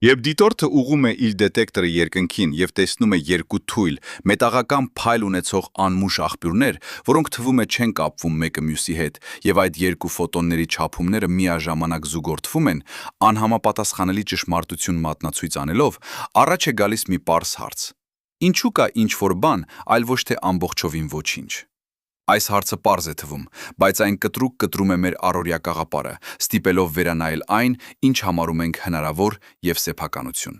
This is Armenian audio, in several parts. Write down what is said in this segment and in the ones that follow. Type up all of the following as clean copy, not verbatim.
Երբ դիտորդը ուղում է իր դետեկտորը երկնքին եւ տեսնում է երկու թույլ, մետաղական փայլ ունեցող անմուշ աղբյուրներ, որոնք թվում է չեն կապվում մեկը մյուսի հետ, եւ այդ երկու ֆոտոնների չափումները միաժամանակ զուգորդվում են, անհամապատասխանելի ճշմարտություն մատնացույց անելով, առաջ է գալիս մի պարզ հարց. ինչու կա ինչ-որ բան, այլ ոչ թե ամբողջովին ոչինչ։ Այս հարցը պարզ է թվում, բայց այն կտրուկ կտրում է մեր առօրյա կաղապարը, ստիպելով վերանայել այն, ինչ համարում ենք հնարավոր եւ սեփականություն։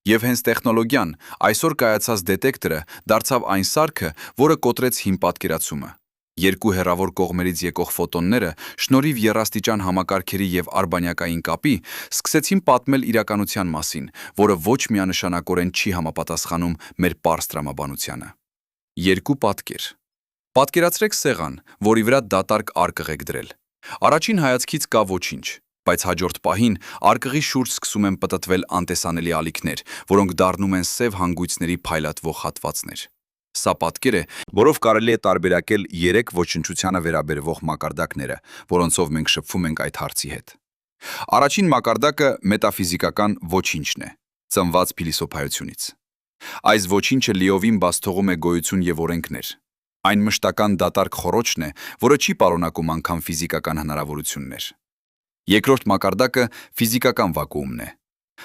Եվ հենց տեխնոլոգիան, այսօր կայացած դետեկտորը դարձավ այն սարքը, որը կոտրեց հին պատկերացումը։ Երկու հեռավոր կողմերից եկող ֆոտոնները, շնորհիվ եռաստիճան համակարգերի եւ արբանյակային կապի, սկսեցին պատմել իրականության մասին, որը ոչ միանշանակորեն չի համապատասխանում մեր պարզ տրամաբանությանը։ Երկու պատկեր։ Պատկերացրեք սեղան, որի վրա դատարկ արկղ եք դրել։ Առաջին հայացքից կա ոչինչ, բայց հաջորդ պահին արկղի շուրջ սկսում են պտտվել անտեսանելի ալիքներ, որոնք դառնում են սև հանգույցների փայլատվող հատվածներ։ Սա պատկեր է, որով կարելի է տարբերակել 3 ոչնչությանը վերաբերվող մակարդակները, որոնցով մենք շփվում ենք այդ հարցի հետ։ Առաջին մակարդակը մետաֆիզիկական ոչինչն է, ծնված փիլիսոփայությունից։ Այս ոչինչը լիովին բաց թողում է գոյություն եւ օրենքներ։ Այն մշտական դատարկ խոռոչն է, որը չի պարունակում անգամ ֆիզիկական հնարավորություններ։ Երկրորդ մակարդակը ֆիզիկական վակուումն է։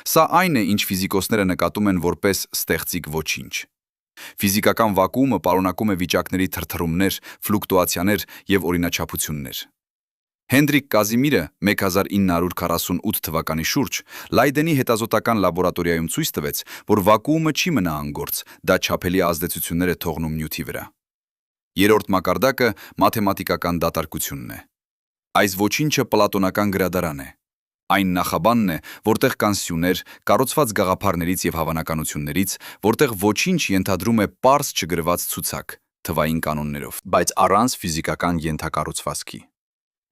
Սա այն է, ինչ ֆիզիկոսները նկատում են որպես ստեղծիկ ոչինչ։ Ֆիզիկական վակուումը պարունակում է վիճակների թրթռումներ, ֆլուկտուացիաներ եւ օրինաչափություններ։ Հենդրիկ Կազիմիրը 1948 թվականի շուրջ Լայդենի հետազոտական լաբորատորիայում ցույց տվեց, որ վակուումը չի մնա անգործ, դա չափելի ազդեցություններ է թողնում նյութի վրա։ Երրորդ մակարդակը մաթեմատիկական դատարկությունն է։ Այս ոչինչը պլատոնական գրադարան է։ Այն նախաբանն է, որտեղ կան սյուներ, կառուցված գաղափարներից եւ հավանականություններից, որտեղ ոչինչ ենթադրում է պարզ չգրված ցուցակ, թվային կանոններով, բայց առանց ֆիզիկական ենթակառուցվածքի։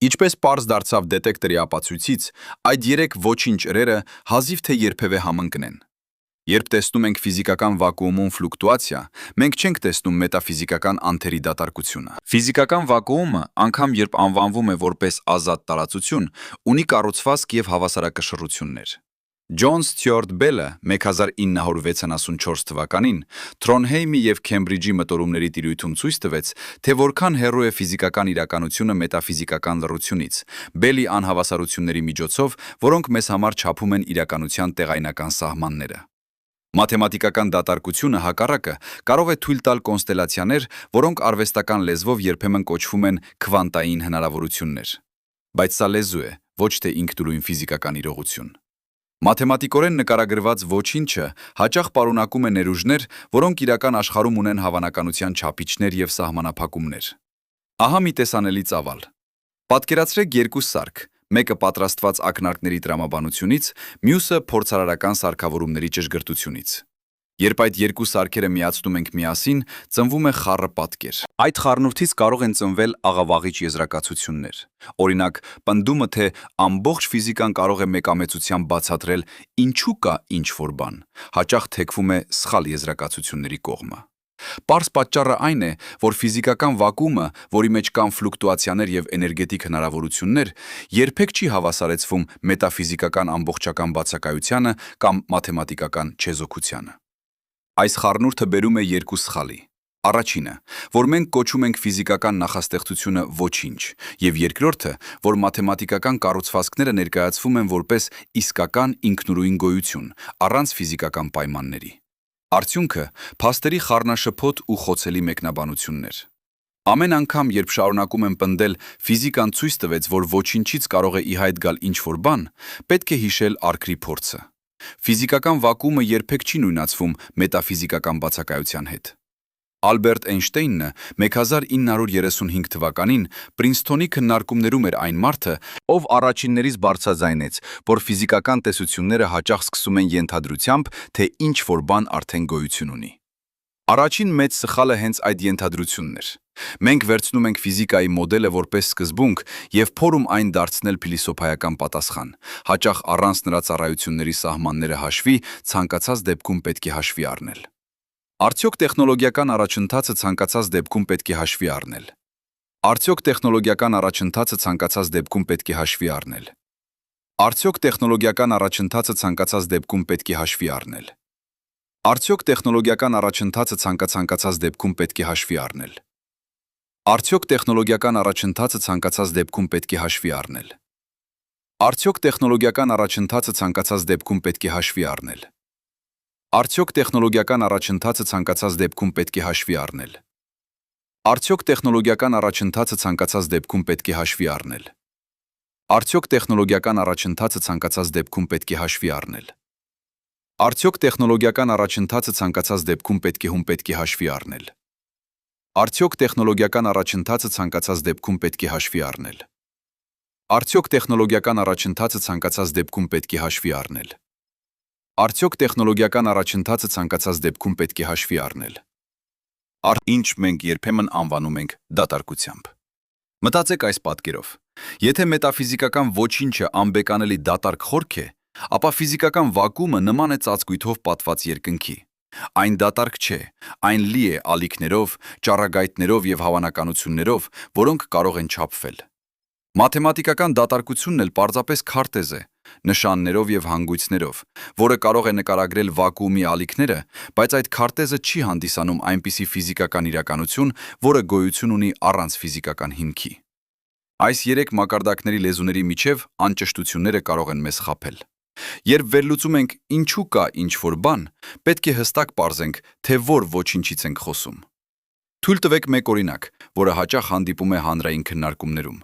Ինչպես պարզ դարձավ դետեկտորի ապացույցից, այդ 3 ոչինչ իրերը հազիվ թե երբևէ համընկնեն։ Երբ տեսնում ենք ֆիզիկական վակուումում ֆլուկտուացիա, մենք չենք տեսնում մետաֆիզիկական անթերի դատարկությունը։ Ֆիզիկական վակուումը, անգամ երբ անվանվում է որպես ազատ տարածություն, ունի կառուցվածք եւ հավասարակշռություններ։ Ջոն Ստյուարտ Բելը 1964 թվականին Թրոնհեյմի եւ Քեմբրիջի մտորումների տիրույթում ցույց տվեց, թե որքան հեռու է ֆիզիկական իրականությունը մետաֆիզիկական լռությունից, Բելի անհավասարությունների միջոցով, որոնք մեզ համար չափում են իրականության տեղայնական սահմանները։ Մաթեմատիկական դատարկությունը հակառակը կարող է թույլ տալ կոնստելացիաներ, որոնք արվեստական լեզվով երբեմն կոչվում են քվանտային հնարավորություններ։ Բայց սա լեզու է, ոչ թե ինքնուրույն ֆիզիկական իրողություն։ Մաթեմատիկորեն նկարագրված ոչինչը հաճախ պարունակում է ներուժներ, որոնք իրական աշխարհում ունեն հավանականության չափիչներ եւ սահմանափակումներ։ Ահա մի տեսանելի ծավալ։ Պատկերացրեք երկու սարք, մեկը պատրաստված ակնարկների տրամաբանությունից, մյուսը փորձարարական սարքավորումների ճշգրտությունից։ Երբ այդ երկու սարքերը միացնում ենք միասին, ծնվում է խառը պատկեր։ Այդ խառնուրդից կարող են ծնվել աղավաղիչ եզրակացություններ։ Օրինակ, պնդումը, թե ամբողջ ֆիզիկան կարող է մեկամեցությամբ բացատրել ինչու կա ինչ-որ բան, հաճախ թեքվում է սխալ եզրակացությունների կողմը։ Պարզ պատճառը այն է, որ ֆիզիկական վակուումը, որի մեջ կան ֆլուկտուացիաներ եւ էներգետիկ հնարավորություններ, երբեք չի հավասարեցվում մետաֆիզիկական ամբողջական բացակայությանը կամ մաթեմատիկական չեզոքությանը։ Այս խառնուրդը բերում է երկու սխալի։ Առաջինը, որ մենք կոչում ենք ֆիզիկական նախաստեղծությունը ոչինչ, եւ երկրորդը, որ մաթեմատիկական կառուցվածքները ներկայացվում են որպես իսկական ինքնուրույն գոյություն, առանց ֆիզիկական պայմանների։ Արդյունքը փաստերի խառնաշփոթ ու խոցելի մեկնաբանություններ։ Ամեն անգամ, երբ շարունակում եմ պնդել ֆիզիկան ցույց տվեց, որ ոչինչից կարող է ի հայտ գալ ինչ-որ բան, պետք է հիշել արկրի փորձը։ Ֆիզիկական վակուումը երբեք չի նույնացվում մետաֆիզիկական բացակայության հետ։ Ալբերտ Էյնշտեյնը 1935 թվականին Պրինսթոնի քննարկումներում էր այն մարդը, ով առաջիններից բարձրաձայնեց, որ ֆիզիկական տեսությունները հաճախ սկսում են ենթադրությամբ, թե ինչ-որ բան արդեն գոյություն ունի։ Առաջին մեծ սխալը հենց այդ ենթադրությունն էր։ Մենք վերցնում ենք ֆիզիկայի մոդելը որպես սկզբունք եւ փորում այն դարձնել փիլիսոփայական պատասխան, հաճախ առանց նրա ծառայությունների սահմանները հաշվի, ցանկացած դեպքում պետք է հաշվի առնել։ Արդյոք տեխնոլոգիական առաջընթացը ցանկացած դեպքում պետք է հաշվի առնել։ Արդյոք տեխնոլոգիական առաջընթացը ցանկացած դեպքում պետք է հաշվի առնել։ Արդյոք տեխնոլոգիական առաջընթացը ցանկացած դեպքում պետք է հաշվի առնել։ Արդյոք տեխնոլոգիական առաջընթացը ցանկացած դեպքում պետք է հաշվի առնել։ Արդյոք տեխնոլոգիական առաջընթացը ցանկացած դեպքում պետք է հաշվի առնել։ Արդյոք տեխնոլոգիական առաջընթացը ցանկացած դեպքում պետք է հաշվի առնել։ Արդյոք տեխնոլոգիական առաջընթացը ցանկացած դեպքում պետք է հաշվի առնել։ Արդյոք տեխնոլոգիական առաջընթացը ցանկացած դեպքում պետք է հաշվի առնել։ Արդյոք տեխնոլոգիական առաջընթացը ցանկացած դեպքում պետք է հաշվի առնել։ Արդյոք տեխնոլոգիական առաջընթացը ցանկացած դեպքում պետք է հաշվի առնել։ Արդյոք տեխնոլոգիական առաջընթացը ցանկացած դեպքում պետք է հաշվի առնել։ Արդյոք տեխնոլոգիական առաջընթացը ցանկացած դեպքում պետք է հաշվի առնել։ Արդյոք տեխնոլոգիական առաջընթացը ցանկացած դեպքում պետք է հաշվի առնել։ Ինչ մենք երբեմն անվանում ենք դատարկությամբ։ Մտածեք այս պատկերով. եթե մետաֆիզիկական ոչինչը անբեկանելի դատարկ խորք է, ապա ֆիզիկական վակուումը նման է ծածկույթով պատված երկնքի։ Այն դատարկ չէ, այն լի է ալիքներով, ճառագայթներով և հավանականություններով, որոնք կարող են չափվել։ Մաթեմատիկական դատարկությունն էլ պարզապես քարտեզ է, նշաններով և հանգույցներով, որը կարող է նկարագրել վակուումի ալիքները, բայց այդ քարտեզը չի հանդիսանում այնպիսի ֆիզիկական իրականություն, որը գոյություն ունի առանց ֆիզիկական հիմքի։ Այս երեք մակարդակների լեզուների միջև անճշտությունները կարող են մեզ խաբել։ Երբ վերլուծում ենք ինչու կա ինչ-որ բան, պետք է հստակ պարզենք, թե որ ոչինչից ենք խոսում։ Թույլ տվեք մեկ օրինակ, որը հաճախ հանդիպում է հանրային քննարկումներում։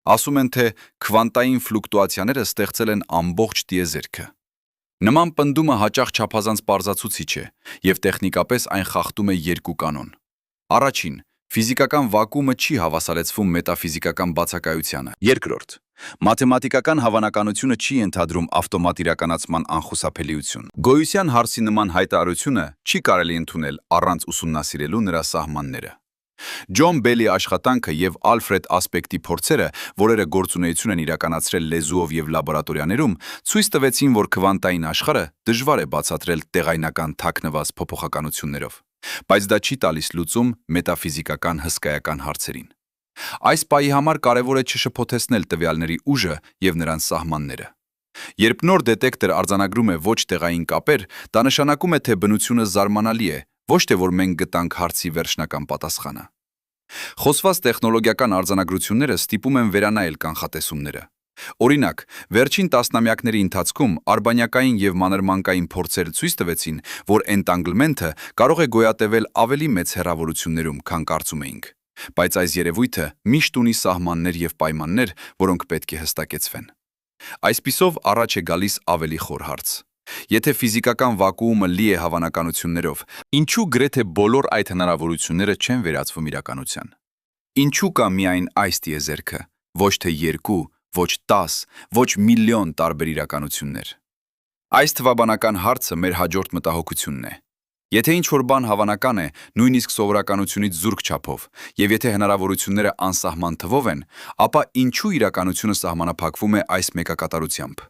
Ասում են, թե քվանտային ֆլուկտուացիաները ստեղծել են ամբողջ տիեզերքը։ Նման պնդումը հաճախ չափազանց պարզացուցիչ է, և տեխնիկապես այն խախտում է երկու կանոն։ Առաջին, ֆիզիկական վակուումը չի հավասարեցվում մետաֆիզիկական բացակայությանը։ Երկրորդ, մաթեմատիկական հավանականությունը չի ենթադրում ավտոմատ իրականացման անխուսափելիություն։ Գոյության հարցի նման հայտարարությունը չի կարելի ընդունել առանց ուսումնասիրելու նրա սահմանները։ Ջոն Բելի աշխատանքը և Ալֆրեդ Ասպեկտի փորձերը, որերը գործունեություն են իրականացրել լեզուով և լաբորատորիաներում, ցույց տվեցին, որ քվանտային աշխարհը դժվար է բացատրել տեղայնական թաքնված փոփոխականություններով, բայց դա չի տալիս լուծում մետաֆիզիկական հսկայական հարցերին։ Այս պահի համար կարևոր է չշփոթեցնել տվյալների ուժը և նրանց սահմանները։ Երբ նոր դետեկտոր արձանագրում է ոչ տեղային կապեր, դա նշանակում է, թե բնությունը զարմանալի է, ոչ թե որ մենք գտանք հարցի վերջնական պատասխանը։ Խոսված տեխնոլոգիական արձանագրությունները ստիպում են վերանայել կանխատեսումները։ Օրինակ, վերջին տասնամյակների ընթացքում արբանյակային և մանրմանկային փորձեր ցույց տվեցին, որ էնտանգլմենթը կարող է գոյատևել ավելի մեծ հեռավորություններում, քան կարծում էինք։ Բայց այս երևույթը միշտ ունի սահմաններ և պայմաններ, որոնք պետք է հստակեցվեն։ Այսպիսով առաջ է գալիս ավելի խոր հարց. եթե ֆիզիկական վակուումը լի է հավանականություններով, ինչու գրեթե բոլոր այդ հնարավորությունները չեն վերածվում իրականության։ Ինչու կա միայն այս տիեզերքը, ոչ թե 2, ոչ 10, ոչ միլիոն տարբեր իրականություններ։ Այս թվաբանական հարցը մեր հաջորդ մտահոգությունն է։ Եթե ինչ-որ բան հավանական է, նույնիսկ սովորականությունից զուրկ չափով, և եթե հնարավորությունները անսահման թվով են, ապա ինչու իրականությունը սահմանափակվում է այս մեկակատարությամբ։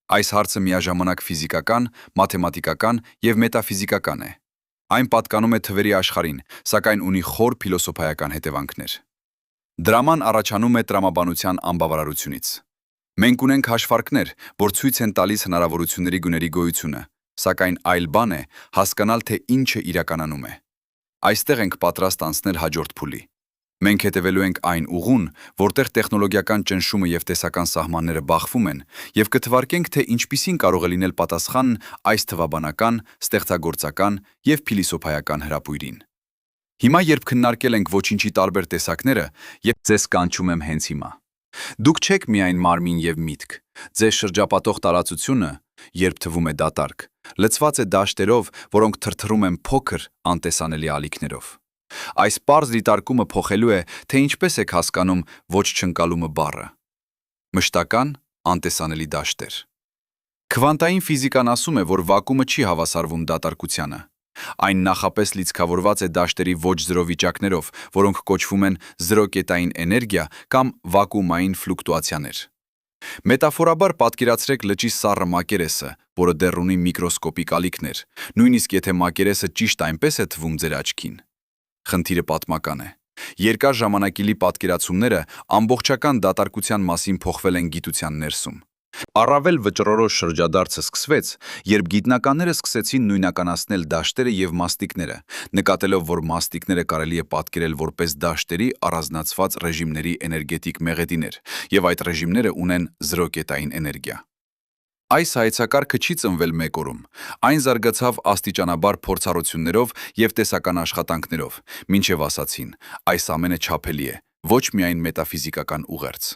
Այս հարցը միաժամանակ ֆիզիկական, մաթեմատիկական և մետաֆիզիկական է։ Այն պատկանում է թվերի աշխարհին, սակայն ունի խոր փիլոսոփայական հետևանքներ։ Դրաման առաջանում է տրամաբանության անբավարարությունից։ Մենք ունենք հաշվարկներ, որ ցույց են տալիս հնարավորությունների գների գոյությունը, սակայն այլ բան է հասկանալ, թե ինչը իրականանում է։ Այստեղ ենք պատրաստ անցնել հաջորդ փուլի։ Մենք հետևելու ենք այն ուղուն, որտեղ տեխնոլոգիական ճնշումը և տեսական սահմանները բախվում են, և կթվարկենք, թե ինչպիսին կարող է լինել պատասխանն այս թվաբանական, ստեղծագործական և փիլիսոփայական հրապույրին։ Հիմա, երբ քննարկել ենք ոչինչի տարբեր տեսակները, եւ ձեզ կանչում եմ հենց հիմա։ Դուք չեք միայն մարմին և միտք, ձեզ շրջապատող տարածությունը, երբ թվում է դատարկ, լցված է դաշտերով, որոնք թրթռում են փոքր, անտեսանելի ալիքներով։ Այս պարզ դիտարկումը փոխելու է, թե ինչպես եք հասկանում ոչ չընկալումը բառը։ Մշտական, անտեսանելի դաշտեր։ Քվանտային ֆիզիկան ասում է, որ վակուումը չի հավասարվում դատարկությանը։ Այն նախապես լիցքավորված է դաշտերի ոչ զրո վիճակներով, որոնք կոչվում են զրոկետային էներգիա կամ վակուումային ֆլուկտուացիաներ։ Մետաֆորաբար պատկերացրեք լճի սառը մակերեսը, որը դեռ ունի միկրոսկոպիկ ալիքներ, նույնիսկ եթե մակերեսը ճիշտ այնպես է թվում ձեր աչքին։ Խնդիրը պատմական է։ Երկար ժամանակի պատկերացումները ամբողջական դատարկության մասին փոխվել են գիտության ներսում։ Առավել վճռորոշ շրջադարձը սկսվեց, երբ գիտնականները սկսեցին նույնականացնել դաշտերը եւ մաստիկները, նկատելով, որ մաստիկները կարելի է պատկերել որպես դաշտերի առանձնացված ռեժիմների էներգետիկ մեղեդիներ, եւ այդ ռեժիմները ունեն զրոկետային էներգիա։ Այս հայեցակարգը չի ծնվել մեկ օրում, այն զարգացավ աստիճանաբար փորձառություններով եւ տեսական աշխատանքներով, մինչեւ ասացին, այս ամենը չափելի է, ոչ միայն մետաֆիզիկական ուղերձ։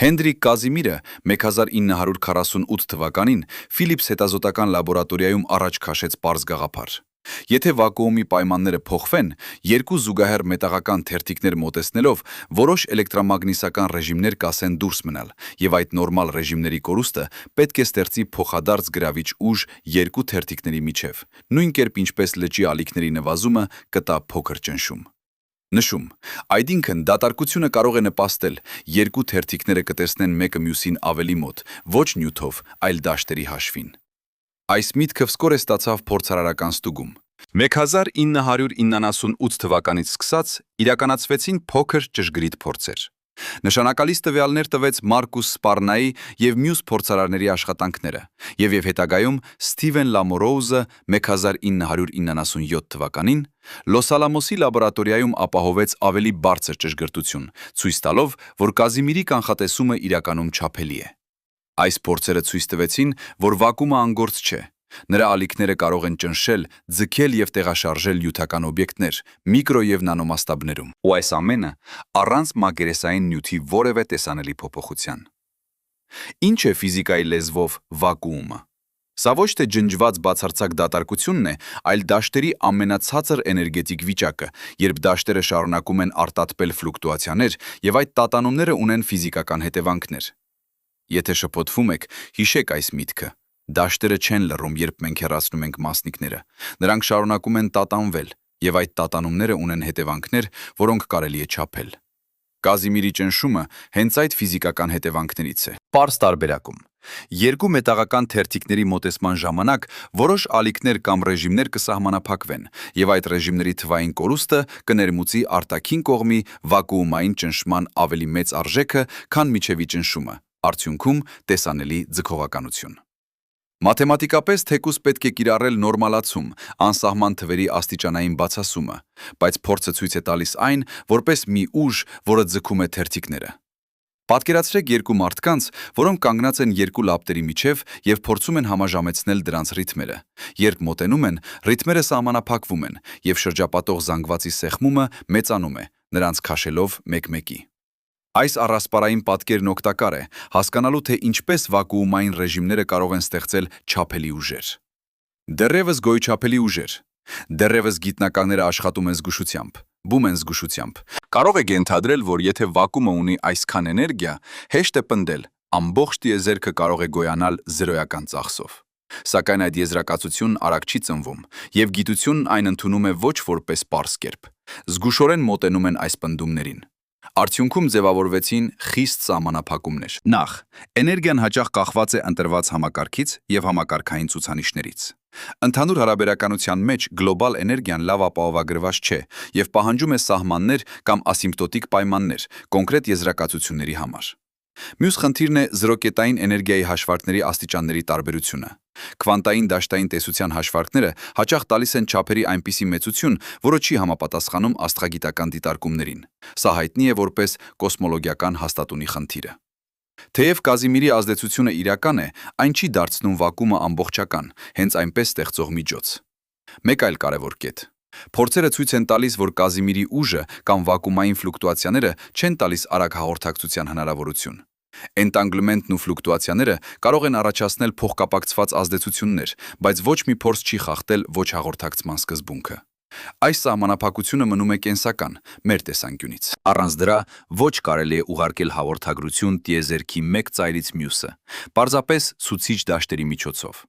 Հենրիկ Կազիմիրը 1948 թվականին Ֆիլիպս հետազոտական լաբորատորիայում առաջ քաշեց պարզ գաղափար։ Եթե վակուումի պայմանները փոխվեն, երկու զուգահեռ մետաղական թերթիկներ մոտեցնելով, որոշ էլեկտրամագնիսական ռեժիմներ կասեն դուրս մնալ, եւ այդ նորմալ ռեժիմների կորուստը պետք է ստեղծի փոխադարձ գրավիչ ուժ երկու թերթիկների միջև, նույն կերպ ինչպես լճի ալիքների նվազումը կտա փոքր ճնշում։ Նշում, այսինքն դատարկությունը կարող է նպաստել, երկու թերթիկները կտեսնեն մեկը մյուսին ավելի մոտ, ոչ նյութով, այլ դաշտերի հաշվին։ Այս միտքը վսկոր է ստացավ փորձարարական ստուգում։ 1998 թվականից սկսած իրականացվեցին փոքր ճշգրիտ փորձեր։ Նշանակալից տվյալներ տվեց Մարկուս Սպարնայի եւ մյուս փորձարարների աշխատանքները, եւ հետագայում Ստիվեն Լամորոուզը 1997 թվականին Լոս Ալամոսի լաբորատորիայում ապահովեց ավելի բարձր ճշգրտություն, ցույց տալով, որ Կազիմիրի կանխատեսումը իրականում չափելի է։ Այս փորձերը ցույց տվեցին, որ վակուումը անգործ չէ։ Նրա ալիքները կարող են ճնշել, ձգել եւ տեղաշարժել նյութական օբյեկտներ, միկրո եւ նանոմասշտաբներում։ Ու այս ամենը առանց մակերեսային նյութի որևէ տեսանելի փոփոխության։ Ինչ է ֆիզիկայի լեզվով վակուումը։ Սա ոչ թե ջնջված բացարձակ դատարկությունն է, այլ դաշտերի ամենացածր էներգետիկ վիճակը, երբ դաշտերը շարունակում են արտատպել ֆլուկտուացիաներ եւ այդ տատանումները ունեն ֆիզիկական հետևանքներ։ Եթե շփոթվում եք, հիշեք այս միտքը։ Դաշտերը չեն լռում, երբ մենք հեռացնում ենք մասնիկները։ Նրանք շարունակում են տատանվել, եւ այդ տատանումները ունեն հետևանքներ, որոնք կարելի է չափել։ Կազիմիրի ճնշումը հենց այդ ֆիզիկական հետևանքներից է։ Պարզ տարբերակում։ Երկու մետաղական թերթիկների մոտեցման ժամանակ որոշ ալիքներ կամ ռեժիմներ կսահմանափակվեն, եւ այդ ռեժիմների թվային կորուստը կներմուծի արտաքին կողմի վակուումային ճնշման ավելի մեծ արժեքը, քան միջևի ճնշումը, արդյունքում տեսանելի ձգողականություն։ Մաթեմատիկապես թեկուզ պետք է կիրառել նորմալացում, անսահման թվերի աստիճանային բացասումը, բայց փորձը ցույց է տալիս այն, որպես մի ուժ, որը ձգում է թերթիկները։ Պատկերացրեք երկու մարդկանց, որոնք կանգնած են երկու լապտերի միջև եւ փորձում են համաժամեցնել դրանց ռիթմերը։ Երբ մոտենում են, ռիթմերը սահմանափակվում են, եւ շրջապատող զանգվածի սեղմումը մեծանում է, նրանց քաշելով մեկ-մեկի։ Այս առասպարային պատկերն օգտակար է, հասկանալու թե ինչպես վակուումային ռեժիմները կարող են ստեղծել չափելի ուժեր։ Դեռևս գոյչափելի ուժեր։ Դեռևս գիտնականները աշխատում են զգուշությամբ, բում են զգուշությամբ։ Կարող եք ենթադրել, որ եթե վակուումը ունի այսքան էներգիա, հեշտ է պնդել, ամբողջ տիեզերքը կարող է գոյանալ զրոյական ծախսով։ Սակայն այդ եզրակացությունն արագ չի ծնվում, եւ գիտությունն այն ընդունում է ոչ որպես պարզ կերպ։ Զգուշորեն մոտենում են այս պնդումներին։ Արդյունքում ձևավորվեցին խիստ սահմանափակումներ։ Նախ, էներգիան հաճախ կախված է ընտրված համակարգից եւ համակարգային ցուցանիշներից։ Ընդհանուր հարաբերականության մեջ գլոբալ էներգիան լավ ապահովագրված չէ եւ պահանջում է սահմաններ կամ ասիմպտոտիկ պայմաններ կոնկրետ եզրակացությունների համար։ Մյուս խնդիրն է զրոկետային էներգիայի հաշվարկների աստիճանների տարբերությունը։ Քվանտային դաշտային տեսության հաշվարկները հաճախ տալիս են չափերի այնպիսի մեծություն, որը չի համապատասխանում աստղագիտական դիտարկումներին։ Սա հայտնի է որպես կոսմոլոգիական հաստատունի խնդիրը։ Թեև Կազիմիրի ազդեցությունը իրական է, այն չի դարձնում վակուումը ամբողջական, հենց այնպես ստեղծող միջոց։ Մեկ այլ կարևոր կետ։ Փորձերը ցույց են տալիս, որ Կազիմիրի ուժը կամ վակուումային ֆլուկտուացիաները չեն տալիս արագ հաղորդակցության հնարավորություն։ Էնտանգլմենտն ու ֆլուկտուացիաները կարող են առաջացնել փոխկապակցված ազդեցություններ, բայց ոչ մի փորձ չի խախտել ոչ հաղորդակցման սկզբունքը։ Այս սահմանափակությունը մնում է կենսական, մեր տեսանկյունից։ Առանց դրա ոչ կարելի է ուղարկել հաղորդագրություն տիեզերքի մեկ ծայրից մյուսը, պարզապես ցուցիչ դաշտերի միջոցով։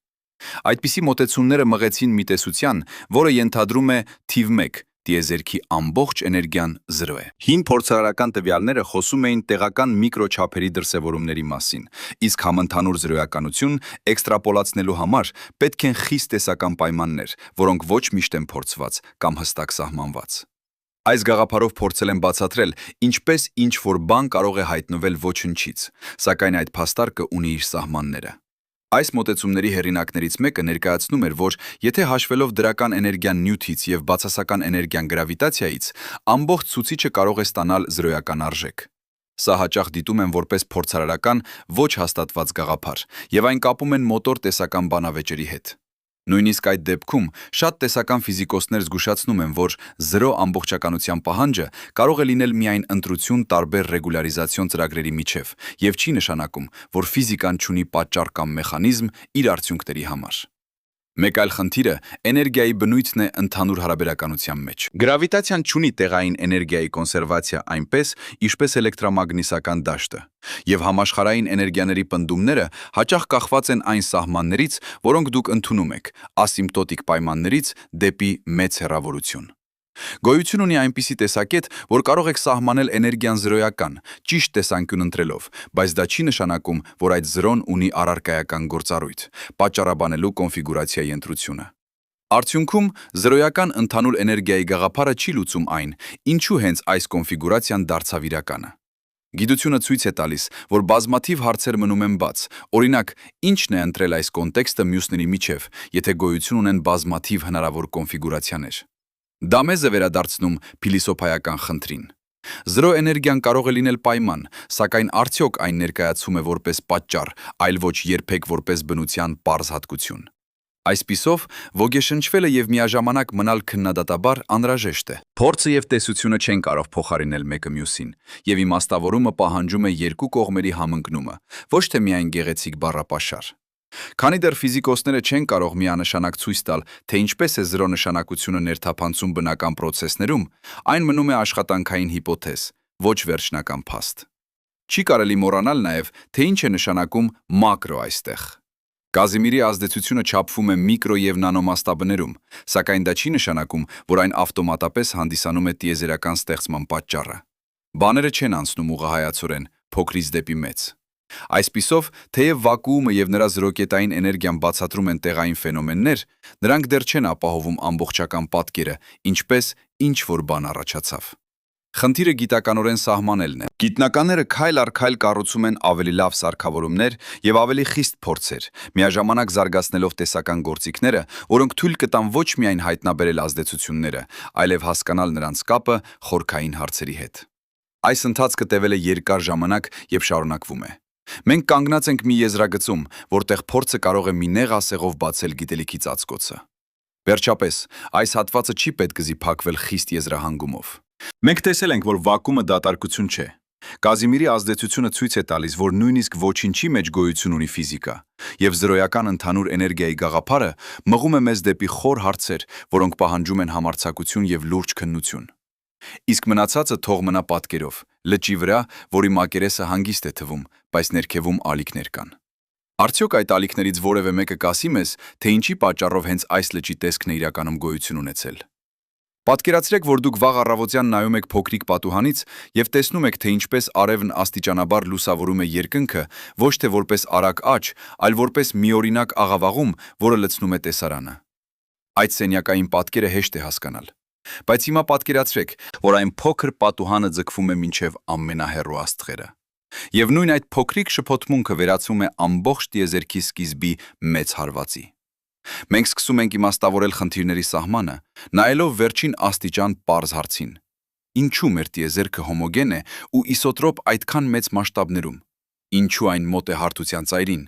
Այդպիսի մոտեցումները մղեցին մի տեսության, որը ենթադրում է թիվ 1 տիեզերքի ամբողջ էներգիան զրո է։ Հին փորձարարական տվյալները խոսում էին տեղական միկրոչափերի դրսևորումների մասին, իսկ համընդհանուր զրոյականություն էքստրապոլացնելու համար պետք են խիստ տեսական պայմաններ, որոնք ոչ միշտ են փորձված կամ հստակ սահմանված։ Այս գաղափարով փորձել են բացատրել, ինչպես ինչ-որ բան կարող է հայտնվել ոչնչից, սակայն այդ փաստարկը ունի իր սահմանները։ Այս մոտեցումների հեղինակներից մեկը ներկայացնում էր, որ եթե հաշվելով դրական էներգիան նյութից եւ բացասական էներգիան գրավիտացիայից, ամբողջ ցուցիչը կարող է ստանալ զրոյական արժեք։ Սա հաճախ դիտում են որպես փորձարարական, ոչ հաստատված գաղափար, եւ այն կապում են մոտոր տեսական բանավեճերի հետ։ Նույնիսկ այդ դեպքում շատ տեսական ֆիզիկոսներ զգուշացնում են, որ զրո ամբողջականության պահանջը կարող է լինել միայն ընտրություն տարբեր ռեգուլարիզացիոն ծրագրերի միջև եւ չի նշանակում, որ ֆիզիկան չունի պատճառ կամ մեխանիզմ իր արդյունքների համար։ Մեկ այլ խնդիրը էներգիայի բնույթն է ընդհանուր հարաբերականության մեջ։ Գրավիտացիան չունի տեղային էներգիայի կոնսերվացիա այնպես, ինչպես էլեկտրամագնիսական դաշտը, եւ համաշխարհային էներգիաների պնդումները հաճախ կախված են այն սահմաններից, որոնք դուք ընդունում եք, ասիմպտոտիկ պայմաններից դեպի մեծ հեռավորություն։ Գոյություն ունի այնպիսի տեսակետ, որ կարող եք սահմանել էներգիան զրոյական, ճիշտ տեսանկյուն ընտրելով, բայց դա չի նշանակում, որ այդ զրոն ունի առարկայական գործառույթ, պատճառաբանելու կոնֆիգուրացիայի ընտրությունը։ Արդյունքում, զրոյական ընդհանուր էներգիայի գաղափարը չի լուծում այն, ինչու հենց այս կոնֆիգուրացիան դարձավ իրականը։ Գիտությունը ցույց է տալիս, որ բազմաթիվ հարցեր մնում են բաց, օրինակ, ինչն է ընտրել այս կոնտեքստը մյուսների միջև, եթե գոյություն ունեն բազմաթիվ հնարավոր կոնֆիգուրացիաներ։ Դա մեզ է վերադարձնում փիլիսոփայական խնդրին։ Զրո էներգիան կարող է լինել պայման, սակայն արդյոք այն ներկայացում է որպես պատճառ, այլ ոչ երբեք որպես բնության պարզ հատկություն։ Այսպիսով, ոգեշնչվելը եւ միաժամանակ մնալ քննադատաբար անհրաժեշտ է։ Փորձը եւ տեսությունը չեն կարող փոխարինել մեկը մյուսին, եւ իմաստավորումը պահանջում է երկու կողմերի համընկնումը, ոչ թե միայն գեղեցիկ բառապաշար։ Քանի դեռ ֆիզիկոսները չեն կարող միանշանակ ցույց տալ, թե ինչպես է զրո նշանակությունը ներթափանցում բնական պրոցեսներում, այն մնում է աշխատանքային հիպոթեզ, ոչ վերջնական փաստ։ Չի կարելի մոռանալ նաև, թե ինչ է նշանակում մակրո այստեղ։ Կազիմիրի ազդեցությունը չափվում է միկրո եւ նանոմասշտաբներում, սակայն դա չի նշանակում, որ այն ավտոմատապես հանդիսանում է տիեզերական ստեղծման պատճառը։ Բաները չեն անցնում ուղղահայացորեն, փոքրից դեպի մեծ։ Այսպիսով, թեև վակուումը եւ նրա զրոկետային էներգիան բացատրում են տեղային ֆենոմեններ, նրանք դեռ չեն ապահովում ամբողջական պատկերը, ինչպես ինչ-որ բան առաջացավ։ Խնդիրը գիտականորեն սահմանելն է։ Գիտնականները քայլ առ քայլ կառուցում են ավելի լավ սարքավորումներ եւ ավելի խիստ փորձեր, միաժամանակ զարգացնելով տեսական գործիքները, որոնք թույլ կտան ոչ միայն հայտնաբերել ազդեցությունները, այլև հասկանալ նրանց կապը խորքային հարցերի հետ։ Այս ընթացքը տևել է երկար ժամանակ եւ շարունակվում է։ Մենք կանգնած ենք մի եզրագծում, որտեղ փորձը կարող է մի նեղ ասեղով բացել գիտելիքի ծածկոցը։ Վերջապես, այս հատվածը չի պետք զիփակվել խիստ եզրահանգումով։ Մենք տեսել ենք, որ վակուումը դատարկություն չէ։ Կազիմիրի ազդեցությունը ցույց է տալիս, որ նույնիսկ ոչինչի մեջ գոյություն ունի ֆիզիկա, եւ զրոյական ընդհանուր էներգիայի գաղափարը մղում է մեզ դեպի խոր հարցեր, որոնք պահանջում են համարձակություն եւ լուրջ քննություն։ Իսկ մնացածը թող մնա պատկերով, լճի վրա, որի մակերեսը հանգիստ է թվում, բայց ներքևում ալիքներ կան։ Արդյոք այդ ալիքներից որևէ մեկը կասի մեզ, թե ինչի պատճառով հենց այս լճի տեսքն է իրականում գոյություն ունեցել։ Պատկերացրեք, որ դուք վաղ առավոտյան նայում եք փոքրիկ պատուհանից եւ տեսնում եք, թե ինչպես արևն աստիճանաբար լուսավորում է երկնքը, ոչ թե որպես արագ աճ, այլ որպես միօրինակ աղավաղում, որը լցնում է տեսարանը։ Այդ սենյակային պատկերը հեշտ է հասկանալ։ Բայց հիմա պատկերացրեք, որ այն փոքր պատուհանը ձգվում է մինչև ամենահեռու աստղերը։ Եվ նույն այդ փոքրիկ շփոթմունքը վերածվում է ամբողջ տիեզերքի սկիզբի մեծ հարվածի։ Մենք սկսում ենք իմաստավորել խնդիրների սահմանը, նայելով վերջին աստիճան պարզ հարցին. ինչու մեր տիեզերքը հոմոգեն է ու իսոտրոպ այդքան մեծ մասշտաբներում, ինչու այն մոտ է հարթության ծայրին,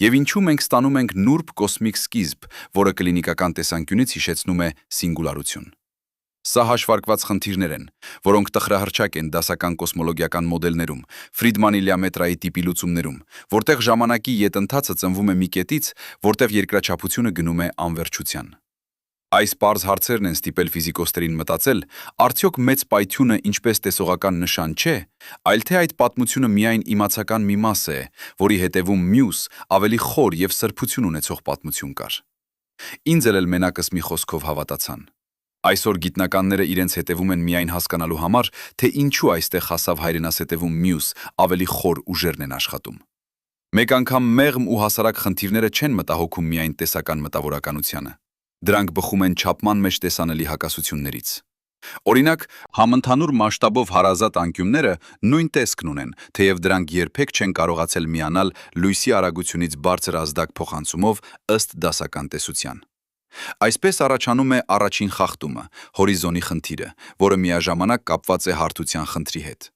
եւ ինչու մենք ստանում ենք նուրբ կոսմիկ սկիզբ, որը կլինիկական տեսանկյունից հիշեցնում է սինգուլարություն։ Սա հաշվարկված խնդիրներ են, որոնք տխրահռչակ են դասական կոսմոլոգիական մոդելներում, Ֆրիդմանի լիամետրայի տիպի լուծումներում, որտեղ ժամանակի ետընթացը ծնվում է մի կետից, որտեղ երկրաչափությունը գնում է անվերջության։ Այս պարզ հարցերն են ստիպել ֆիզիկոսներին մտածել, արդյոք մեծ պայթյունը ինչպես տեսողական նշան չէ, այլ թե այդ պատմությունը միայն իմացական մի մաս է, որի հետևում մյուս, ավելի խոր եւ սրբություն ունեցող պատմություն կար։ Ինձ էլ մենակս մի խոսքով հավատացան։ Այսօր գիտնականները իրենց հետևում են միայն հասկանալու համար, թե ինչու այստեղ հասավ հայրենասետևում մյուս, ավելի խոր ուժերն են աշխատում։ Մեկ անգամ մեղմ ու հասարակ խնդիրները չեն մտահոգում միայն տեսական մտավորականությանը։ Դրանք բխում են չափման մեջ տեսանելի հակասություններից։ Օրինակ, համընդհանուր մասշտաբով հարազատ անկյունները նույն տեսքն ունեն, թեև դրանք երբեք չեն կարողացել միանալ լույսի արագությունից բարձր ազդակ փոխանցումով ըստ դասական տեսության։ Այսպես առաջանում է առաջին խախտումը՝ հորիզոնի խնդիրը, որը միաժամանակ կապված է հարթության խնդրի հետ։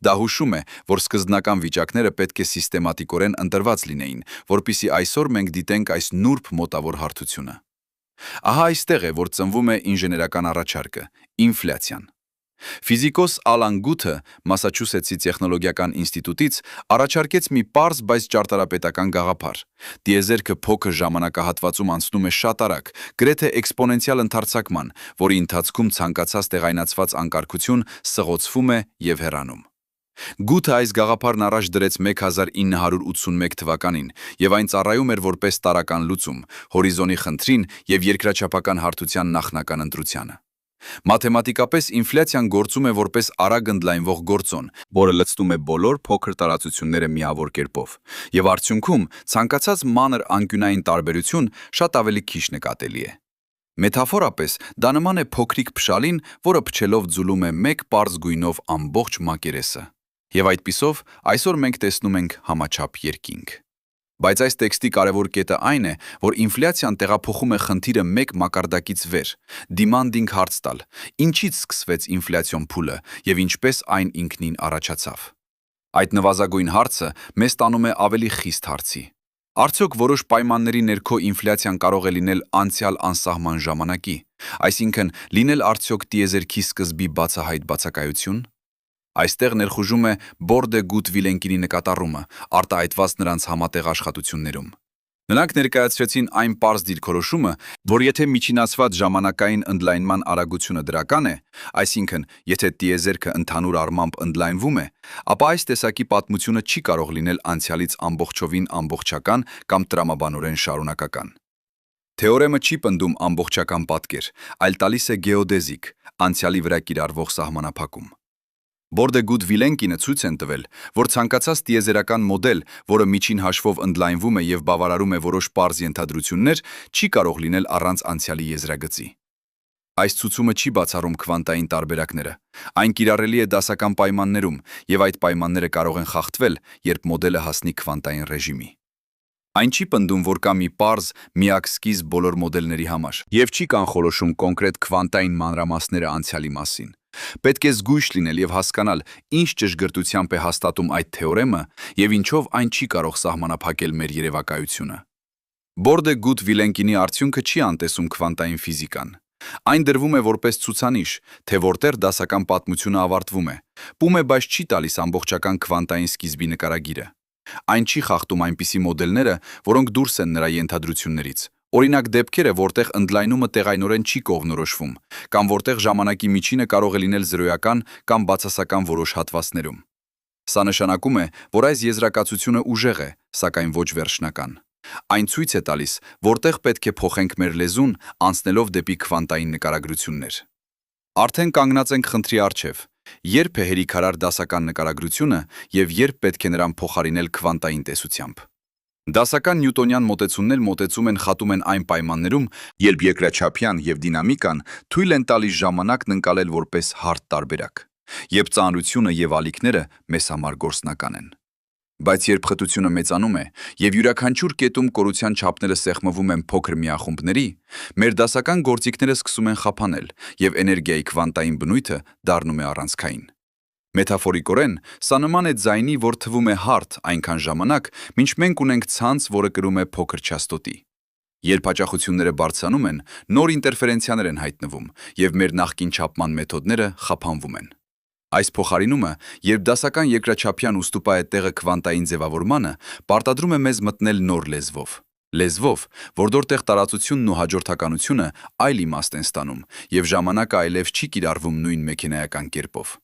Դա հուշում է, որ սկզբնական վիճակները պետք է սիստեմատիկորեն ընտրված լինեին, որպեսզի այսօր մենք դիտենք այս նուրբ մոտավոր հարթությունը։ Ահա այստեղ է, որ ծնվում է ինժեներական առաջարկը՝ ինֆլյացիան։ Ֆիզիկոս Ալան Գութը Մասաչուսեթսի տեխնոլոգիական ինստիտուտից առաջարկեց մի պարզ, բայց ճարտարապետական գաղափար։ Տիեզերքը փոքր ժամանակահատվածում անցնում է շատ արագ, գրեթե էքսպոնենցիալ ընդարձակման, որի ընթացքում ցանկացած տեղայնացված անկարգություն սղոցվում է եւ հեռանում։ Գութը այս գաղափարն առաջ դրեց 1981 թվականին, եւ այն ծառայում էր որպես տարրական լուծում հորիզոնի խնդրին եւ երկրաչափական հարթության նախնական ընտրությանը։ Մաթեմատիկապես ինֆլյացիան գործում է որպես արագ ընդլայնվող գործոն, որը լցնում է բոլոր փոքր տարածությունները միավոր կերպով, եւ արդյունքում ցանկացած մանր անկյունային տարբերություն շատ ավելի քիչ նկատելի է։ Մետաֆորապես դա նման է փոքրիկ փշալին, որը փչելով ձուլում է մեկ պարզ գույնով ամբողջ մակերեսը։ Եվ այդպիսով այսօր մենք տեսնում ենք համաչափ երկինք։ Բայց այս տեքստի կարևոր կետը այն է, որ ինֆլյացիան տեղափոխում է խնդիրը մեկ մակարդակից վեր, demanding հարց տալ, ինչից սկսվեց ինֆլյացիոն փուլը եւ ինչպես այն ինքնին առաջացավ։ Այդ նվազագույն հարցը մեզ տանում է ավելի խիստ հարցի։ Արդյոք որոշ պայմանների ներքո ինֆլյացիան կարող է լինել անցյալ անսահման ժամանակի, այսինքն լինել արդյոք տիեզերքի սկզբի բացահայտ բացակայություն։ Այստեղ ներխուժում է Բորդե-Գութ-Վիլենկինի նկատառումը, արտահայտված նրանց համատեղ աշխատություններում։ Նրանք ներկայացրեցին այն պարզ դիրքորոշումը, որ եթե միջինացված ժամանակային ընդլայնման արագությունը դրական է, այսինքն եթե տիեզերքը ընդհանուր առմամբ ընդլայնվում է, ապա այս տեսակի պատմությունը չի կարող լինել անցյալից ամբողջովին ամբողջական կամ տրամաբանորեն շարունակական։ Թեորեմը չի պնդում ամբողջական պատկեր, այլ տալիս է գեոդեզիկ, անցյալի վրա կիրառվող սահմանափակում։ Բորդե-Գութ-Վիլենկինը ցույց են տվել, որ ցանկացած տիեզերական մոդել, որը միջին հաշվով ընդլայնվում է եւ բավարարում է որոշ պարզ ենթադրություններ, չի կարող լինել առանց անցյալի եզրագծի։ Այս ցուցումը չի բացառում քվանտային տարբերակները։ Այն կիրառելի է դասական պայմաններում, եւ այդ պայմանները կարող են խախտվել, երբ մոդելը հասնի քվանտային ռեժիմի։ Այն չի պնդում, որ կա մի պարզ, միակ սկիզբ բոլոր մոդելների համար, եւ չի կանխորոշում կոնկրետ քվանտային մանրամասները անցյալի մասին։ Պետք է զգույշ լինել եւ հասկանալ, ինչ ճշգրտությամբ է հաստատում այդ թեորեմը եւ ինչով այն չի կարող սահմանափակել մեր երևակայությունը։ Բորդե-Գութ-Վիլենկինի արդյունքը չի անտեսում քվանտային ֆիզիկան։ Այն դրվում է որպես ցուցանիշ, թե որտեղ դասական պատմությունը ավարտվում է, պում է, բայց չի տալիս ամբողջական քվանտային սկիզբի նկարագիրը։ Այն չի խախտում այնպիսի մոդելները, որոնք դուրս են նրա ենթադրություններից։ Օրինակ դեպքերը, որտեղ ընդլայնումը տեղայնորեն չի կողմնորոշվում, կամ որտեղ ժամանակի միջինը կարող է լինել զրոյական կամ բացասական որոշ հատվածներում։ Սա նշանակում է, որ այս եզրակացությունը ուժեղ է, սակայն ոչ վերջնական։ Այն ցույց է տալիս, որտեղ պետք է փոխենք մեր լեզուն, անցնելով դեպի քվանտային նկարագրություններ։ Արդեն կանգնած ենք խնդրի առջև. երբ է հերիքարար դասական նկարագրությունը եւ երբ պետք է նրան փոխարինել քվանտային տեսությամբ։ Դասական նյուտոնյան մոտեցումներ խատում են այն պայմաններում, երբ երկրաչափյան եւ դինամիկան թույլ են տալիս ժամանակն ընկալել որպես հարթ տարբերակ, երբ ծանրությունը եւ ալիքները մեզ համար գործնական են։ Բայց երբ խտությունը մեծանում է եւ յուրաքանչյուր կետում կորության չափները սեղմվում են փոքր միախումբների, մեր դասական գործիքները սկսում են խափանել եւ էներգիայի քվանտային բնույթը դառնում է առանցքային։ Մետաֆորիկորեն, սա նման է ձայնի, որ թվում է հարթ այնքան ժամանակ, մինչ մենք ունենք ցանց, որը կրում է փոքր չաստոտի։ Երբ հաճախությունները բարձրանում են, նոր ինտերֆերենցիաներ են հայտնվում, եւ մեր նախկին չափման մեթոդները խափանվում են։ Այս փոխարինումը, երբ դասական երկրաչափյան ուստուպա է տեղը քվանտային ձևավորմանը, պարտադրում է մեզ մտնել նոր լեզվով, որտեղ տարածությունն ու հաջորդականությունը այլ իմաստ են ստանում, եւ ժամանակը այլև չի կիրառվում նույն մեքենայական կերպով։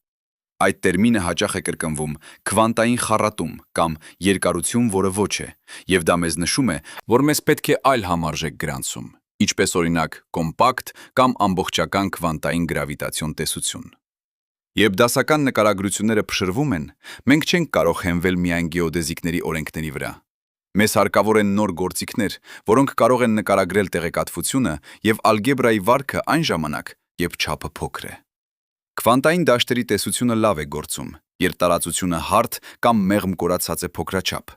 Այդ տերմինը հաճախ է կրկնվում քվանտային խառատում կամ երկարություն, որը ոչ է, եւ դա մեզ նշում է, որ մեզ պետք է այլ համարժեք գրանցում, ինչպես օրինակ կոմպակտ կամ ամբողջական քվանտային գրավիտացիոն տեսություն։ Երբ դասական նկարագրությունները փշրվում են, մենք չենք կարող հենվել միայն գեոդեզիկների օրենքների վրա։ Մեզ հարկավոր են նոր գործիքներ, որոնք կարող են նկարագրել տեղեկատվությունը եւ ալգեբրայի վարքը այն ժամանակ, երբ չափը փոքր է։ Քվանտային դաշտերի տեսությունը լավ է գործում, երբ տարածությունը հարթ կամ մեղմ կորացած է փոքրաչափ։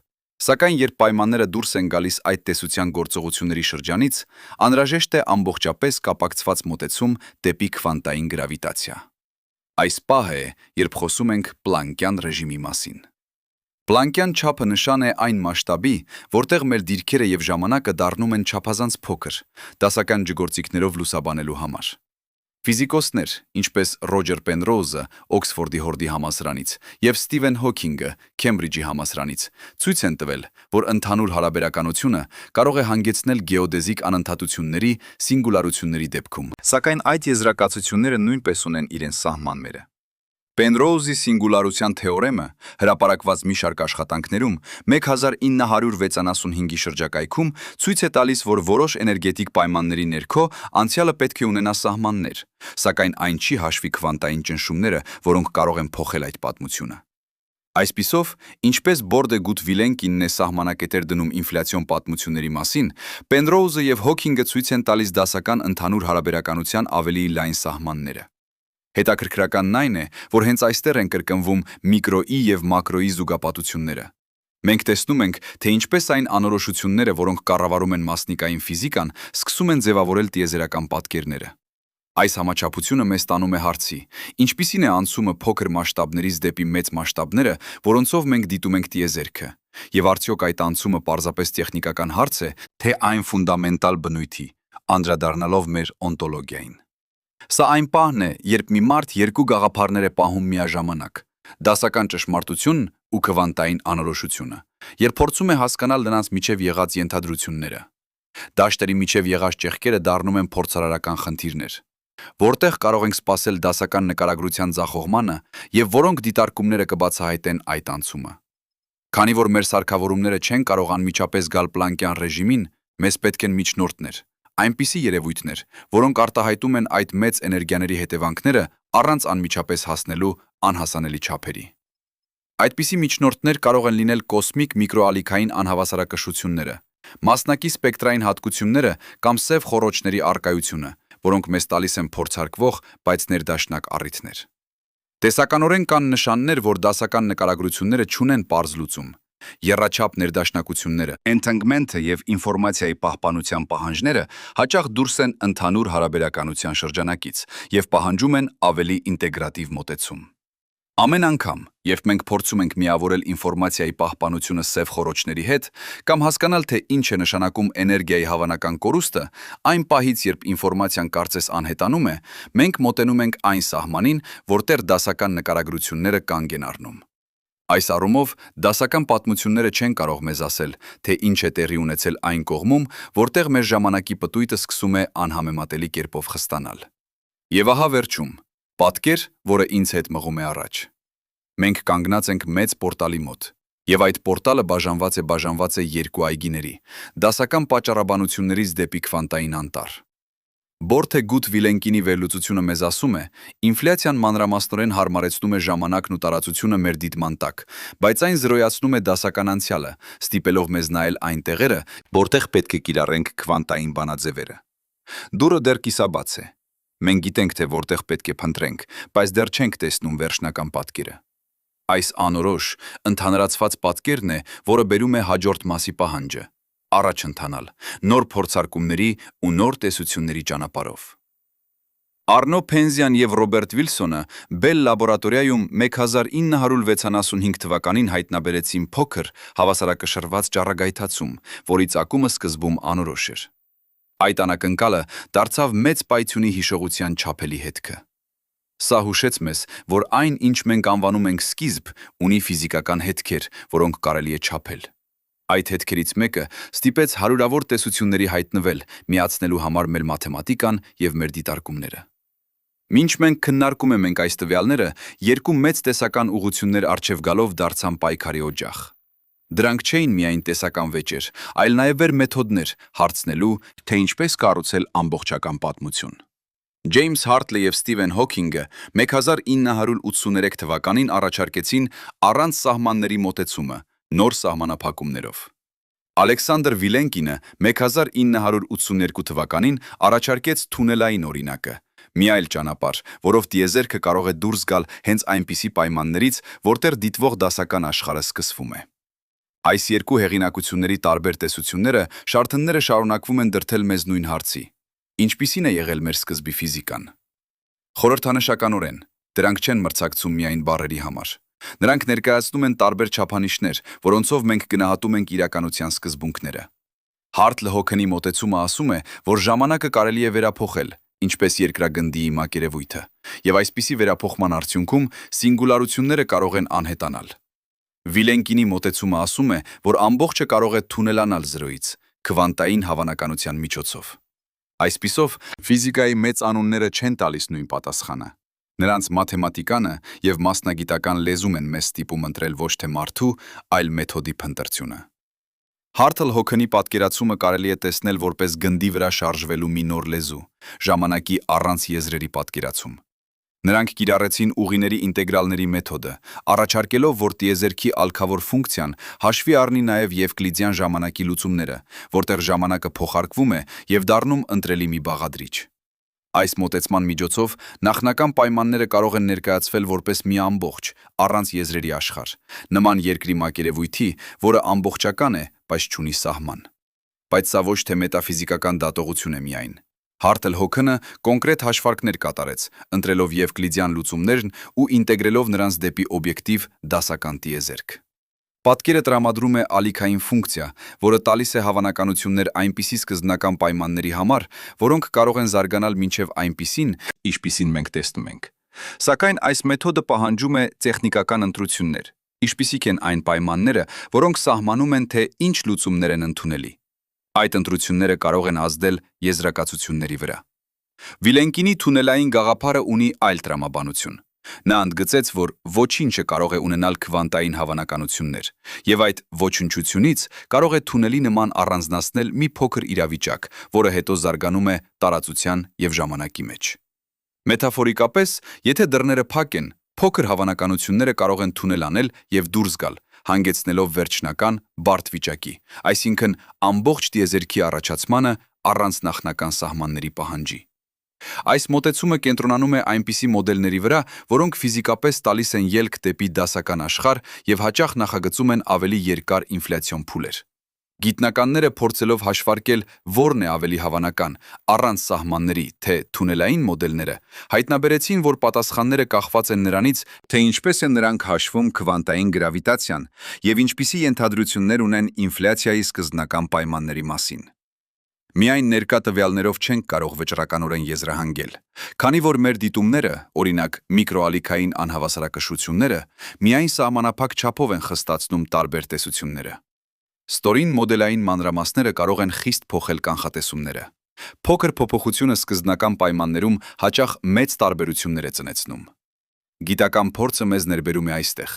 Սակայն երբ պայմանները դուրս են գալիս այդ տեսության գործողությունների շրջանից, անհրաժեշտ է ամբողջապես կապակցված մոտեցում դեպի քվանտային գրավիտացիա։ Այս պահը է, երբ խոսում ենք պլանկյան ռեժիմի մասին։ Պլանկյան չափը նշան է այն մասշտաբի, որտեղ մեր դիրքերը եւ ժամանակը դառնում են չափազանց փոքր, դասական ջգործիկներով լուսաբանելու համար։ Ֆիզիկոսներ, ինչպես Ռոջեր Պենրոուզը Օքսֆորդի Հորդի համալսարանից եւ Սթիվեն Հոքինգը Քեմբրիջի համալսարանից, ցույց են տվել, որ ընդհանուր հարաբերականությունը կարող է հանգեցնել գեոդեզիկ անընդհատությունների, սինգուլարությունների դեպքում։ Սակայն այդ եզրակացությունները նույնպես ունեն իրենց սահմանները։ Պենրոուզի սինգուլարության թեորեմը, հրապարակված մի շարք աշխատանքներում, 1965-ի շրջակայքում ցույց է տալիս, որ որոշ էներգետիկ պայմանների ներքո անցյալը պետք է ունենա սահմաններ, սակայն այն չի հաշվի քվանտային ճնշումները, որոնք կարող են փոխել այդ պատմությունը։ Այսպիսով, ինչպես Բորդե Գուտ Վիլենկինն է սահմանակետեր դնում ինֆլյացիոն պատմությունների մասին, Պենրոուզը եւ Հոքինգը ցույց են տալիս դասական ընդհանուր հարաբերականության ավելի լայն սահմանները։ Հետաքրքրականն այն է, որ հենց այստեղ են կրկնվում միկրոյի եւ մակրոյի զուգապատությունները։ Մենք տեսնում ենք, թե ինչպես այն անորոշությունները, որոնք կառավարում են մասնիկային ֆիզիկան, սկսում են ձևավորել տիեզերական պատկերները։ Այս համաչափությունը մեզ տանում է հարցի. ինչպիսին է անցումը փոքր մասշտաբներից դեպի մեծ մասշտաբները, որոնցով մենք դիտում ենք տիեզերքը, եւ արդյոք այդ անցումը պարզապես տեխնիկական հարց է, թե այն ֆունդամենտալ բնույթի, անդրադառնալով մեր օնտոլոգիային։ Սա այն պահն է, երբ մի մարդ երկու գաղափարներ է պահում միաժամանակ՝ դասական ճշմարտությունն ու քվանտային անորոշությունը, երբ փորձում է հասկանալ նրանց միջև եղած ենթադրությունները։ Դաշտերի միջև եղած ճեղքերը դառնում են փորձարարական խնդիրներ, որտեղ կարող ենք սպասել դասական նկարագրության ձախողմանը եւ որոնք դիտարկումները կբացահայտեն այդ անցումը։ Քանի որ մեր սարքավորումները չեն կարող անմիջապես գալ պլանկյան ռեժիմին, մեզ պետք են միջնորդներ, այնպիսի երևույթներ, որոնք արտահայտում են այդ մեծ էներգիաների հետևանքները առանց անմիջապես հասնելու անհասանելի չափերի։ Այդպիսի միջնորդներ կարող են լինել կոսմիկ միկրոալիքային անհավասարակշռությունները, մասնակի սպեկտրային հատկությունները կամ սև խոռոչների առկայությունը, որոնք մեզ տալիս են փորձարկվող, բայց ներդաշնակ առիթներ։ Տեսականորեն կան նշաններ, որ դասական նկարագրությունները չունեն պարզ լուծում։ Եռաչափ ներդաշնակությունները, entanglement-ը եւ ինֆորմացիայի պահպանության պահանջները հաճախ դուրս են ընդհանուր հարաբերականության շրջանակից եւ պահանջում են ավելի ինտեգրատիվ մոտեցում։ Ամեն անգամ, երբ մենք փորձում ենք միավորել ինֆորմացիայի պահպանությունը սև խոռոչների հետ կամ հասկանալ, թե ինչ է նշանակում էներգիայի հավանական կորուստը, այն պահից, երբ ինֆորմացիան կարծես անհետանում է, մենք մոտենում ենք այն սահմանին, որտեղ դասական նկարագրությունները կանգ են առնում։ Այս առումով դասական պատմությունները չեն կարող մեզ ասել, թե ինչ է տեղի ունեցել այն կողմում, որտեղ մեր ժամանակի պտույտը սկսում է անհամեմատելի կերպով խստանալ։ Եվ ահա վերջում, պատկեր, որը ինձ հետ մղում է առաջ։ Մենք կանգնած ենք մեծ պորտալի մոտ, եւ այդ պորտալը բաժանված է երկու այգիների, դասական պատճառաբանություններից դեպի քվանտային անտառ։ Բորդե Գուտ Վիլենկինի վերլուծությունը մեզ ասում է, ինֆլյացիան մանրամասնորեն հարմարեցնում է ժամանակն ու տարածությունը մեր դիտման տակ, բայց այն զրոյացնում է դասական անցյալը, ստիպելով մեզ նայել այն տեղերը, որտեղ պետք է կիրառենք քվանտային բանաձևերը։ Դուռը դեռ կիսաբաց է։ Մենք գիտենք, թե որտեղ պետք է փնտրենք, բայց դեռ չենք տեսնում վերջնական պատկերը։ Այս անորոշ, ընդհանրացված պատկերն է, որը բերում է հաջորդ մասի պահանջը՝ առաջ ընթանալ, նոր փորձարկումների ու նոր տեսությունների ճանապարհով։ Արնո Փենզյան եւ Ռոբերտ Վիլսոնը Բել լաբորատորիայում 1965 թվականին հայտնաբերեցին փոքր, հավասարակշռված ճառագայթացում, որի ծագումը սկզբում անորոշ էր։ Այդ անակնկալը դարձավ մեծ պայթյունի հիշողության չափելի հետքը։ Սա հուշեց մեզ, որ այն, ինչ մենք անվանում ենք սկիզբ, ունի ֆիզիկական հետքեր, որոնք կարելի է չափել։ Այդ հետքերից մեկը ստիպեց հարյուրավոր տեսությունների հայտնվել, միացնելու համար մեր մաթեմատիկան եւ մեր դիտարկումները։ Մինչ մենք քննարկում ենք այս տվյալները, երկու մեծ տեսական ուղղություններ առջև գալով դարձան պայքարի օջախ։ Դրանք չէին միայն տեսական վեճեր, այլ նաև էր մեթոդներ հարցնելու, թե ինչպես կառուցել ամբողջական պատմություն։ Ջեյմս Հարթլը եւ Սթիվեն Հոքինգը 1983 թվականին առաջարկեցին առանց սահմանների մոտեցումը, նոր սահմանափակումներով։ Ալեքսանդր Վիլենկինը 1982 թվականին առաջարկեց թունելային օրինակը, Մի այլ ճանապարհ, որով տիեզերքը կարող է դուրս գալ հենց այնպիսի պայմաններից, որտեղ դիտվող դասական աշխարհը սկսվում է։ Այս երկու հեղինակությունների տարբեր տեսությունները շարթնները շարունակվում են դրդել մեզ նույն հարցի. ինչպիսին է եղել մեր սկզբի ֆիզիկան։ Խորհրդանշականորեն, դրանք չեն մրցակցում միայն բառերի համար։ Նրանք ներկայացնում են տարբեր չափանիշներ, որոնցով մենք գնահատում ենք իրականության սկզբունքները։ Հարթլ Հոքենի մոտեցումը ասում է, որ ժամանակը կարելի է վերափոխել, ինչպես երկրագնդի մակերևույթը, եւ այսպիսի վերափոխման արդյունքում սինգուլարությունները կարող են անհետանալ։ Վիլենկինի մոտեցումը ասում է, որ ամբողջը կարող է թունելանալ զրոյից, քվանտային հավանականության միջոցով։ Այսպիսով, ֆիզիկայի մեծ անունները չեն տալիս նույն պատասխանը։ Նրանց մաթեմատիկանը եւ մասնագիտական լեզուն են մեզ ստիպում ընտրել ոչ թե մարդու, այլ մեթոդի փնտրությունը։ Հարթլ Հոքենի պատկերացումը կարելի է տեսնել որպես գնդի վրա շարժվելու մի նոր լեզու, ժամանակի առանց եզրերի պատկերացում։ Նրանք կիրառեցին ուղիների ինտեգրալների մեթոդը, առաջարկելով, որ տիեզերքի ալքավոր ֆունկցիան հաշվի առնի նաև Եվկլիդյան ժամանակի լուծումները, որտեղ ժամանակը փոխարկվում է եւ դառնում ընտրելի մի բաղադրիչ։ Այս մոտեցման միջոցով նախնական պայմանները կարող են ներկայացվել որպես մի ամբողջ, առանց եզրերի աշխարհ, նման երկրի մակերևույթի, որը ամբողջական է, բայց չունի սահման։ Բայց սա ոչ թե մետաֆիզիկական դատողություն է միայն։ Հարթլ Հոքենը կոնկրետ հաշվարկներ կատարեց, ընտրելով Եվկլիդյան լուծումներն ու ինտեգրելով նրանց դեպի օբյեկտիվ դասական տիեզերք։ Պատկերը տրամադրում է ալիքային ֆունկցիա, որը տալիս է հավանականություններ այնպիսի սկզբնական պայմանների համար, որոնք կարող են զարգանալ մինչև այնպիսին, ինչպիսին մենք տեսնում ենք։ Սակայն այս մեթոդը պահանջում է տեխնիկական ընտրություններ, ինչպիսիք են այն պայմանները, որոնք սահմանում են, թե ինչ լուծումներ են ընդունելի։ Այդ ընտրությունները կարող են ազդել եզրակացությունների վրա։ Վիլենկինի թունելային գաղափարը ունի այլ տրամաբանություն։ Նա ընդգծեց, որ ոչինչը կարող է ունենալ քվանտային հավանականություններ, եւ այդ ոչնչությունից կարող է թունելի նման առանձնացնել մի փոքր իրավիճակ, որը հետո զարգանում է տարածության եւ ժամանակի մեջ։ Մետաֆորիկապես, եթե դռները փակ են, փոքր հավանականությունները կարող են թունելանել եւ դուրս գալ, հանգեցնելով վերջնական բարդ վիճակի, այսինքն ամբողջ տիեզերքի առաջացմանը առանց նախնական սահմանների պահանջի։ Այս մոտեցումը կենտրոնանում է այնպիսի մոդելների վրա, որոնք ֆիզիկապես տալիս են ելք դեպի դասական աշխարհ եւ հաճախ նախագծում են ավելի երկար ինֆլյացիոն փուլեր։ Գիտնականները փորձելով հաշվարկել որն է ավելի հավանական, առանց սահմանների, թե թունելային մոդելները, հայտնաբերեցին, որ պատասխանները կախված են նրանից, թե ինչպես են նրանք հաշվում քվանտային գրավիտացիան եւ ինչպիսի ենթադրություններ ունեն ինֆլյացիայի սկզբնական պայմանների մասին։ Միայն ներկա տվյալներով չենք կարող վճռականորեն եզրահանգել, քանի որ մեր դիտումները, օրինակ միկրոալիքային անհավասարակշռությունները, միայն սահմանափակ չափով են խստացնում տարբեր տեսությունները։ Ստորին մոդելային մանրամասները կարող են խիստ փոխել կանխատեսումները։ Փոքր փոփոխությունը սկզբնական պայմաններում հաճախ մեծ տարբերություններ է ծնեցնում։ Գիտական փորձը մեզ ներբերում է այստեղ։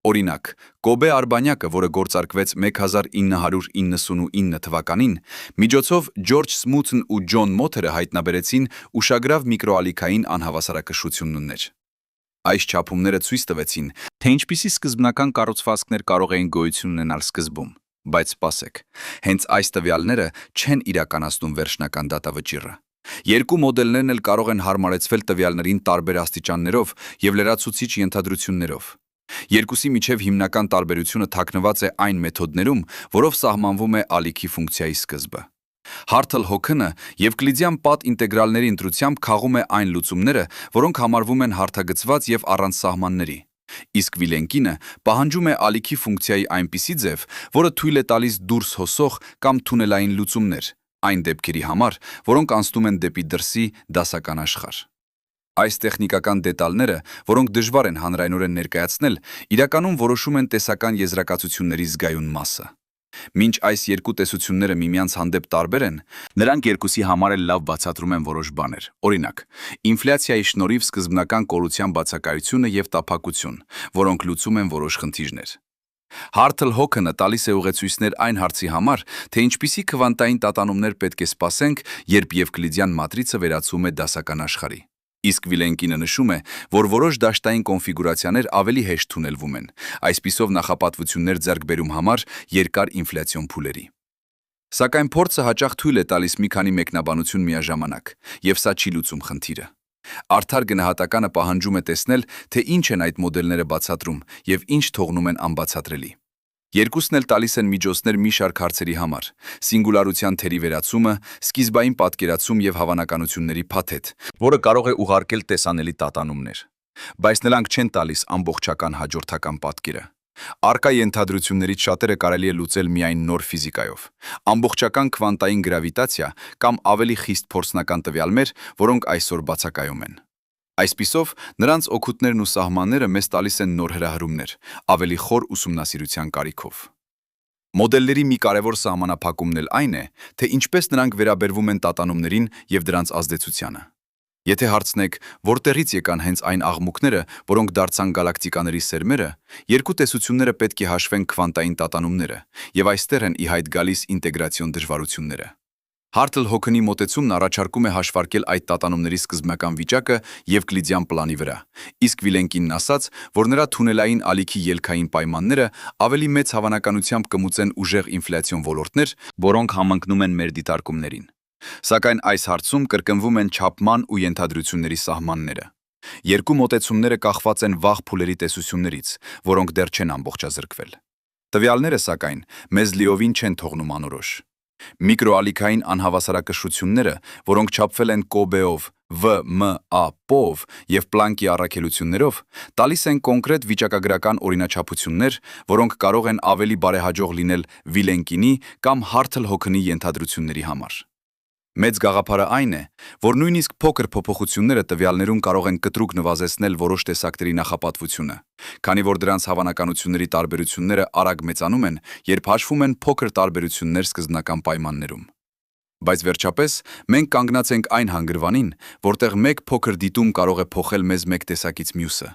Օրինակ, Կոբե արբանյակը, որը գործարկվեց 1999 թվականին, միջոցով Ջորջ Սմութն ու Ջոն Մոթերը հայտնաբերեցին ուշագրավ միկրոալիքային անհավասարակշռություններ։ Այս չափումները ցույց տվեցին, թե ինչպիսի սկզբնական կառուցվածքներ կարող էին գոյություն ունենալ սկզբում, բայց սպասեք, հենց այս տվյալները չեն իրականացնում վերջնական դատավճիռը։ Երկու մոդելներն էլ կարող են հարմարեցվել տվյալներին տարբեր աստիճաններով եւ լրացուցիչ ենթադրություններով։ Երկուսի միջև հիմնական տարբերությունը թաքնված է այն մեթոդներում, որով սահմանվում է ալիքի ֆունկցիայի սկզբը։ Հարթլ Հոքենը Եվկլիդյան պատ ինտեգրալների ընտրությամբ քաղում է այն լուծումները, որոնք համարվում են հարթագծված եւ առանց սահմանների։ Իսկ Վիլենկինը պահանջում է ալիքի ֆունկցիայի այնպիսի ձև, որը թույլ է տալիս դուրս հոսող կամ թունելային լուծումներ, այն դեպքերի համար, որոնք անցնում են դեպի դրսի դասական աշխարհ։ Այս տեխնիկական դետալները, որոնք դժվար են հանրայնորեն ներկայացնել, իրականում որոշում են տեսական եզրակացությունների զգայուն մասը։ Մինչ այս երկու տեսությունները միմյանց հանդեպ տարբեր են, նրանք երկուսի համար էլ լավ բացատրում են որոշ բաներ։ Օրինակ, ինֆլյացիայի շնորհիվ սկզբնական կորության բացակայությունը եւ տափակություն, որոնք լուծում են որոշ խնդիրներ։ Հարթլ Հոքենը տալիս է ուղեցույցներ այն հարցի համար, թե ինչպիսի քվանտային տատանումներ պետք է սպասենք, երբ Եվկլիդյան մատրիցը վերածվում է դասական աշխարհի։ Իսկ Վիլենկինը նշում է, որ որոշ դաշտային կոնֆիգուրացիաներ ավելի հեշտ թունելվում են, այսպիսով նախապատվություններ ձեռք բերում համար երկար ինֆլյացիոն փուլերի։ Սակայն փորձը հաճախ թույլ է տալիս մի քանի մեկնաբանություն միաժամանակ, եւ սա չի լուծում խնդիրը։ Արդար գնահատականը պահանջում է տեսնել, թե ինչ են այդ մոդելները բացատրում եւ ինչ թողնում են անբացատրելի։ Երկուսն էլ տալիս են միջոցներ մի շարք հարցերի համար՝ սինգուլարության թերի վերացումը, սկիզբային պատկերացում եւ հավանականությունների փաթեթ, որը կարող է ուղարկել տեսանելի տատանումներ։ Բայց նրանք չեն տալիս ամբողջական հաջորդական պատկերը։ Առկա ենթադրություններից շատերը կարելի է լուծել միայն նոր ֆիզիկայով։ Ամբողջական քվանտային գրավիտացիա կամ ավելի խիստ փորձնական տվյալներ, որոնք այսօր բացակայում են։ Այսպիսով, նրանց օգուտներն ու սահմանները մեզ տալիս են նոր հրահրումներ, ավելի խոր ուսումնասիրության կարիքով։ Մոդելների մի կարևոր սահմանափակումն էլ այն է, թե ինչպես նրանք վերաբերվում են տատանումներին եւ դրանց ազդեցությանը։ Եթե հարցնեք, որտեղից եկան հենց այն աղմուկները, որոնք դարձան գալակտիկաների սերմերը, երկու տեսությունները պետք է հաշվեն քվանտային տատանումները, եւ այստեղ են ի հայտ գալիս ինտեգրացիոն դժվարությունները։ Հարթլ-Հոքնի մոտեցումն առաջարկում է հաշվարկել այդ տատանումների սկզբնական վիճակը Եվկլիդյան պլանի վրա, իսկ Վիլենկինն ասաց, որ նրա թունելային ալիքի ելքային պայմանները ավելի մեծ հավանականությամբ կմուծեն ուժեղ ինֆլյացիոն ոլորտներ, որոնք համընկնում են մեր դիտարկումներին։ Սակայն այս հարցում կրկնվում են չափման ու ենթադրությունների սահմանները։ Երկու մոտեցումները կախված են վաղ փուլերի տեսություններից, որոնք դեռ չեն ամբողջազրկվել։ Տվյալները, սակայն, մեզ լիովին չեն թողնում անորոշ։ Միկրոալիքային անհավասարակշռությունները, որոնք չափվել են Կոբեով, վ.մ.ա.պ.ով եւ Պլանկի առաքելություններով, տալիս են կոնկրետ վիճակագրական օրինաչափություններ, որոնք կարող են ավելի բարեհաջող լինել Վիլենկինի կամ Հարթլ-Հոքնի ենթադրությունների համար։ Մեծ գաղափարը այն է, որ նույնիսկ փոքր փոփոխությունները տվյալներում կարող են կտրուկ նվազեցնել որոշ տեսակների նախապատվությունը, քանի որ դրանց հավանականությունների տարբերությունները արագ մեծանում են, երբ հաշվում են փոքր տարբերություններ սկզբնական պայմաններում։ Բայց վերջապես մենք կանգնած ենք այն հանգրվանին, որտեղ մեկ փոքր դիտում կարող է փոխել մեզ մեկ տեսակից մյուսը,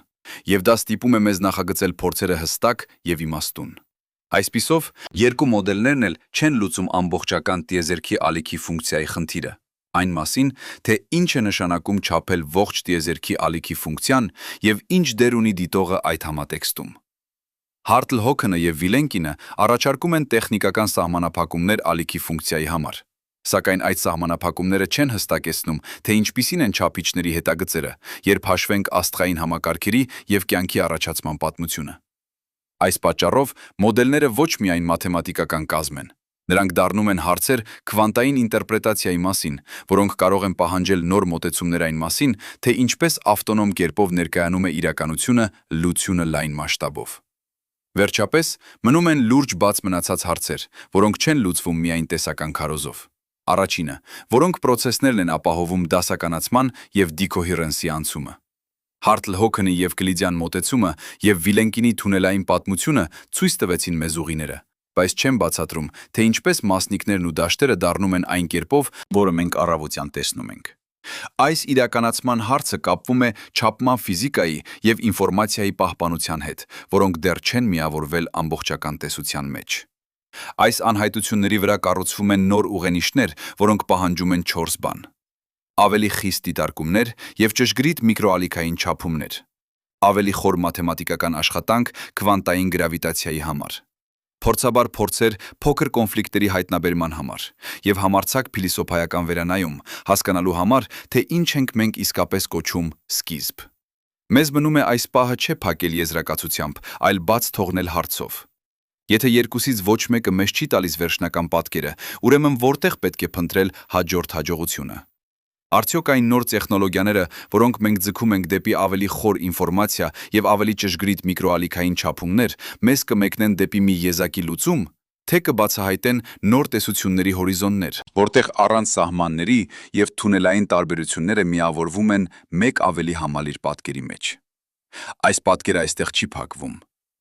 եւ դա ստիպում է մեզ նախագծել փորձերը հստակ եւ իմաստուն։ Այսպիսով, երկու մոդելներն էլ չեն լուծում ամբողջական տիեզերքի ալիքի ֆունկցիայի խնդիրը, այն մասին, թե ինչ է նշանակում չափել ողջ տիեզերքի ալիքի ֆունկցիան եւ ինչ դեր ունի դիտողը այդ համատեքստում։ Հարթլ-Հոքնը եւ Վիլենկինը առաջարկում են տեխնիկական սահմանափակումներ ալիքի ֆունկցիայի համար, սակայն այդ սահմանափակումները չեն հստակեցնում, թե ինչպիսին են չափիչների հետագծերը, երբ հաշվենք աստղային համակարգերի եւ կյանքի առաջացման պատմությունը։ Այս պատճառով մոդելները ոչ միայն մաթեմատիկական կազմ են, նրանք դառնում են հարցեր քվանտային ինտերպրետացիայի մասին, որոնք կարող են պահանջել նոր մոտեցումներ այն մասին, թե ինչպես ավտոնոմ կերպով ներկայանում է իրականությունը լուծյունը լայն մասշտաբով։ Վերջապես, մնում են լուրջ բաց մնացած հարցեր, որոնք չեն լուծվում միայն տեսական քարոզով։ Առաջինը, որոնք պրոցեսներն են ապահովում դասականացման եւ դիքոհերենսի անցումը։ Հարթլ-Հոքնի եւ Եվկլիդյան մոտեցումը եւ Վիլենկինի թունելային պատմությունը ցույց տվեցին մեզ ուղիները, բայց չեն բացատրում, թե ինչպես մասնիկներն ու դաշտերը դառնում են այն կերպով, որը մենք առավոտյան տեսնում ենք։ Այս իրականացման հարցը կապվում է չափման ֆիզիկայի եւ ինֆորմացիայի պահպանության հետ, որոնք դեռ չեն միավորվել ամբողջական տեսության մեջ։ Այս անհայտությունների վրա կառուցվում են նոր ուղենիշներ, որոնք պահանջում են 4 բան. ավելի խիստ դիտարկումներ եւ ճշգրիտ միկրոալիքային չափումներ, ավելի խոր մաթեմատիկական աշխատանք քվանտային գրավիտացիայի համար, փորձաբար փորձեր փոքր կոնֆլիկտների հայտնաբերման համար եւ համարձակ փիլիսոփայական վերանայում, հասկանալու համար, թե ինչ ենք մենք իսկապես կոչում սկիզբ։ Մեզ մնում է այս պահը չէ փակել եզրակացությամբ, այլ բաց թողնել հարցով։ Եթե երկուսից ոչ մեկը մեզ չի տալիս վերջնական պատկերը, ուրեմն որտեղ պետք է փնտրել հաջորդ հաջողությունը։ Արդյոք այն նոր տեխնոլոգիաները, որոնք մենք ձգում ենք դեպի ավելի խոր ինֆորմացիա եւ ավելի ճշգրիտ միկրոալիքային չափումներ, մեզ կմեկնեն դեպի մի եզակի լուծում, թե կբացահայտեն նոր տեսությունների հորիզոններ, որտեղ առանց սահմանների եւ թունելային տարբերությունները միավորվում են մեկ ավելի համալիր պատկերի մեջ։ Այս պատկերը այստեղ չի փակվում։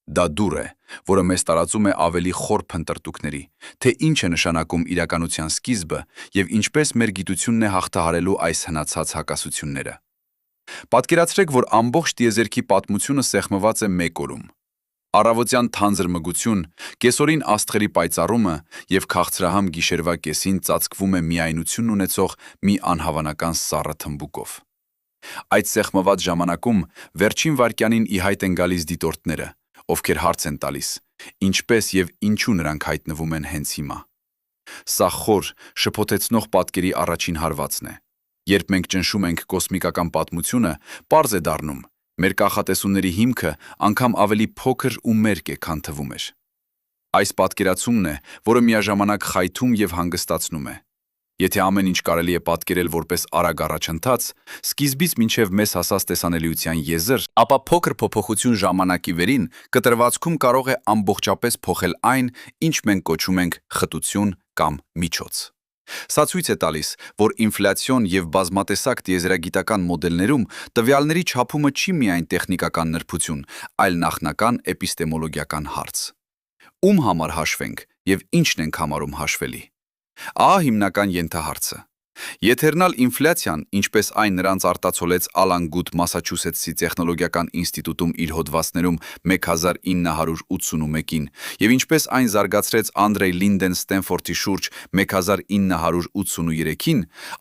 Դա դուռ է, որը մեզ տարածում է ավելի խոր փնտրտուքների, թե ինչ է նշանակում իրականության սկիզբը եւ ինչպես մեր գիտությունն է հաղթահարելու այս հնացած հակասությունները։ Պատկերացրեք, որ ամբողջ տիեզերքի պատմությունը սեղմված է մեկ օրում։ Առավոտյան թանձր մգություն, կեսօրին աստղերի պայծառումը եւ քաղցրահամ գիշերվա կեսին ծածկվում է միայնություն ունեցող մի անհավանական սառը թմբուկով։ Այդ սեղմված ժամանակում վերջին վայրկյանին ի հայտ են գալիս դիտորդները, ովքեր հարց են տալիս, ինչպես եւ ինչու նրանք հայտնվում են հենց հիմա։ Սա խոր, շփոթեցնող պատկերի առաջին հարվածն է։ Երբ մենք ճնշում ենք կոսմիկական պատմությունը, պարզ է դառնում, մեր կանխատեսումների հիմքը անգամ ավելի փոքր ու մերկ է, քան թվում էր։ Այս պատկերացումն է, որը միաժամանակ խայթում եւ հանգստացնում է։ Եթե ամեն ինչ կարելի է պատկերել որպես արագ առաջընթաց, սկիզբից մինչև մեզ հասած տեսանելիության եզր, ապա փոքր փոփոխություն ժամանակի վերին կտրվածքում կարող է ամբողջապես փոխել այն, ինչ մենք կոչում ենք խտություն կամ միջոց։ Սա ցույց է տալիս, որ ինֆլյացիոն եւ բազմատեսակ տիեզերագիտական մոդելներում տվյալների չափումը չի միայն տեխնիկական նրբություն, այլ նախնական էպիստեմոլոգիական հարց։ Ում համար հաշվենք եւ ինչն ենք համարում հաշվելի։ Ահա հիմնական ենթահարցը։ Եթերնալ ինֆլյացիան, ինչպես այն նրանց արտացոլեց Ալան Գուդ Մասաչուսեթսի տեխնոլոգիական ինստիտուտում իր հոդվածներում 1981-ին, եւ ինչպես այն զարգացրեց Անդրեյ Լինդեն Ստենֆորդի շուրջ 1983-ին,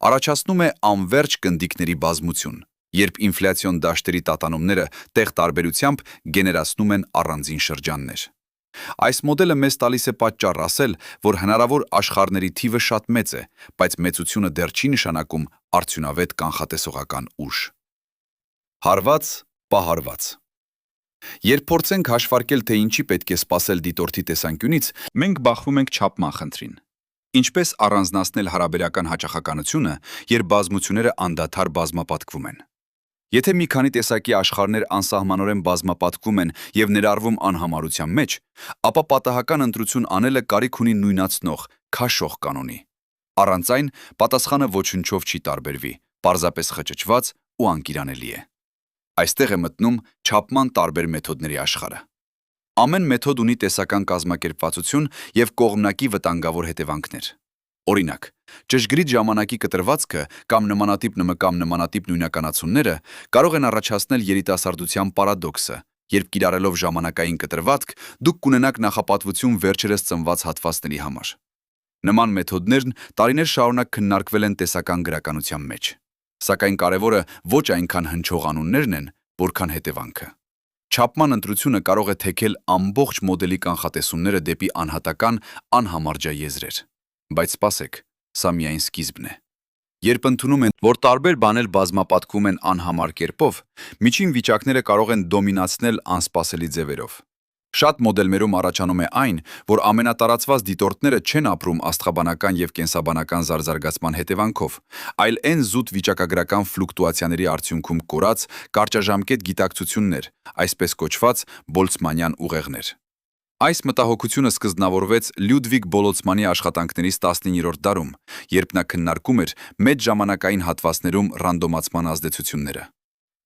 առաջացնում է անվերջ գնդիկների բազմություն, երբ ինֆլյացիոն դաշտերի տատանումները տեղ տարբերությամբ գեներացնում են առանձին շրջաններ։ Այս մոդելը մեզ տալիս է պատճառ ասել, որ հնարավոր աշխարհների թիվը շատ մեծ է, բայց մեծությունը դեռ չի նշանակում արդյունավետ կանխատեսողական ուժ։ Հարված, պահարված։ Երբ փորձենք հաշվարկել, թե ինչի պետք է սպասել դիտորդի տեսանկյունից, մենք բախվում ենք չափման խնդրին։ Ինչպես առանձնացնել հարաբերական հաճախականությունը, երբ բազմությունները անդադար բազմապատկվում են։ Եթե մի քանի տեսակի աշխարհներ անսահմանորեն բազմապատկվում են եւ ներառվում անհամարության մեջ, ապա պատահական ընտրություն անելը կարիք ունի նույնացնող, քաշող կանոնի։ Առանց այն պատասխանը ոչնչով չի տարբերվի, պարզապես խճճված ու անկիրանելի է։ Այստեղ է մտնում չափման տարբեր մեթոդների աշխարհը։ Ամեն մեթոդ ունի տեսական կազմակերպվածություն եւ կողմնակի վտանգավոր հետևանքներ։ Օրինակ, ճշգրիտ ժամանակի կտրվածքը կամ նմանատիպ նույնականացումները կարող են առաջացնել երիտասարդության պարադոքսը, երբ կիրառելով ժամանակային կտրվածք, դուք կունենաք նախապատվություն վերջերս ծնված հատվածների համար։ Նման մեթոդներն տարիներ շարունակ քննարկվել են տեսական գրականության մեջ, սակայն կարևորը ոչ այնքան հնչող անուններն են, որքան հետևանքը։ Չափման ընտրությունը կարող է թեքել ամբողջ մոդելի կանխատեսումները դեպի անհատական անհամարջաեզրեր։ Բայց սպասեք, սա միայն սկիզբն է։ Երբ ընդունում են, որ տարբեր բաներ բազմապատկվում են անհամար կերպով, միջին վիճակները կարող են դոմինացնել անսպասելի ձևերով։ Շատ մոդելներում առաջանում է այն, որ ամենատարածված դիտորդները չեն ապրում աստղաբանական եւ կենսաբանական զարգացման հետևանքով, այլ այն զուտ վիճակագրական ֆլուկտուացիաների արդյունքում կորած կարճաժամկետ գիտակցություններ, այսպես կոչված բոլցմանյան ուղեղներ։ Այս մտահոգությունը սկզբնավորվեց Լյուդվիգ Բոլոցմանի աշխատանքներից 19-րդ դարում, երբ նա քննարկում էր մեծ ժամանակային հատվածներում ռանդոմացման ազդեցությունները։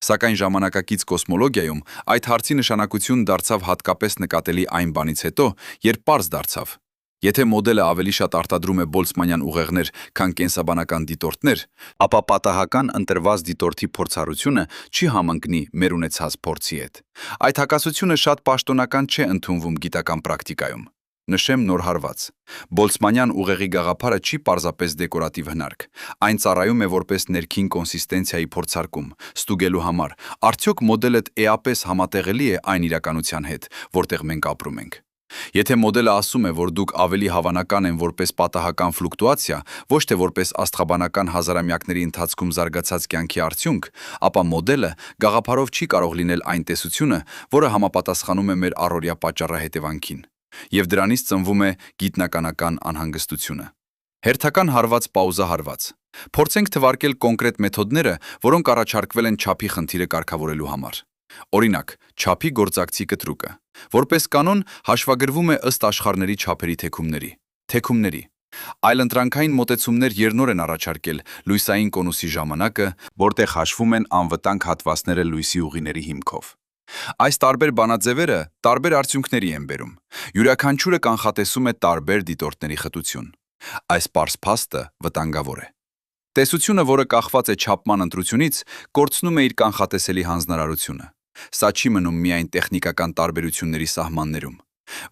Սակայն ժամանակակից կոսմոլոգիայում այդ հարցի նշանակություն դարձավ հատկապես նկատելի այն բանից հետո, երբ պարզ դարձավ. եթե մոդելը ավելի շատ արտադրում է բոլցմանյան ուղեղներ, քան կենսաբանական դիտորդներ, ապա պատահական ընտրված դիտորդի փորձառությունը չի համընկնի մեր ունեցած փորձի հետ։ Այդ հակասությունը շատ պաշտոնական չէ ընդունվում գիտական պրակտիկայում։ Նշեմ նոր հարված. Բոլցմանյան ուղեղի գաղափարը չի պարզապես դեկորատիվ հնարք, այն ծառայում է որպես ներքին կոնսիստենցիայի փորձարկում, ստուգելու համար, արդյոք մոդելը էապես համատեղելի է այն իրականության հետ, որտեղ մենք ապրում ենք։ Եթե մոդելը ասում է, որ դուք ավելի հավանական են որպես պատահական ֆլուկտուացիա, ոչ թե որպես աստղաբանական հազարամյակների ընթացքում զարգացած կյանքի արդյունք, ապա մոդելը գաղափարով չի կարող լինել այն տեսությունը, որը համապատասխանում է մեր առօրյա պատճառահետևանքին, եւ դրանից ծնվում է գիտնականական անհանգստությունը։ Հերթական հարված պաուզա հարված։ Փորձենք թվարկել կոնկրետ մեթոդները, որոնք առաջարկվել են չափի խնդիրը կարգավորելու համար։ Օրինակ, չափի գործակցի կտրուկը։ Որպես կանոն հաշվագրվում է ըստ աշխարհների չափերի թեքումների։ Այլընտրանքային մոտեցումներ եռնոր են առաջարկել լույսային կոնուսի ժամանակը, որտեղ հաշվում են անվտանգ հատվածները լույսի ուղիների հիմքով։ Այս տարբեր բանաձևերը տարբեր արդյունքների են բերում։ Յուրաքանչյուրը կանխատեսում է տարբեր դիտորդների խտություն։ Այս պարզ փաստը վտանգավոր է։ Տեսությունը, որը կախված է չափման ընտրությունից, կորցնում է իր կանխատեսելի հանձնարարությունը։ Սա չի մնում միայն տեխնիկական տարբերությունների սահմաններում։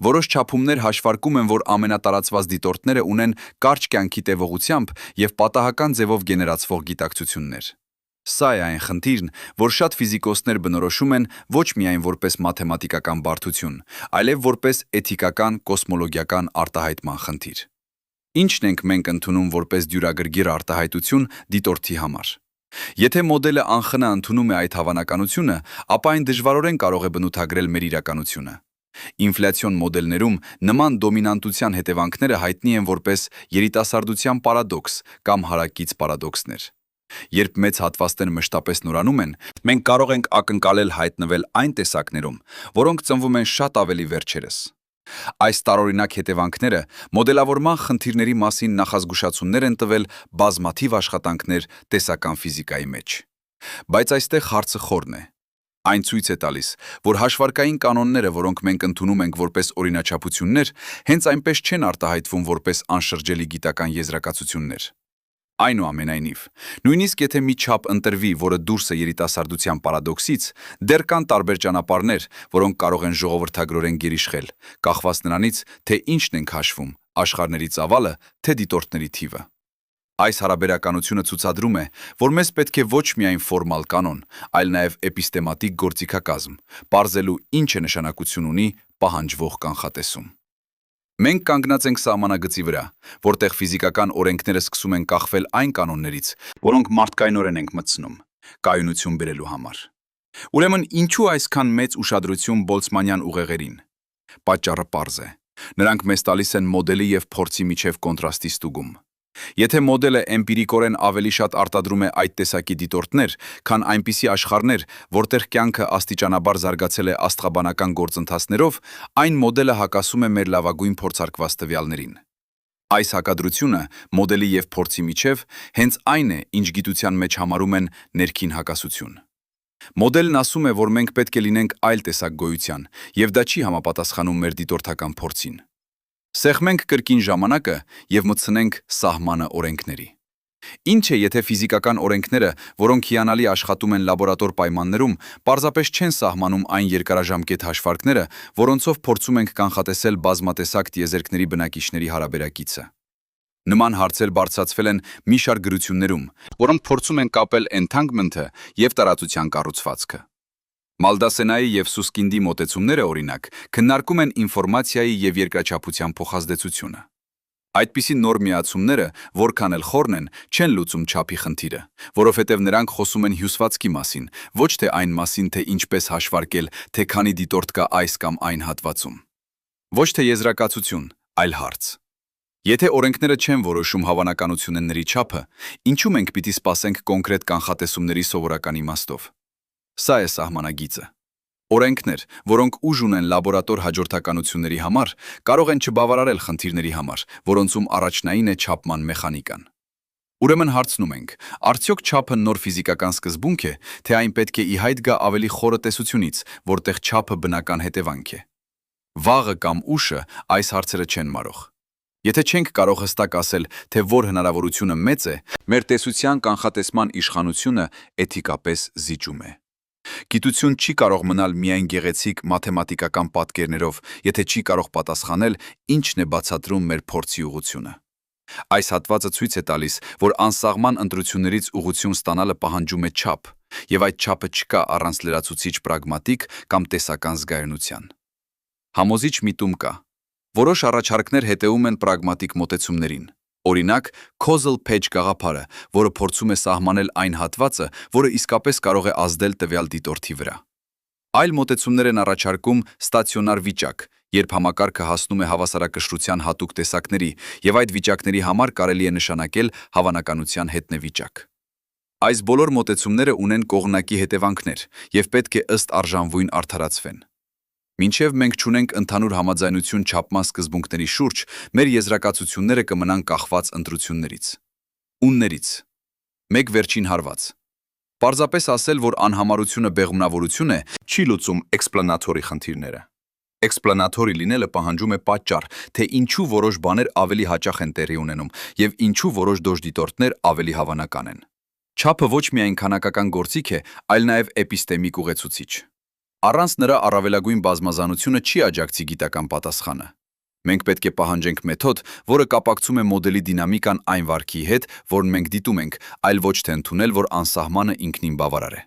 Որոշ չափումներ հաշվարկում են, որ ամենատարածված դիտորդները ունեն կարճ կյանքի տևողությամբ եւ պատահական ձևով գեներացվող գիտակցություններ։ Սա է այն խնդիրն, որ շատ ֆիզիկոսներ բնորոշում են ոչ միայն որպես մաթեմատիկական բարդություն, այլև որպես էթիկական կոսմոլոգիական արտահայտման խնդիր։ Ինչն ենք մենք ընդունում որպես դյուրագրգիռ արտահայտություն դիտորդի համար։ Եթե մոդելը անխնա ընդունում է այդ հավանականությունը, ապա այն դժվարորեն կարող է բնութագրել մեր իրականությունը։ Ինֆլյացիոն մոդելներում նման դոմինանտության հետևանքները հայտնի են որպես երիտասարդության պարադոքս կամ հարակից պարադոքսներ։ Երբ մեծ հատվածներ մշտապես նորանում են, մենք կարող ենք ակնկալել հայտնվել այն տեսակներում, որոնք ծնվում են շատ ավելի վերջերս։ Այս տարօրինակ հետևանքները մոդելավորման խնդիրների մասին նախազգուշացումներ են տվել բազմաթիվ աշխատանքներ տեսական ֆիզիկայի մեջ։ Բայց այստեղ հարցը խորն է։ Այն ցույց է տալիս, որ հաշվարկային կանոնները, որոնք մենք ընդունում ենք որպես օրինաչափություններ, հենց այնպես չեն արտահայտվում որպես անշրջելի գիտական եզրակացություններ։ Այնուամենայնիվ, նույնիսկ եթե մի չափ ընտրվի, որը դուրս է երիտասարդության պարադոքսից, դեռ կան տարբեր ճանապարհներ, որոնք կարող են ժողովրդագրորեն գերիշխել, կախված նրանից, թե ինչն ենք հաշվում՝ աշխարհների ծավալը, թե դիտորդների թիվը։ Այս հարաբերականությունը ցուցադրում է, որ մեզ պետք է ոչ միայն ֆորմալ կանոն, այլ նաև էպիստեմատիկ գործիքակազմ, պարզելու ինչ է նշանակություն ունի պահանջվող կանխատեսում։ Մենք կանգնած ենք սահմանագծի վրա, որտեղ ֆիզիկական օրենքները սկսում են կախվել այն կանոններից, որոնք մարդկայնորեն ենք մտցնում, կայունություն բերելու համար։ Ուրեմն ինչու այսքան մեծ ուշադրություն բոլցմանյան ուղեղերին։ Պատճառը պարզ է։ Նրանք մեզ տալիս են մոդելի և փորձի միջև կոնտրաստի ստուգում։ Եթե մոդելը էմպիրիկորեն ավելի շատ արտադրում է այդ տեսակի դիտորդներ, քան այնպիսի աշխարհներ, որտեղ կյանքը աստիճանաբար զարգացել է աստղաբանական գործընթացներով, այն մոդելը հակասում է մեր լավագույն փորձարկված տվյալներին։ Այս հակադրությունը մոդելի և փորձի միջև հենց այն է, ինչ գիտության մեջ համարում են ներքին հակասություն։ Մոդելն ասում է, որ մենք պետք է լինենք այլ տեսակ գոյության, և դա չի համապատասխանում մեր դիտորդական փորձին։ Սեղմենք կրկին ժամանակը և մտցնենք սահմանը օրենքների։ Ինչ է, եթե ֆիզիկական օրենքները, որոնք հիանալի աշխատում են լաբորատոր պայմաններում, պարզապես չեն սահմանում այն երկարաժամկետ հաշվարկները, որոնցով փորձում ենք կանխատեսել բազմատեսակ տիեզերքների բնակիչների հարաբերակիցը։ Նման հարցեր բարձրացվել են մի շարք գրություններում, որոնք փորձում են կապել entanglement-ը և տարածության կառուցվածքը։ Մալդասենայի և Սուսկինդի մոտեցումները, օրինակ, քննարկում են ինֆորմացիայի և երկրաչափության փոխազդեցությունը։ Այդպիսի նոր միացումները, որքան էլ խորն են, չեն լուծում չափի խնդիրը, որովհետև նրանք խոսում են հյուսվածքի մասին, ոչ թե այն մասին, թե ինչպես հաշվարկել, թե քանի դիտորդ կա այս կամ այն հատվածում։ Ոչ թե եզրակացություն, այլ հարց։ Եթե օրենքները չեն որոշում հավանականությունների չափը, ինչու մենք պիտի սպասենք կոնկրետ կանխատեսումների սովորական իմաստով։ Սա է սահմանագիծը։ Օրենքներ, որոնք ուժ ունեն լաբորատոր հաջորդականությունների համար, կարող են չբավարարել խնդիրների համար, որոնցում առաջնային է չափման մեխանիկան։ Ուրեմն հարցնում ենք, արդյոք չափը նոր ֆիզիկական սկզբունք է, թե այն պետք է ի հայտ գա ավելի խորը տեսությունից, որտեղ չափը բնական հետևանք է։ Վաղը կամ ուշը այս հարցերը չեն մարող։ Եթե չենք կարող հստակ ասել, թե որ հնարավորությունը մեծ է, մեր տեսության կանխատեսման իշխանությունը էթիկապես զիջում է։ Գիտություն չի կարող մնալ միայն գեղեցիկ մաթեմատիկական պատկերներով, եթե չի կարող պատասխանել, ինչն է բացատրում մեր փորձի ուղղությունը։ Այս հատվածը ցույց է տալիս, որ անսահման ընտրություններից ուղղություն ստանալը պահանջում է չափ, և այդ չափը չկա առանց լրացուցիչ պրագմատիկ կամ տեսական զգայունության։ Համոզիչ միտում կա։ Որոշ առաջարկներ հետևում են պրագմատիկ մոտեցումներին։ Օրինակ, causal patch գաղափարը, որը փորձում է սահմանել այն հատվածը, որը իսկապես կարող է ազդել տվյալ դիտորդի վրա։ Այլ մոտեցումներ են առաջարկում ստացիոնար վիճակ, երբ համակարգը հասնում է հավասարակշռության հատուկ տեսակների, և այդ վիճակների համար կարելի է նշանակել հավանականության հետնեվիճակ։ Այս բոլոր մոտեցումները ունեն կողմնակի հետևանքներ և պետք է ըստ արժանվույն արդարացվեն։ Մինչև մենք չունենք ընդհանուր համաձայնություն չափման սկզբունքների շուրջ, մեր եզրակացությունները կմնան կախված ընտրություններից։ Ուններից։ Մեկ վերջին հարված։ Պարզապես ասել, որ անհամարությունը բեղմնավորություն է, չի լուծում էքսպլանատորի խնդիրները։ Էքսպլանատորի լինելը պահանջում է պատճառ, թե ինչու որոշ բաներ ավելի հաճախ են տեղի ունենում և ինչու որոշ դոժդիտորդներ ավելի հավանական են։ Չափը ոչ միայն քանակական գործիք է, այլ նաև էպիստեմիկ ուղեցուցիչ։ Առանց նրա առավելագույն բազմազանությունը չի աջակցի գիտական պատասխանը։ Մենք պետք է պահանջենք մեթոդ, որը կապակցում է մոդելի դինամիկան այն վարքի հետ, որն մենք դիտում ենք, այլ ոչ թե ընդունել, որ անսահմանը ինքնին բավարար է։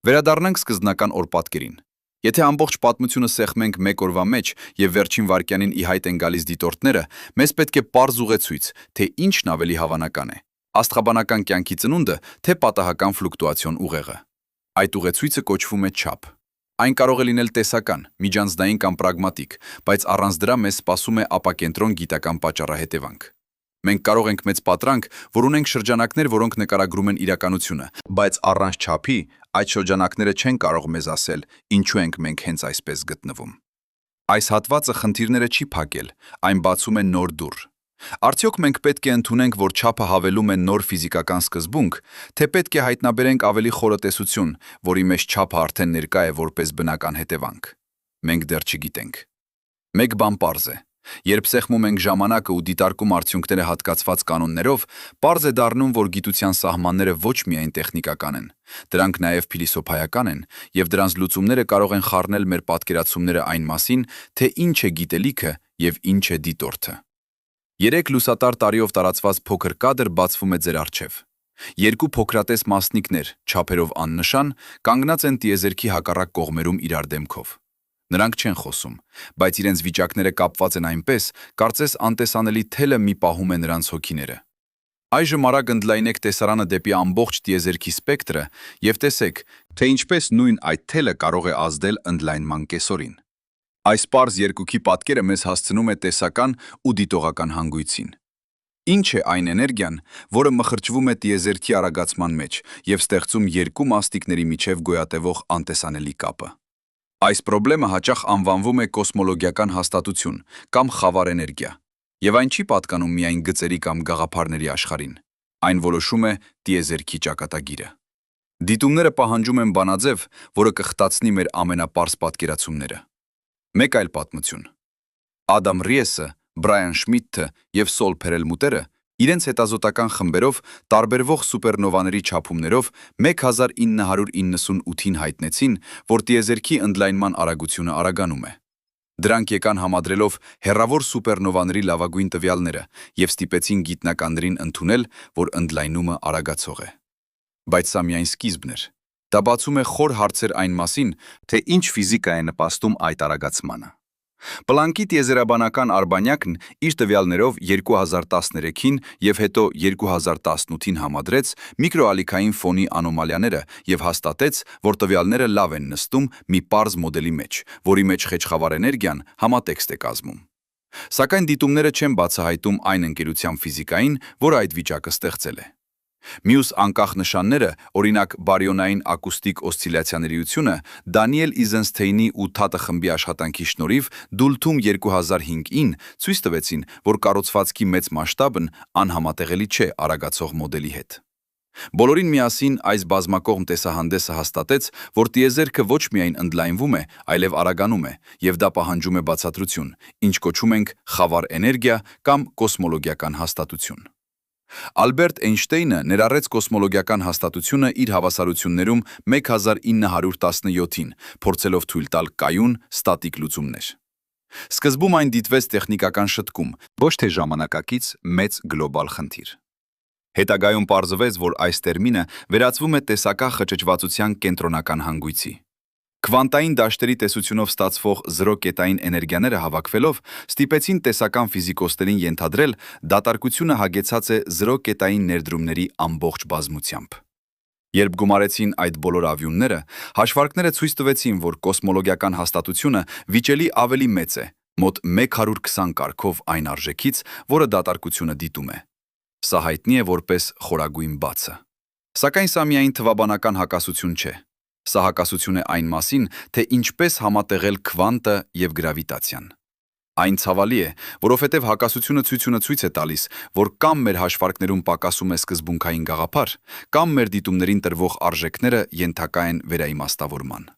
Վերադառնանք սկզբնական օրպատկերին։ Եթե ամբողջ պատմությունը սեղմենք մեկ օրվա մեջ եւ վերջին վայրկյանին ի հայտ են գալիս դիտորդները, մեզ պետք է պարզ ուղեցույց, թե ինչն ավելի հավանական է՝ աստղաբանական կյանքի ծնունդը, թե պատահական ֆլուկտուացիոն ուղեղը։ Այդ ուղեցույցը կոչվում է չափ։ Այն կարող է լինել տեսական, միջանձնային կամ պրագմատիկ, բայց առանց դրա մեզ սպասում է ապակենտրոն գիտական պատճառահետևանք։ Մենք կարող ենք մեծ պատրանք, որ ունենք շրջանակներ, որոնք նկարագրում են իրականությունը, բայց առանց չափի այդ շրջանակները չեն կարող մեզ ասել, ինչու ենք մենք հենց այսպես գտնվում։ Այս հատվածը խնդիրները չի փակել, այն բացում է նոր դուռ։ Արդյոք մենք պետք է ընդունենք, որ չափը հավելում է նոր ֆիզիկական սկզբունք, թե պետք է հայտնաբերենք ավելի խորը տեսություն, որի մեջ չափը արդեն ներկա է որպես բնական հետևանք։ Մենք դեռ չգիտենք։ Մեկ բան պարզ է. երբ սեղմում ենք ժամանակը ու դիտարկում արդյունքները հատկացված կանոններով, պարզ է դառնում, որ գիտության սահմանները ոչ միայն տեխնիկական են, դրանք նաև փիլիսոփայական են, եւ դրանց լուծումները կարող են խառնել մեր պատկերացումները այն մասին, թե ինչ է գիտելիքը եւ ինչ է դիտորդը։ 3 լուսատար տարիով տարածված փոքր կադր բացվում է ձեր առջև։ Երկու փոքրատես մասնիկներ, չափերով աննշան, կանգնած են տիեզերքի հակառակ կողմերում իրար դեմքով։ Նրանք չեն խոսում, բայց իրենց վիճակները կապված են այնպես, կարծես անտեսանելի թելը մի պահում է նրանց հոգիները։ Այժմ արագ ընդլայնեք տեսարանը դեպի ամբողջ տիեզերքի սպեկտրը եւ տեսեք, թե ինչպես նույն այդ թելը կարող է ազդել ընդլայնման կեսորին։ Այս պարզ երկուքի պատկերը մեզ հասցնում է տեսական ու դիտողական հանգույցին։ Ինչ է այն էներգիան, որը մխրճվում է տիեզերքի արագացման մեջ եւ ստեղծում երկու մասնիկների միջև գոյատևող անտեսանելի կապը։ Այս խնդրը հաճախ անվանվում է կոսմոլոգիական հաստատություն կամ խավար էներգիա, եւ այն չի պատկանում միայն գծերի կամ գաղափարների աշխարհին, այն որոշում է տիեզերքի ճակատագիրը։ Դիտումները պահանջում են բանաձև, որը կխտացնի մեր ամենապարզ պատկերացումները։ Մեկ այլ պատմություն։ Ադամ Ռիեսը, Բրայան Շմիդթը եւ Սոլ Փերելմուտերը իրենց հետազոտական խմբերով տարբերվող սուպերնովաների չափումներով 1998-ին հայտնեցին, որ տիեզերքի ընդլայնման արագությունը արագանում է։ Դրանք եկան համադրելով հեռավոր սուպերնովաների լավագույն տվյալները եւ ստիպեցին գիտնականներին ընդունել, որ ընդլայնումը արագացող է։ Բայց սա միայն սկիզբն էր։ Դա բացում է խոր հարցեր այն մասին, թե ինչ ֆիզիկա է նպաստում այդ արագացմանը։ Պլանկի տիեզերաբանական արբանյակն իր տվյալներով 2013-ին եւ հետո 2018-ին համադրեց միկրոալիքային ֆոնի անոմալիաները եւ հաստատեց, որ տվյալները լավ են նստում մի պարզ մոդելի մեջ, որի մեջ խեչխավար էներգիան համատեքստ է կազմում։ Սակայն դիտումները չեն բացահայտում այն ընկերության ֆիզիկային, որը այդ վիճակը ստեղծել է։ Մյուս անկախ նշանները, օրինակ բարիոնային ակուստիկ օսցիլյացիաներիությունը, Դանիել Իզենստեյնի ու Թատը խմբի աշխատանքի շնորհիվ Դուլթում 2005-ին ցույց տվեցին, որ կառուցվածքի մեծ մասշտաբն անհամատեղելի չէ արագացող մոդելի հետ։ Բոլորին միասին այս բազմակողմ տեսահանդեսը հաստատեց, որ տիեզերքը ոչ միայն ընդլայնվում է, այլև արագանում է, եւ դա պահանջում է բացատրություն, ինչ կոչում ենք խավար էներգիա կամ կոսմոլոգիական հաստատություն։ Ալբերտ Էյնշտեյնը ներառեց կոսմոլոգիական հաստատությունը իր հավասարություններում 1917-ին, փորձելով թույլ տալ կայուն, ստատիկ լուծումներ։ Սկզբում այն դիտվեց տեխնիկական շտկում, ոչ թե ժամանակակից մեծ գլոբալ խնդիր։ Հետագայում պարզվեց, որ այս տերմինը վերածվում է տեսակա խճճվածության կենտրոնական հանգույցի։ Քվանտային դաշտերի տեսությունով ստացվող զրոկետային էներգիաները հավաքվելով ստիպեցին տեսական ֆիզիկոսներին ենթադրել, դատարկությունը հագեցած է զրոկետային ներդրումների ամբողջ բազմությամբ։ Երբ գումարեցին այդ բոլոր ավյունները, հաշվարկները ցույց տվեցին, որ կոսմոլոգիական հաստատությունը վիճելի ավելի մեծ է, մոտ 120 կարգով այն արժեքից, որը դատարկությունը դիտում է։ Սա հայտնի է որպես խորագույն բացը։ Սակայն սա միայն թվաբանական հակասություն չէ։ Սա հակասություն է այն մասին, թե ինչպես համատեղել քվանտը եւ գրավիտացիան։ Այն ցավալի է, որովհետև հակասությունը ցույց է տալիս, որ կամ մեր հաշվարկներում պակասում է սկզբունքային գաղափար, կամ մեր դիտումներին տրվող արժեքները ենթակա են վերաիմաստավորման։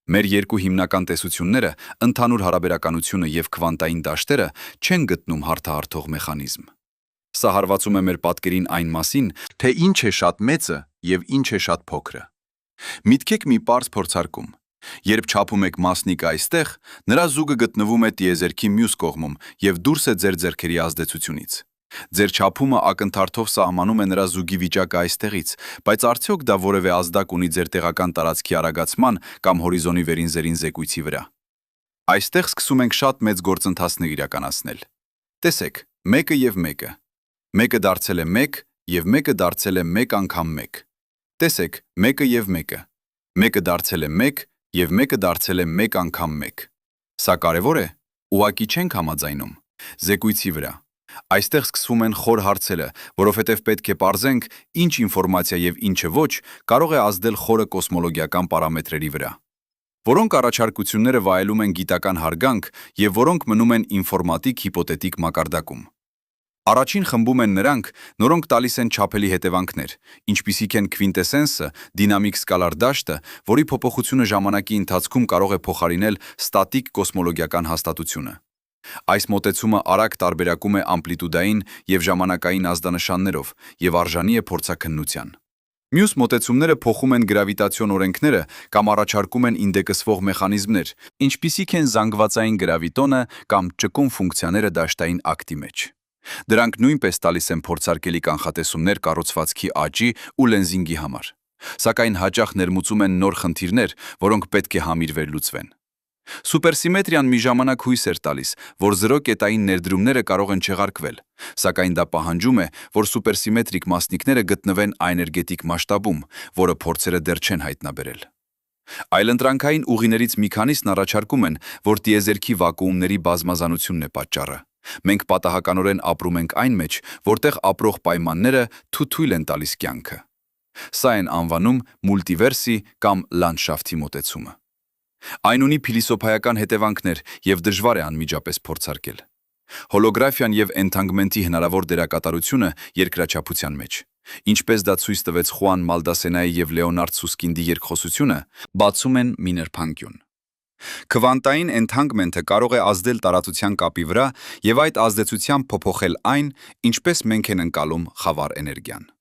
Մեր երկու հիմնական տեսությունները, ընդհանուր հարաբերականությունը եւ քվանտային դաշտերը, չեն գտնում հարթահարթող մեխանիզմ։ Սա հարվածում է մեր պատկերին այն մասին, թե ինչ է շատ մեծը եւ ինչ է շատ փոքրը։ Միտքեք մի պարզ փորձարկում։ Երբ չափում եք մասնիկը այստեղ, նրա զուգը գտնվում է տիեզերքի մյուս կողմում եւ դուրս է ձեր ձեռքերի ազդեցությունից։ Ձեր չափումը ակնթարթով սահմանում է նրա զուգի վիճակը այստեղից, բայց արդյոք դա որևէ ազդակ ունի ձեր տեղական տարածքի արագացման կամ հորիզոնի վերին զեկույցի վրա։ Այստեղ սկսում ենք շատ մեծ գործընթացներ իրականացնել։ Տեսեք, 1-ը և 1-ը։ 1-ը դարձել է 1 և 1-ը դարձել է 1 անգամ 1։ Տեսեք, 1-ը և 1-ը։ 1-ը դարձել է 1 և 1-ը դարձել է 1 անգամ 1։ Սա կարևոր է։ Ուղղակի չենք համաձայնում։ Զեկույցի վրա։ Այստեղ սկսվում են խոր հարցերը, որովհետև պետք է պարզենք, ինչ ինֆորմացիա և ինչը ոչ կարող է ազդել խորը կոսմոլոգիական պարամետրերի վրա, որոնք առաջարկությունները վայելում են գիտական հարգանք և որոնք մնում են ինֆորմատիկ հիպոթետիկ մակարդակում։ Առաջին խմբում են նրանք, որոնք տալիս են չափելի հետևանքներ, ինչպիսիք են քվինտեսենսը, դինամիկ սկալար դաշտը, որի փոփոխությունը ժամանակի ընթացքում կարող է փոխարինել ստատիկ կոսմոլոգիական հաստատությունը։ Այս մոտեցումը արագ տարբերակում է ամպլիտուդային և ժամանակային ազդանշաններով և արժանի է փորձաքննության։ Մյուս մոտեցումները փոխում են գրավիտացիոն օրենքները կամ առաջարկում են ինդեքսվող մեխանիզմներ, ինչպիսիք են զանգվածային գրավիտոնը կամ ճկուն ֆունկցիաները դաշտային ակտի մեջ։ Դրանք նույնպես տալիս են փորձարկելի կանխատեսումներ կառուցվածքի աճի ու լենզինգի համար, սակայն հաճախ ներմուծում են նոր խնդիրներ, որոնք պետք է համիր վերլուծվեն։ Սուպերսիմետրիան մի ժամանակ հույս էր տալիս, որ զրո կետային ներդրումները կարող են չեղարկվել, սակայն դա պահանջում է, որ սուպերսիմետրիկ մասնիկները գտնվեն աէներգետիկ մասշտաբում, որը փորձերը դեռ չեն հայտնաբերել։ Այլընտրանքային ուղիներից մի քանիսն առաջարկում են, որ տիեզերքի վակուումների բազմազանությունն է պատճառը։ Մենք պատահականորեն ապրում ենք այն մեջ, որտեղ ապրող պայմանները թույլ են տալիս կյանքը։ Սա են անվանում մուլտիվերսի կամ լանդշաֆտի մոտեցումը։ Այն ունի փիլիսոփայական հետևանքներ և դժվար է անմիջապես փորձարկել։ Հոլոգրաֆիան և էնթանգմենտի հնարավոր դերակատարությունը երկրաչափության մեջ, ինչպես դա ցույց տվեց Խուան Մալդասենայի և Լեոնարդ Սուսկինդի երկխոսությունը, բացում են մի նրբանկյուն։ Քվանտային էնթանգմենտը կարող է ազդել տարածության կապի վրա և այդ ազդեցությամբ փոփոխել այն, ինչպես մենք են ընկալում խավար էներգիան։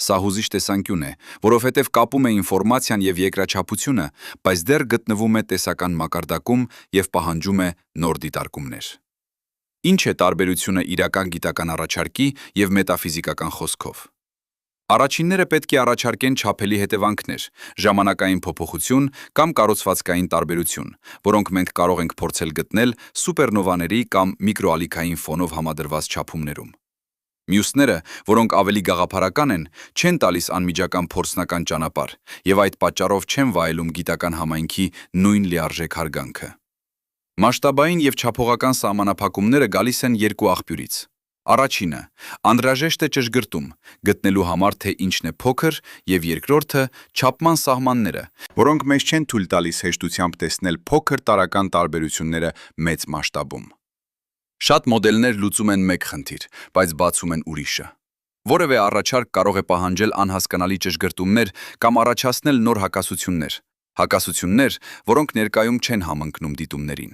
Սա հուզիչ տեսանկյուն է, որովհետև կապում է ինֆորմացիան և երկրաչափությունը, բայց դեռ գտնվում է տեսական մակարդակում և պահանջում է նոր դիտարկումներ։ Ինչ է տարբերությունը իրական գիտական առաջարկի և մետաֆիզիկական խոսքով։ Առաջինները պետք է առաջարկեն չափելի հետևանքներ, ժամանակային փոփոխություն կամ կառուցվածքային տարբերություն, որոնք մենք կարող ենք փորձել գտնել սուպերնովաների կամ միկրոալիքային ֆոնով համադրված չափումներում։ Մյուսները, որոնք ավելի գաղափարական են, չեն տալիս անմիջական փորձնական ճանապարհ և այդ պատճառով չեն վայելում գիտական համայնքի նույն լիարժեք հարգանքը։ Մասշտաբային և չափողական սահմանափակումները գալիս են երկու աղբյուրից։ Առաջինը՝ անհրաժեշտ է ճշգրտում, գտնելու համար, թե ինչն է փոքր, և երկրորդը՝ չափման սահմանները, որոնք մեզ չեն թույլ տալիս հեշտությամբ տեսնել փոքր տարրական տարբերությունները մեծ մասշտաբում։ Շատ մոդելներ լուծում են մեկ խնդիր, բայց բացում են ուրիշը։ Որևէ առաջարկ կարող է պահանջել անհասկանալի ճշգրտումներ կամ առաջացնել նոր հակասություններ, որոնք ներկայում չեն համընկնում դիտումներին։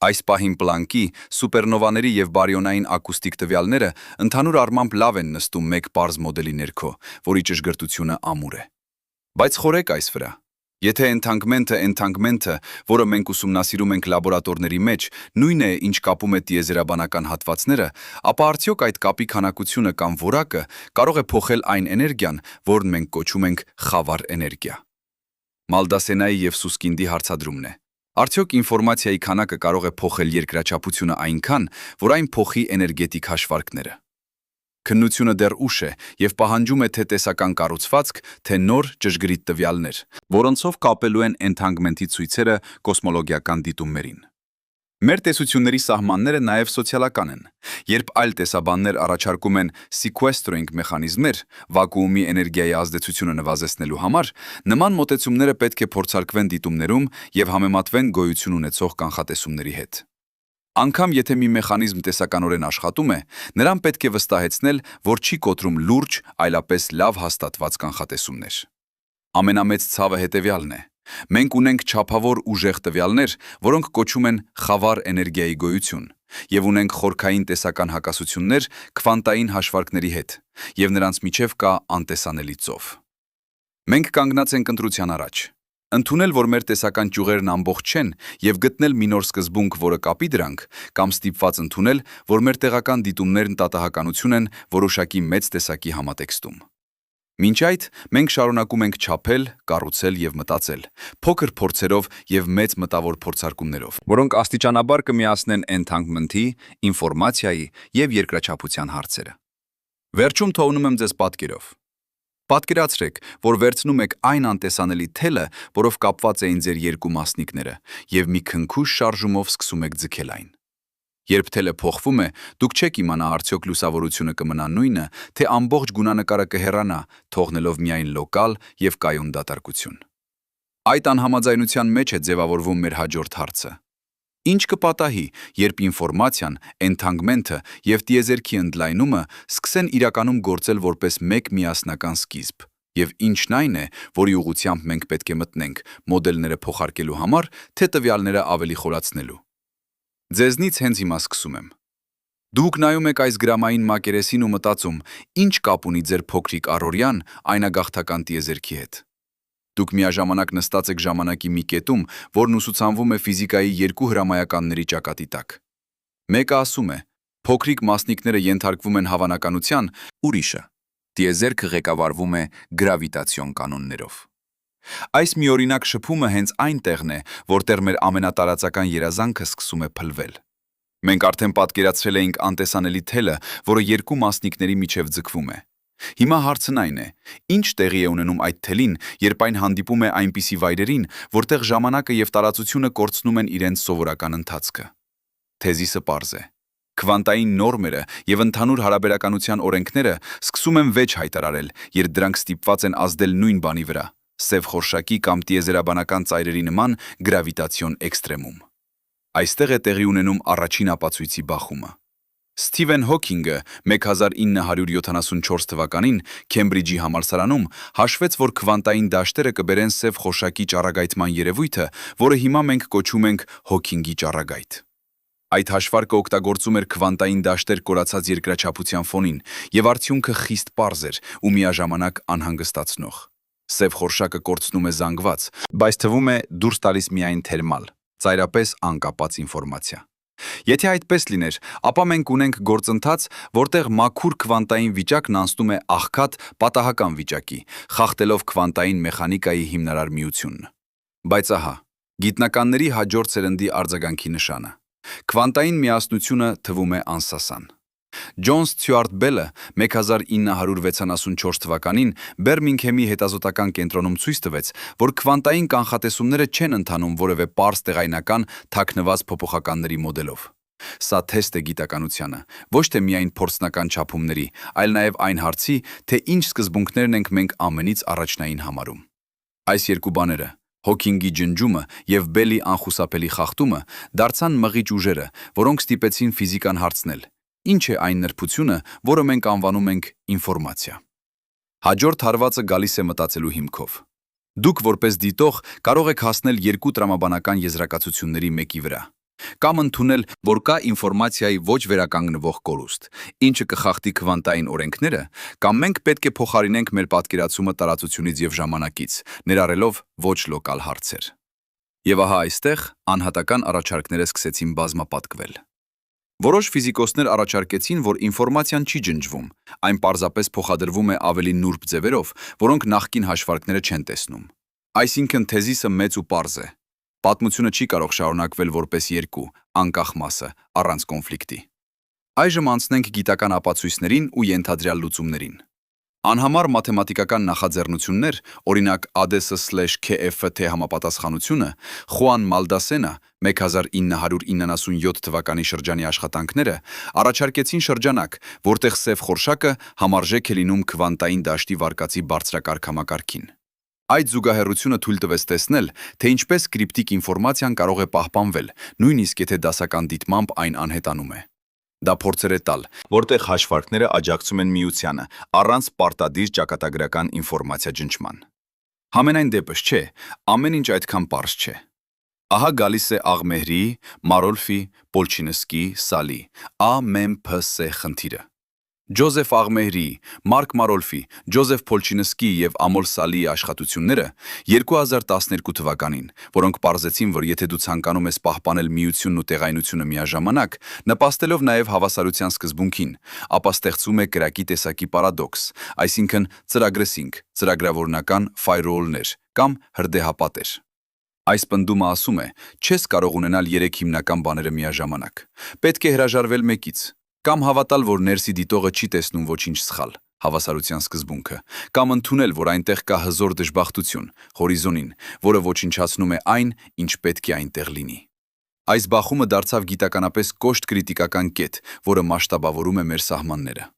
Այս պահին Պլանկի, սուպերնովաների և բարիոնային ակուստիկ տվյալները ընդհանուր առմամբ լավ են նստում մեկ պարզ մոդելի ներքո, որի ճշգրտությունը ամուր է։ Բայց խորեք այս վրա։ Եթե էնթանգմենտը, որը մենք ուսումնասիրում ենք լաբորատորների մեջ, նույնն է, ինչ կապում է տիեզերաբանական հատվածները, ապա արդյոք այդ կապի քանակությունը կամ որակը կարող է փոխել այն էներգիան, որն մենք կոչում ենք խավար էներգիա։ Մալդասենայի և Սուսկինդի հարցադրումն է. Արդյոք ինֆորմացիայի քանակը կարող է փոխել երկրաչափությունը այնքան, որ այն փոխի էներգետիկ հաշվարկները։ Քննությունը դեռ ուշ է և պահանջում է թե տեսական կառուցվածք, թե նոր ճշգրիտ տվյալներ, որոնցով կապելու են էնթանգմենտի ցույցերը կոսմոլոգիական դիտումներին։ Մեր տեսությունների սահմանները նաև սոցիալական են։ Երբ այլ տեսաբաններ առաջարկում են sequestering մեխանիզմներ, վակուումի էներգիայի ազդեցությունը նվազեցնելու համար, նման մոտեցումները պետք է փորձարկվեն դիտումներում և համեմատվեն գոյություն ունեցող կանխատեսումների հետ։ Անգամ եթե մի մեխանիզմ տեսականորեն աշխատում է, նրան պետք է վստահեցնել, որ չի կոտրում լուրջ, այլապես լավ հաստատված կանխատեսումներ։ Ամենամեծ ցավը հետևյալն է. մենք ունենք չափավոր ուժեղ տվյալներ, որոնք կոչում են խավար էներգիայի գոյություն, և ունենք խորքային տեսական հակասություններ քվանտային հաշվարկների հետ, և նրանց միջև կա անտեսանելի ծով։ Մենք կանգնած ենք ընտրության առաջ։ Ընդունել, որ մեր տեսական ճյուղերն ամբողջ չեն եւ գտնել մի նոր սկզբունք, որը կապի դրանք, կամ ստիպված ընդունել, որ մեր տեղական դիտումներն տատահականություն են որոշակի մեծ տեսակի համատեքստում։ Մինչ այդ, մենք շարունակում ենք չափել, կառուցել եւ մտածել, փոքր փորձերով եւ մեծ մտավոր փորձարկումներով, որոնք աստիճանաբար կմիացնեն entanglement-ի, ինֆորմացիայի եւ երկրաչափության հարցերը։ Վերջում թողնում եմ ձեզ պատկերով։ Պատկերացրեք, որ վերցնում եք այն անտեսանելի թելը, որով կապված էին ձեր երկու մասնիկները, եւ մի քնքուշ շարժումով սկսում եք ձգել այն։ Երբ թելը փոխվում է, դուք չեք իմանա արդյոք լուսավորությունը կմնա նույնը, թե ամբողջ գունանկարը կհեռանա, թողնելով միայն լոկալ եւ կայուն դատարկություն։ Այդ անհամաձայնության մեջ է ձևավորվում մեր հաջորդ հարցը։ Ինչ կպատահի, երբ ինֆորմացիան, entanglement-ը եւ տիեզերքի ընդլայնումը սկսեն իրականում գործել որպես մեկ միասնական սկիզբ, եւ ինչն այն է, որի ուղղությամբ մենք պետք է մտնենք մոդելները փոխարկելու համար, թե տվյալները ավելի խորացնելու։ Ձեզնից հենց հիմա սկսում եմ։ Դուք նայում եք այս գրամային մակերեսին ու մտածում, ինչ կապ ունի ձեր փոքրիկ առօրյան այնագաղթական տիեզերքի հետ։ Դուք միաժամանակ նստած եք ժամանակի մի կետում, որն ուսուցանվում է ֆիզիկայի երկու հրամայականների ճակատի տակ։ Մեկը ասում է, փոքրիկ մասնիկները ենթարկվում են հավանականության, ուրիշը, տիեզերքը ղեկավարվում է գրավիտացիոն կանոններով։ Այս միօրինակ շփումը հենց այնտեղն է, որտեղ մեր ամենատարածական երազանքը սկսում է փլվել։ Մենք արդեն պատկերացրել էինք անտեսանելի թելը, որը երկու մասնիկների միջև ձգվում է։ Հիմա հարցն այն է, ինչ տեղի է ունենում այդ թելին, երբ այն հանդիպում է այնպիսի վայրերին, որտեղ ժամանակը եւ տարածությունը կորցնում են իրենց սովորական ընթացքը։ Թեզիսը պարզ է։ Քվանտային նորմերը եւ ընդհանուր հարաբերականության օրենքները սկսում են վեճ հայտարարել, երբ դրանք ստիպված են ազդել նույն բանի վրա՝ սև խորշակի կամ տիեզերաբանական ծայրերի նման գրավիտացիոն էքստրեմում։ Այստեղ է տեղի ունենում առաջին ապացույցի բախումը։ Սթիվեն Հոքինգը 1974 թվականին Քեմբրիջի համալսարանում հաշվեց, որ քվանտային դաշտերը կբերեն սև խորշակի ճառագայթման երևույթը, որը հիմա մենք կոչում ենք Հոքինգի ճառագայթ։ Այդ հաշվարկը օգտագործում էր քվանտային դաշտեր կորացած երկրաչափության ֆոնին, եւ արդյունքը խիստ պարզ էր ու միաժամանակ անհանգստացնող։ Սև խորշակը կորցնում է զանգված, բայց թվում է դուրս տալիս միայն թերմալ, ծայրապես անկապած ինֆորմացիա։ Եթե այդպես լիներ, ապա մենք ունենք գործընթաց, որտեղ մաքուր քվանտային վիճակն անցնում է աղքատ պատահական վիճակի, խախտելով քվանտային մեխանիկայի հիմնարար միությունն։ Բայց ահա, գիտնականների հաջորդ սերնդի արձագանքի նշանը։ Քվանտային միասնությունը թվում է անսասան։ Ջոն Ստյուարտ Բելը 1974 թվականին Բերմինգհեմի հետազոտական կենտրոնում ցույց տվեց, որ քվանտային կանխատեսումները չեն ընթանում որևէ պարզ տեղայնական թաքնված փոփոխականների մոդելով։ Սա թեստ է գիտականությանը, ոչ թե միայն փորձնական չափումների, այլ նաև այն հարցի, թե ինչ սկզբունքներն ենք մենք ամենից առաջնային համարում։ Այս երկու բաները, Հոքինգի ջնջումը եւ Բելի անխուսափելի խախտումը, դարձան մղիչ ուժերը, որոնք ստիպեցին ֆիզիկան հարցնել. Ինչ է այն նրբությունը, որը մենք անվանում ենք ինֆորմացիա։ Հաջորդ հարվածը գալիս է մտածելու հիմքով։ Դուք որպես դիտող կարող եք հասնել երկու տրամաբանական եզրակացությունների մեկի վրա։ Կամ ընդունել, որ կա ինֆորմացիայի ոչ վերականգնվող կորուստ, ինչը կխախտի քվանտային օրենքները, կամ մենք պետք է փոխարինենք մեր պատկերացումը տարածությունից եւ ժամանակից, ներառելով ոչ լոկալ հարցեր։ Եվ ահա այստեղ անհատական առաջարկները սկսեցին բազմապատկվել։ Որոշ ֆիզիկոսներ առաջարկեցին, որ ինֆորմացիան չի ջնջվում, այն պարզապես փոխադրվում է ավելի նուրբ ձևերով, որոնք նախկին հաշվարկները չեն տեսնում։ Այսինքն թեզիսը մեծ ու պարզ է։ Պատմությունը չի կարող շարունակվել որպես երկու, անկախ մասը, առանց կոնֆլիկտի։ Այժմ անցնենք գիտական ապացույցներին ու ենթադրյալ լուծումներին։ Անհամար մաթեմատիկական նախաձեռնություններ, օրինակ ADS/KFT համապատասխանությունը, Խուան Մալդասենը 1997 թվականի շրջանի աշխատանքները առաջարկեցին շրջանակ, որտեղ սև խորշակը համարժեք է լինում քվանտային դաշտի վարկածի բարձրակարգ համակարգին։ Այդ զուգահեռությունը թույլ տվեց տեսնել, թե ինչպես կրիպտիկ ինֆորմացիան կարող է պահպանվել, նույնիսկ եթե դասական դիտմամբ այն անհետանում է։ Դա փորձեր է տալ, որտեղ հաշվարկները աջակցում են միությանը, առանց պարտադիր ճակատագրական ինֆորմացիա ջնջման։ Համենայն դեպս չէ, ամեն ինչ այդքան պարզ չէ։ Ահա գալիս է Աղմեհրիի, Մարոլֆի, Պոլչինսկի, Սալի, AMPS խնդիրը։ Ջոզեֆ Աղմեհրի, Մարկ Մարոլֆի, Ջոզեֆ Փոլչինսկիի եւ Ամոլ Սալիի աշխատությունները 2012 թվականին, որոնք պարզեցին, որ եթե դու ցանկանում ես պահպանել միությունն ու տեղայնությունը միաժամանակ, նպաստելով նաեւ հավասարության սկզբունքին, ապա ստեղծում է կրակի տեսակի պարադոքս, այսինքն ծրագրեսինք, ծրագրավորնական ֆայրուոլներ կամ հրդեհապատեր։ Այս պնդումը ասում է, չես կարող ունենալ 3 հիմնական բաները միաժամանակ։ Պետք է հրաժարվել մեկից, կամ հավատալ, որ ներսի դիտողը չի տեսնում ոչինչ սխալ, հավասարության սկզբունքը, կամ ընդունել, որ այնտեղ կա հզոր դժբախտություն, հորիզոնին, որը ոչնչացնում է այն, ինչ պետք է այնտեղ լինի։ Այս բախումը դարձավ գիտականապես կոշտ կրիտիկական կետ, որը մասշտաբավորում է մեր սահմանները։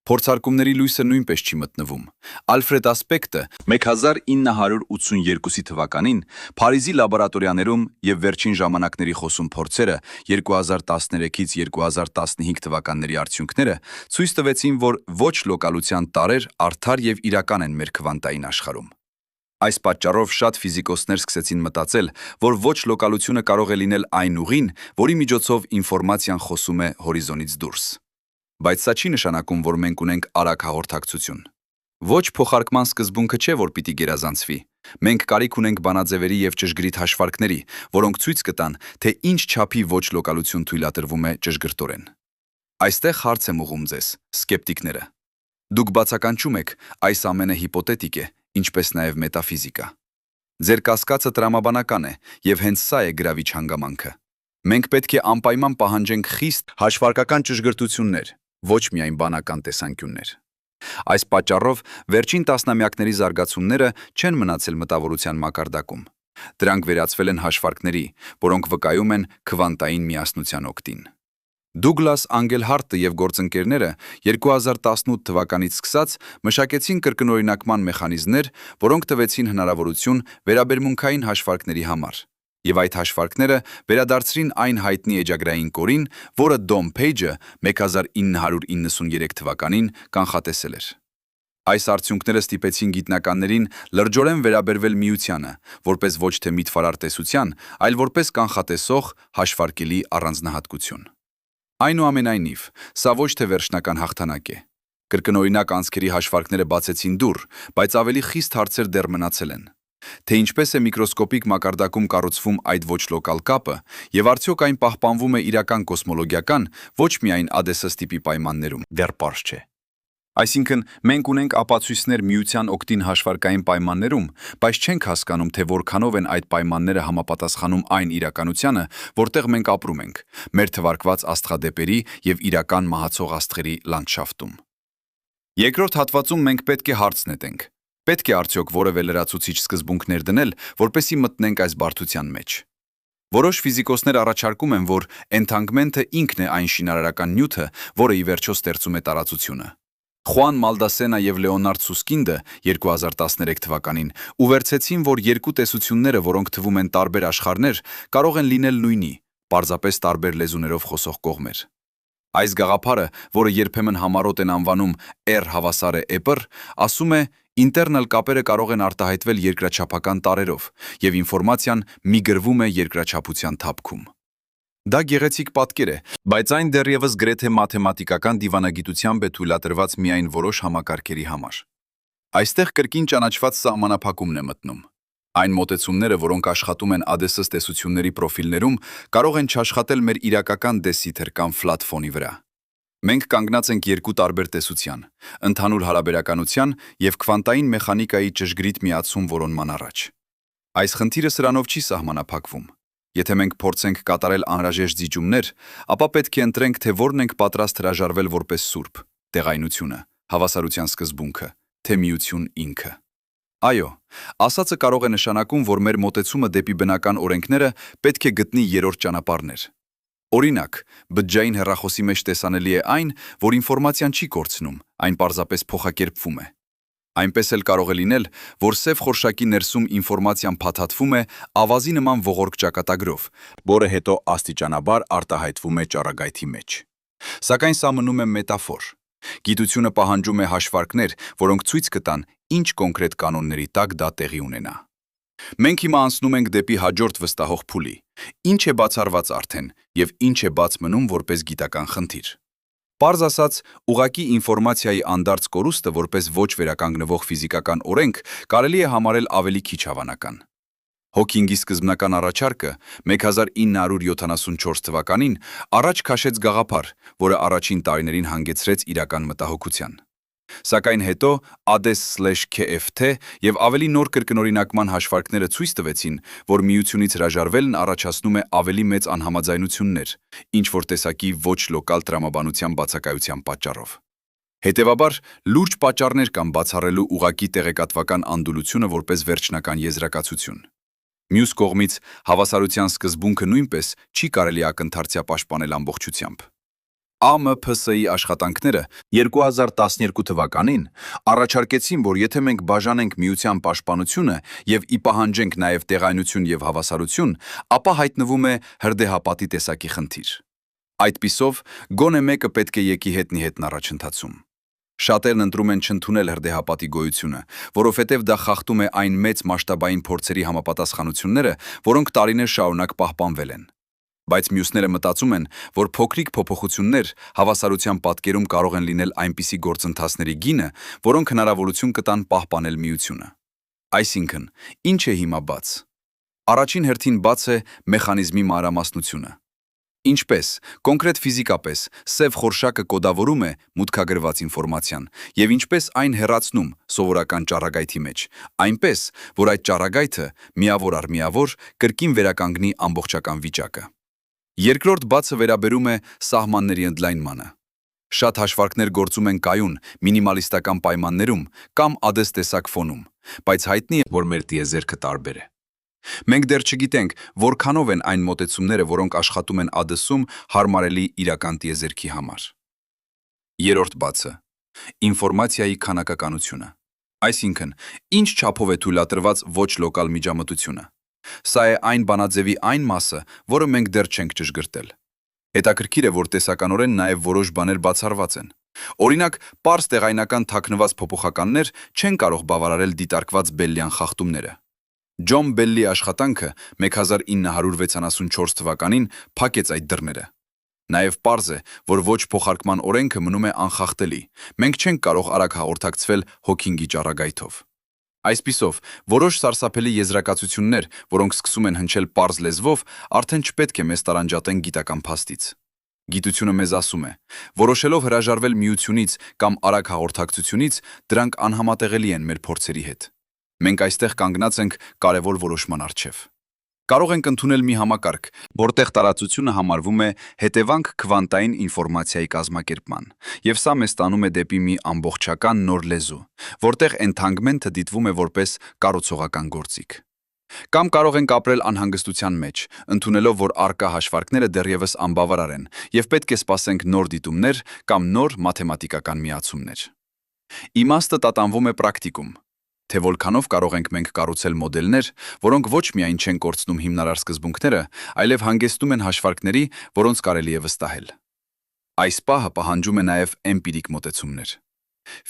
Փորձարկումների լույսը նույնպես չի մտնվում։ Ալֆրեդ Ասպեկտը 1982 թվականին Փարիզի լաբորատորիաներում եւ վերջին ժամանակների խոսում փորձերը 2013-ից 2015 թվականների արդյունքները ցույց տվեցին, որ ոչ լոկալության տարրեր արդար եւ իրական են մեր քվանտային աշխարհում։ Այս պատճառով շատ ֆիզիկոսներ սկսեցին մտածել, որ ոչ լոկալությունը կարող է լինել այն ուղին, որի միջոցով ինֆորմացիան խոսում է հորիզոնից դուրս։ Բայց սա չի նշանակում, որ մենք ունենք արագ հաղորդակցություն։ Ոչ փոխարկման սկզբունքը չէ, որ պիտի գերազանցվի։ Մենք կարիք ունենք բանաձևերի եւ ճշգրիտ հաշվարկների, որոնք ցույց կտան, թե ինչ չափի ոչ լոկալություն թույլատրվում է ճշգրտորեն։ Այստեղ հարց եմ ուղղում ձեզ, սկեպտիկները։ Դուք բացականչում եք, այս ամենը հիպոթետիկ է, ինչպես նաեւ մետաֆիզիկա։ Ձեր կասկածը տրամաբանական է, եւ հենց սա է գրավիչ հանգամանքը։ Մենք պետք է անպայման պահանջենք խիստ հաշվարկական ճշգրտություններ, ոչ միայն բանական տեսանկյուններ։ Այս պատճառով վերջին տասնամյակների զարգացումները չեն մնացել մտավորության մակարդակում։ Դրանք վերածվել են հաշվարկների, որոնք վկայում են քվանտային միասնության օգտին։ Դուգլաս Անգելհարտը եւ գործընկերները 2018 թվականից սկսած մշակեցին կրկնօրինակման մեխանիզմներ, որոնք տվեցին հնարավորություն վերաբերմունքային հաշվարկների համար։ Եվ այդ հաշվարկները վերադարձրին այն հայտնի էջագրային կորին, որը Դոմ Փեյջը 1993 թվականին կանխատեսել էր։ Այս արդյունքները ստիպեցին գիտնականներին լրջորեն վերաբերվել միությանը, որպես ոչ թե միտվարար տեսության, այլ որպես կանխատեսող հաշվարկելի առանձնահատկություն։ Այնուամենայնիվ, սա ոչ թե վերջնական հաղթանակ է։ Կրկնօրինակ անցքերի հաշվարկները բացեցին դուռ, բայց ավելի խիստ հարցեր դեռ մնացել են։ Թե ինչպես է միկրոսկոպիկ մակարդակում կառուցվում այդ ոչ լոկալ կապը, եւ արդյոք այն պահպանվում է իրական կոսմոլոգիական, ոչ միայն Ադեսս տիպի պայմաններում, դեռ պարզ չէ։ Այսինքն, մենք ունենք ապացույցներ միության օգտին հաշվարկային պայմաններում, բայց չենք հասկանում, թե որքանով են այդ պայմանները համապատասխանում այն իրականությանը, որտեղ մենք ապրում ենք, մեր թվարկված աստղադեպերի եւ իրական մահացող աստղերի լանդշաֆտում։ Երկրորդ հատվածում մենք պետք է հարց նետենք. պետք է արդյոք որևէ լրացուցիչ սկզբունքներ դնել, որպեսզի մտնենք այս բարդության մեջ։ Որոշ ֆիզիկոսներ առաջարկում են, որ էնթանգմենթը ինքն է այն շինարարական նյութը, որը ի վերջո ստեղծում է տարածությունը։ Խուան Մալդասենա եւ Լեոնարդ Սուսկինդը 2013 թվականին ուղերձեցին, որ երկու տեսությունները, որոնք թվում են տարբեր աշխարհներ, կարող են լինել նույնի, պարզապես տարբեր լեզուներով խոսող կողմեր։ Այս գաղափարը, որը երբեմն համառոտ են անվանում R հավասար է E-պր, ասում է, ինտերնալ կապերը կարող են արտահայտվել երկրաչափական տարրերով, եւ ինֆորմացիան միգրվում է երկրաչափության թափքում։ Դա գեղեցիկ պատկեր է, բայց այն դեռևս գրեթե մաթեմատիկական դիվանագիտությամբ է թույլատրված միայն որոշ համակարգերի համար։ Այստեղ կրկին ճանաչված սահմանափակումն է մտնում։ Այն մոտեցումները, որոնք աշխատում են Ադեսս տեսությունների պրոֆիլներում, կարող են չաշխատել մեր իրակական դեսիթեր կամ ֆլատ ֆոնի վրա։ Մենք կանգնած ենք երկու տարբեր տեսության՝ ընդհանուր հարաբերականության եւ քվանտային մեխանիկայի ճշգրիտ միացում որոնման առաջ։ Այս խնդիրը սրանով չի սահմանափակվում։ Եթե մենք փորձենք կատարել անհրաժեշտ զիջումներ, ապա պետք է ընտրենք, թե որն ենք պատրաստ հրաժարվել որպես սուրբ՝ տեղայնությունը, հավասարության սկզբունքը, թե միություն ինքը։ Այո, ասածը կարող է նշանակում, որ մեր մոտեցումը դեպի բնական օրենքները պետք է գտնի երրորդ ճանապարհներ։ Օրինակ, բջջային հեռախոսի մեջ տեսանելի է այն, որ ինֆորմացիան չի կորցնում, այն պարզապես փոխակերպվում է։ Այնպես էլ կարող է լինել, որ սև խորշակի ներսում ինֆորմացիան փաթաթվում է ավազի նման ողորկ ճակատագրով, որը հետո աստիճանաբար արտահայտվում է ճառագայթի մեջ։ Սակայն սա մնում է մետաֆոր։ Գիտությունը պահանջում է հաշվարկներ, որոնք ցույց կտան, ինչ կոնկրետ կանոնների տակ դա տեղի ունենա։ Մենք հիմա անցնում ենք դեպի հաջորդ վստահող փուլի։ Ինչ է բացառված արդեն եւ ինչ է բաց մնում որպես գիտական խնդիր։ Պարզ ասած, ուղակի ինֆորմացիայի անդարձ կորուստը որպես ոչ վերականգնվող ֆիզիկական օրենք կարելի է համարել ավելի քիչ հավանական։ Հոքինգի սկզբնական առաջարկը 1974 թվականին առաջ քաշեց գաղափար, որը առաջին տարիներին հանգեցրեց իրական մտահոգության։ Սակայն հետո ADES/KFT և ավելի նոր կրկնօրինակման հաշվարկները ցույց տվեցին, որ միությունից հրաժարվելն առաջացնում է ավելի մեծ անհամաձայնություններ, ինչ-որ տեսակի ոչ լոկալ տրամաբանության բացակայության պատճառով։ Հետևաբար, լուրջ պատճառներ կան բացառելու ուղղակի տեղեկատվական անդուլությունը որպես վերջնական եզրակացություն։ Մյուս կողմից, հավասարության սկզբունքը նույնպես չի կարելի ակնթարթյա պաշտպանել ամբողջությամբ։ ԱՄՓՍ-ի աշխատանքները 2012 թվականին առաջարկեցին, որ եթե մենք բաժանենք միության պաշտպանությունը և ի պահանջենք նաև տեղայնություն և հավասարություն, ապա հայտնվում է հրդեհապատի տեսակի խնդիր։ Այդպիսով, գոնե մեկը պետք է եկի հետնի հետն առաջընթացում։ Շատերն ընտրում են չընդունել հրդեհապատի գոյությունը, որովհետև դա խախտում է այն մեծ մասշտաբային փորձերի համապատասխանությունները, որոնք տարիներ շարունակ պահպանվել են։ Բայց մյուսները մտածում են, որ փոքրիկ փոփոխություններ հավասարության պատկերում կարող են լինել այնպիսի գործընթացների գինը, որոնք հնարավորություն կտան պահպանել միությունը։ Այսինքն, ինչ է հիմա բաց։ Առաջին հերթին բաց է մեխանիզմի մանրամասնությունը։ Ինչպես, կոնկրետ ֆիզիկապես, սև խորշակը կոդավորում է մուտքագրված ինֆորմացիան, և ինչպես այն հեռացնում սովորական ճառագայթի մեջ, այնպես, որ այդ ճառագայթը միավոր առ միավոր կրկին վերականգնի ամբողջական վիճակը։ Երկրորդ բացը վերաբերում է սահմանների ընդլայնմանը։ Շատ հաշվարկներ գործում են կայուն, մինիմալիստական պայմաններում կամ ADES տեսակ ֆոնում, բայց հայտնի է, որ մեր տիեզերքը տարբեր է։ Մենք դեռ չգիտենք, որքանով են այն մոտեցումները, որոնք աշխատում են ADES-ում հարմարելի իրական տիեզերքի համար։ Երրորդ բացը՝ ինֆորմացիայի քանակականությունը։ Այսինքն, ինչ չափով է թույլատրված ոչ լոկալ միջամտությունը։ Սա է այն բանաձևի այն մասը, որը մենք դեռ չենք ճշգրտել։ Հետաքրքիր է, որ տեսականորեն նաև որոշ բաներ բացառված են։ Օրինակ, պարզ տեղայնական թաքնված փոփոխականներ չեն կարող բավարարել դիտարկված Բելլյան խախտումները։ Ջոն Բելլի աշխատանքը 1974 թվականին փակեց այդ դռները։ Նաև պարզ է, որ ոչ փոխարկման օրենքը մնում է անխախտելի։ Մենք չենք կարող արագ հաղորդակցվել Հոքինգի ճառագայթով։ Այսպիսով, որոշ սարսափելի եզրակացություններ, որոնք սկսում են հնչել պարզ լեզվով, արդեն չպետք է մեզ տարանջատեն գիտական փաստից։ Գիտությունը մեզ ասում է, որոշելով հրաժարվել միությունից կամ արագ հաղորդակցությունից, դրանք անհամատեղելի են մեր փորձերի հետ։ Մենք այստեղ կանգնած ենք կարևոր որոշման առջև։ Կարող ենք ընդունել մի համակարգ, որտեղ տարածությունը համարվում է հետևանք քվանտային ինֆորմացիայի կազմակերպման, և սա մեզ տանում է դեպի մի ամբողջական նոր լեզու, որտեղ էնթանգմենթը դիտվում է որպես կառուցողական գործիք։ Կամ կարող ենք ապրել անհանգստության մեջ, ընդունելով, որ առկա հաշվարկները դեռևս անբավարար են, և պետք է սպասենք նոր դիտումներ կամ նոր մաթեմատիկական միացումներ։ Իմաստը տատանվում է պրակտիկում, թե որքանով կարող ենք մենք կառուցել մոդելներ, որոնք ոչ միայն չեն կորցնում հիմնարար սկզբունքները, այլև հանգեցնում են հաշվարկների, որոնց կարելի է վստահել։ Այս պահը պահանջում է նաև էմպիրիկ մոտեցումներ։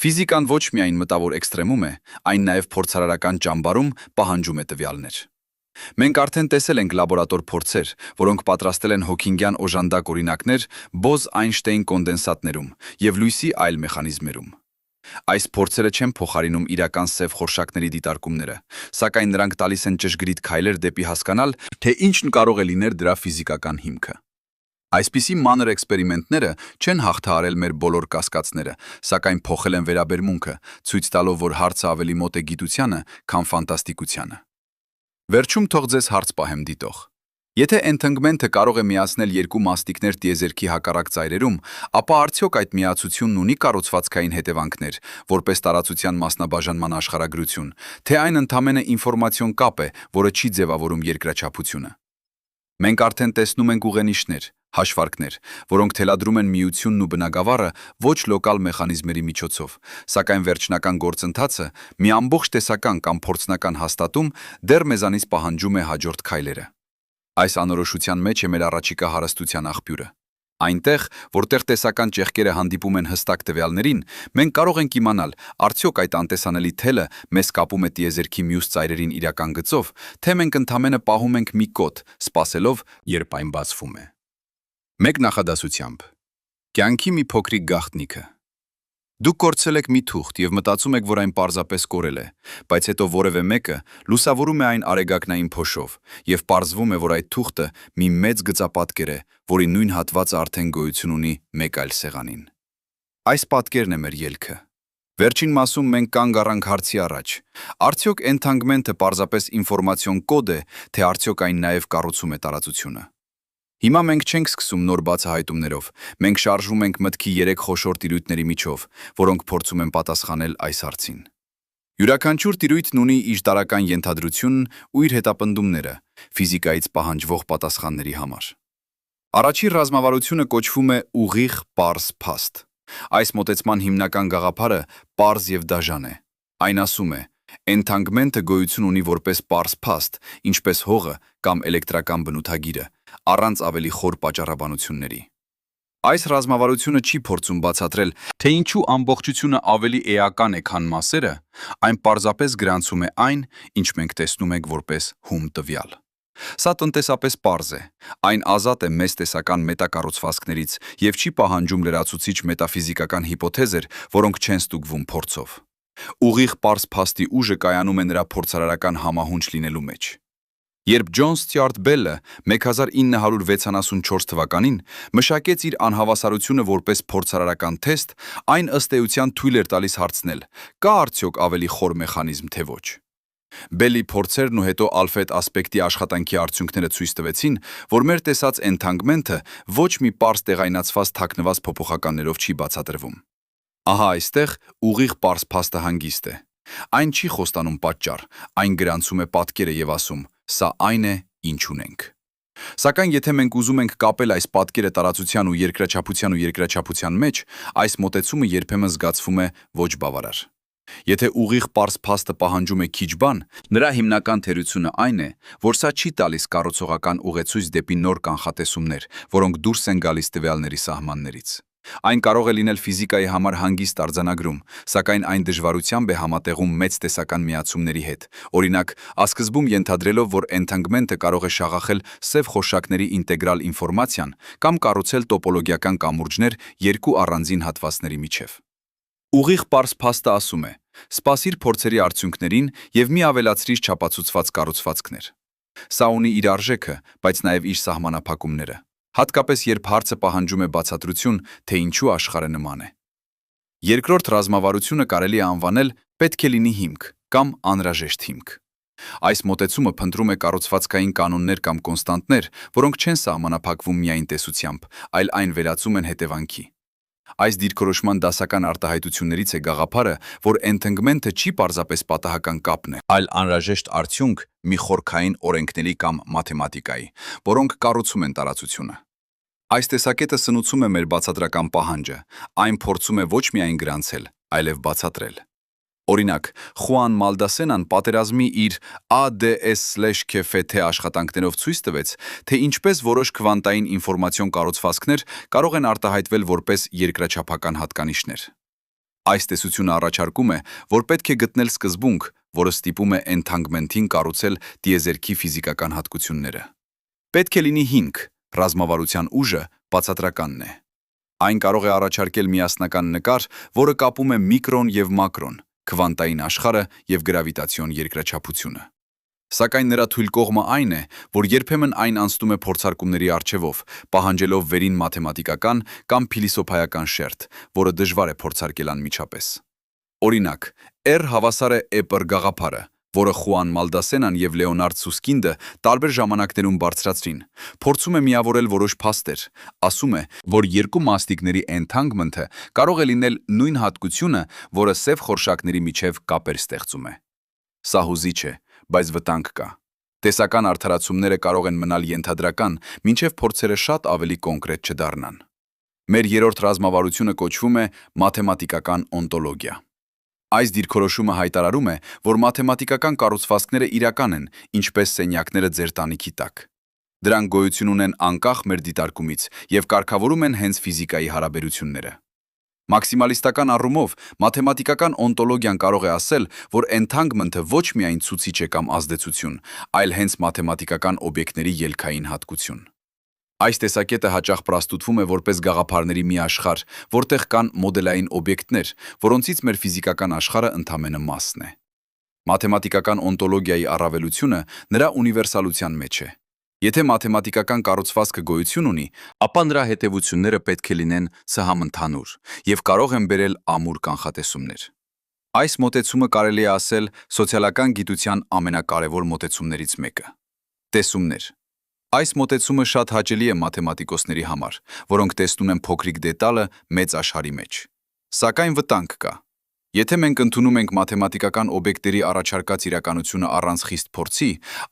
Ֆիզիկան ոչ միայն մտավոր էքստրեմում է, այն նաև փորձարարական ճամբարում պահանջում է տվյալներ։ Մենք արդեն տեսել ենք լաբորատոր փորձեր, որոնք պատրաստել են հոքինգյան օժանդակ օրինակներ Բոզ-Այնշտեյն կոնդենսատներում և լույսի այլ մեխանիզմերում։ Այս փորձերը չեն փոխարինում իրական սև խորշակների դիտարկումները, սակայն նրանք տալիս են ճշգրիտ քայլեր դեպի հասկանալ, թե ինչն կարող է լինել դրա ֆիզիկական հիմքը։ Այսպիսի մանր էքսպերիմենտները չեն հաղթահարել մեր բոլոր կասկածները, սակայն փոխել են վերաբերմունքը, ցույց տալով, որ հարցը ավելի մոտ է գիտությանը, քան ֆանտաստիկությանը։ Վերջում թող ձեզ հարց պահեմ դիտող։ Եթե էնթանգմենթը կարող է միացնել երկու մասնիկներ տիեզերքի հակառակ ծայրերում, ապա արդյոք այդ միացությունն ունի կառուցվածքային հետևանքներ, որպես տարածության մասնաբաժանման աշխարհագրություն, թե այն ընդամենը ինֆորմացիոն կապ է, որը չի ձևավորում երկրաչափությունը։ Մենք արդեն տեսնում ենք ուղենիշներ, հաշվարկներ, որոնք թելադրում են միությունն ու բնագավառը ոչ լոկալ մեխանիզմերի միջոցով, սակայն վերջնական գործընթացը, մի ամբողջ տեսական կամ փորձնական հաստատում, դեռ մեզանից պահանջում է հաջորդ քայլերը։ Այս անորոշության մեջ է մեր առաջիկա հարստության աղբյուրը։ Այնտեղ, որտեղ տեսական ճեղքերը հանդիպում են հստակ տվյալներին, մենք կարող ենք իմանալ, արդյոք այդ անտեսանելի թելը մեզ կապում է տիեզերքի մյուս ծայրերին իրական գծով, թե մենք ընդամենը պահում ենք մի կոդ, սպասելով, երբ այն բացվում է։ Մեկ նախադասությամբ։ Կյանքի մի փոքրիկ գաղտնիքը։ Դուք կորցրել եք մի թուղթ եւ մտածում եք, որ այն պարզապես կորել է, բայց հետո որևէ մեկը լուսավորում է այն արեգակնային փոշով եւ պարզվում է, որ այդ թուղթը մի մեծ գծապատկեր է, որի նույն հատվածը արդեն գոյություն ունի մեկ այլ սեղանին։ Այս պատկերն է մեր ելքը։ Վերջին մասում մենք կանգ առանք հարցի առաջ. արդյոք entanglement-ը պարզապես ինֆորմացիոն կոդ է, թե արդյոք այն նաև կառուցում է տարածությունը։ Հիմա մենք չենք սկսում նոր բացահայտումներով, մենք շարժվում ենք մտքի 3 խոշոր տիրույթների միջով, որոնք փորձում են պատասխանել այս հարցին։ Յուրաքանչյուր տիրույթն ունի իր տարրական ենթադրությունն ու իր հետապնդումները, ֆիզիկայից պահանջվող պատասխանների համար։ Առաջին ռազմավարությունը կոչվում է ուղիղ պարզ փաստ։ Այս մոտեցման հիմնական գաղափարը պարզ եւ դաժան է։ Այն ասում է. entanglement-ը գոյություն ունի որպես պարզ փաստ, ինչպես հողը կամ էլեկտրական բնութագիրը, առանց ավելի խոր պատճառաբանությունների։ Այս ռազմավարությունը չի փորձում բացատրել, թե ինչու ամբողջությունը ավելի էական է, քան մասերը, այն պարզապես գրանցում է այն, ինչ մենք տեսնում ենք որպես հում տվյալ։ Սա տնտեսապես պարզ է, այն ազատ է մեծ տեսական մետակառուցվածքներից եւ չի պահանջում լրացուցիչ մետաֆիզիկական հիպոթեզեր, որոնք չեն ստուգվում փորձով։ Ուղիղ պարզ փաստի ուժը կայանում է նրա փորձարարական համահունչ լինելու մեջ։ Երբ Ջոն Ստյուարտ Բելը 1974 թվականին մշակեց իր անհավասարությունը որպես փորձարարական թեստ, այն ըստ էության թույլ էր տալիս հարցնել. կա արդյոք ավելի խոր մեխանիզմ, թե ոչ։ Բելի փորձերն ու հետո Ալֆրեդ Ասպեկտի աշխատանքի արդյունքները ցույց տվեցին, որ մեր տեսած entanglement-ը ոչ մի պարզ տեղայնացված թաքնված փոփոխականներով չի բացատրվում։ Ահա այստեղ ուղիղ պարզ փաստը հանգիստ է։ Այն չի խոստանում պատճառ, այն գրանցում է պատկերը եւ ասում. սա այն է, ինչ ունենք։ Սակայն եթե մենք ուզում ենք կապել այս պատկերը տարածության ու երկրաչափության մեջ, այս մոտեցումը երբեմն զգացվում է ոչ բավարար։ Եթե ուղիղ պարզ փաստը պահանջում է քիչ բան, նրա հիմնական թերությունը այն է, որ սա չի տալիս կառուցողական ուղեցույց դեպի նոր կանխատեսումներ, որոնք դուրս են գալիս տվյալների սահմաններից։ Այն կարող է լինել ֆիզիկայի համար հանգիստ արձանագրում, սակայն այն դժվարությամբ է համատեղում մեծ տեսական միացումների հետ, օրինակ, ասկզբում ենթադրելով, որ entanglement-ը կարող է շաղախել սև խորշակների ինտեգրալ ինֆորմացիան կամ կառուցել տոպոլոգիական կամուրջներ երկու առանձին հատվածների միջև։ Ուղիղ պարզ փաստը ասում է. սպասիր փորձերի արդյունքներին եւ մի ավելացրիր չափածուցված կառուցվածքներ։ Սա ունի իր արժեքը, բայց նաեւ իր սահմանափակումները։ Հատկապես երբ հարցը պահանջում է բացատրություն, թե ինչու աշխարհը նման է։ Երկրորդ ռազմավարությունը կարելի է անվանել պետք է լինի հիմք կամ անհրաժեշտ հիմք։ Այս մոտեցումը փնտրում է կառուցվածքային կանոններ կամ կոնստանտներ, որոնք չեն սահմանափակվում միայն տեսությամբ, այլ այն վերածում են հետևանքի։ Այս դիրքորոշման դասական արտահայտություններից է գաղափարը, որ entanglement-ը չի պարզապես պատահական կապն է, այլ անհրաժեշտ արդյունք մի խորքային օրենքների կամ մաթեմատիկայի, որոնք կառուցում են տարածությունը։ Այս տեսակետը սնուցում է մեր բացատրական պահանջը, այն փորձում է ոչ միայն գրանցել, այլև բացատրել։ Օրինակ, Խուան Մալդասենան պատերազմի իր ADS/KFT աշխատանքներով ցույց տվեց, թե ինչպես որոշ քվանտային ինֆորմացիոն կառուցվածքներ կարող են արտահայտվել որպես երկրաչափական հատկանիշներ։ Այս տեսությունը առաջարկում է, որ պետք է գտնել սկզբունք, որը ստիպում է entanglement-ին կառուցել տիեզերքի ֆիզիկական հատկությունները։ Պետք է լինի հիմք, ռազմավարության ուժը բացատրականն է։ Այն կարող է առաջարկել միասնական նկար, որը կապում է միկրոն եւ մակրոն, քվանտային աշխարհը եւ գրավիտացիոն երկրաչափությունը։ Սակայն նրա թույլ կողմը այն է, որ երբեմն այն անցնում է փորձարկումների առջևով, պահանջելով վերին մաթեմատիկական կամ փիլիսոփայական շերտ, որը դժվար է փորձարկել անմիջապես։ Օրինակ, R հավասար է E/r գաղափարը, որը Խուան Մալդասենան եւ Լեոնարդ Սուսկինդը տարբեր ժամանակներում բարձրացրին, փորձում է միավորել որոշ փաստեր, ասում է, որ երկու մասնիկների entanglement-ը կարող է լինել նույն հատկությունը, որը սև խորշակների միջև կապեր ստեղծում է։ Սա հուզիչ է, բայց վտանգ կա։ Տեսական արդարացումները կարող են մնալ ենթադրական, մինչև փորձերը շատ ավելի կոնկրետ չդառնան։ Մեր երրորդ ռազմավարությունը կոչվում է մաթեմատիկական օնտոլոգիա։ Այս դիրքորոշումը հայտարարում է, որ մաթեմատիկական կառուցվածքները իրական են, ինչպես սենյակները ձեր տանիքի տակ։ Դրանք գոյություն ունեն անկախ մեր դիտարկումից եւ կարգավորում են հենց ֆիզիկայի հարաբերությունները։ Մաքսիմալիստական առումով մաթեմատիկական օնտոլոգիան կարող է ասել, որ entanglement-ը ոչ միայն ցուցիչ է կամ ազդեցություն, այլ հենց մաթեմատիկական օբյեկտների ելքային հատկություն։ Այս տեսակետը հաճախ պրաստուտվում է որպես գաղափարների մի աշխարհ, որտեղ կան մոդելային օբյեկտներ, որոնցից մեր ֆիզիկական աշխարհը ընդամենը մասն է։ Մաթեմատիկական օնտոլոգիայի առավելությունը նրա ունիվերսալության մեջ է։ Եթե մաթեմատիկական կառուցվածքը գոյություն ունի, ապա նրա հետևությունները պետք է լինեն սահմանընդհանուր եւ կարող են բերել ամուր կանխատեսումներ։ Այս մոտեցումը կարելի է ասել սոցիալական գիտության ամենակարևոր մոտեցումներից մեկը։ Տեսումներ։ Այս մոտեցումը շատ հաճելի է մաթեմատիկոսների համար, որոնք տեսնում են փոքրիկ դետալը մեծ աշխարհի մեջ։ Սակայն վտանգ կա։ Եթե մենք ընդունում ենք մաթեմատիկական օբյեկտների առաջարկած իրականությունը առանց խիստ փորձի,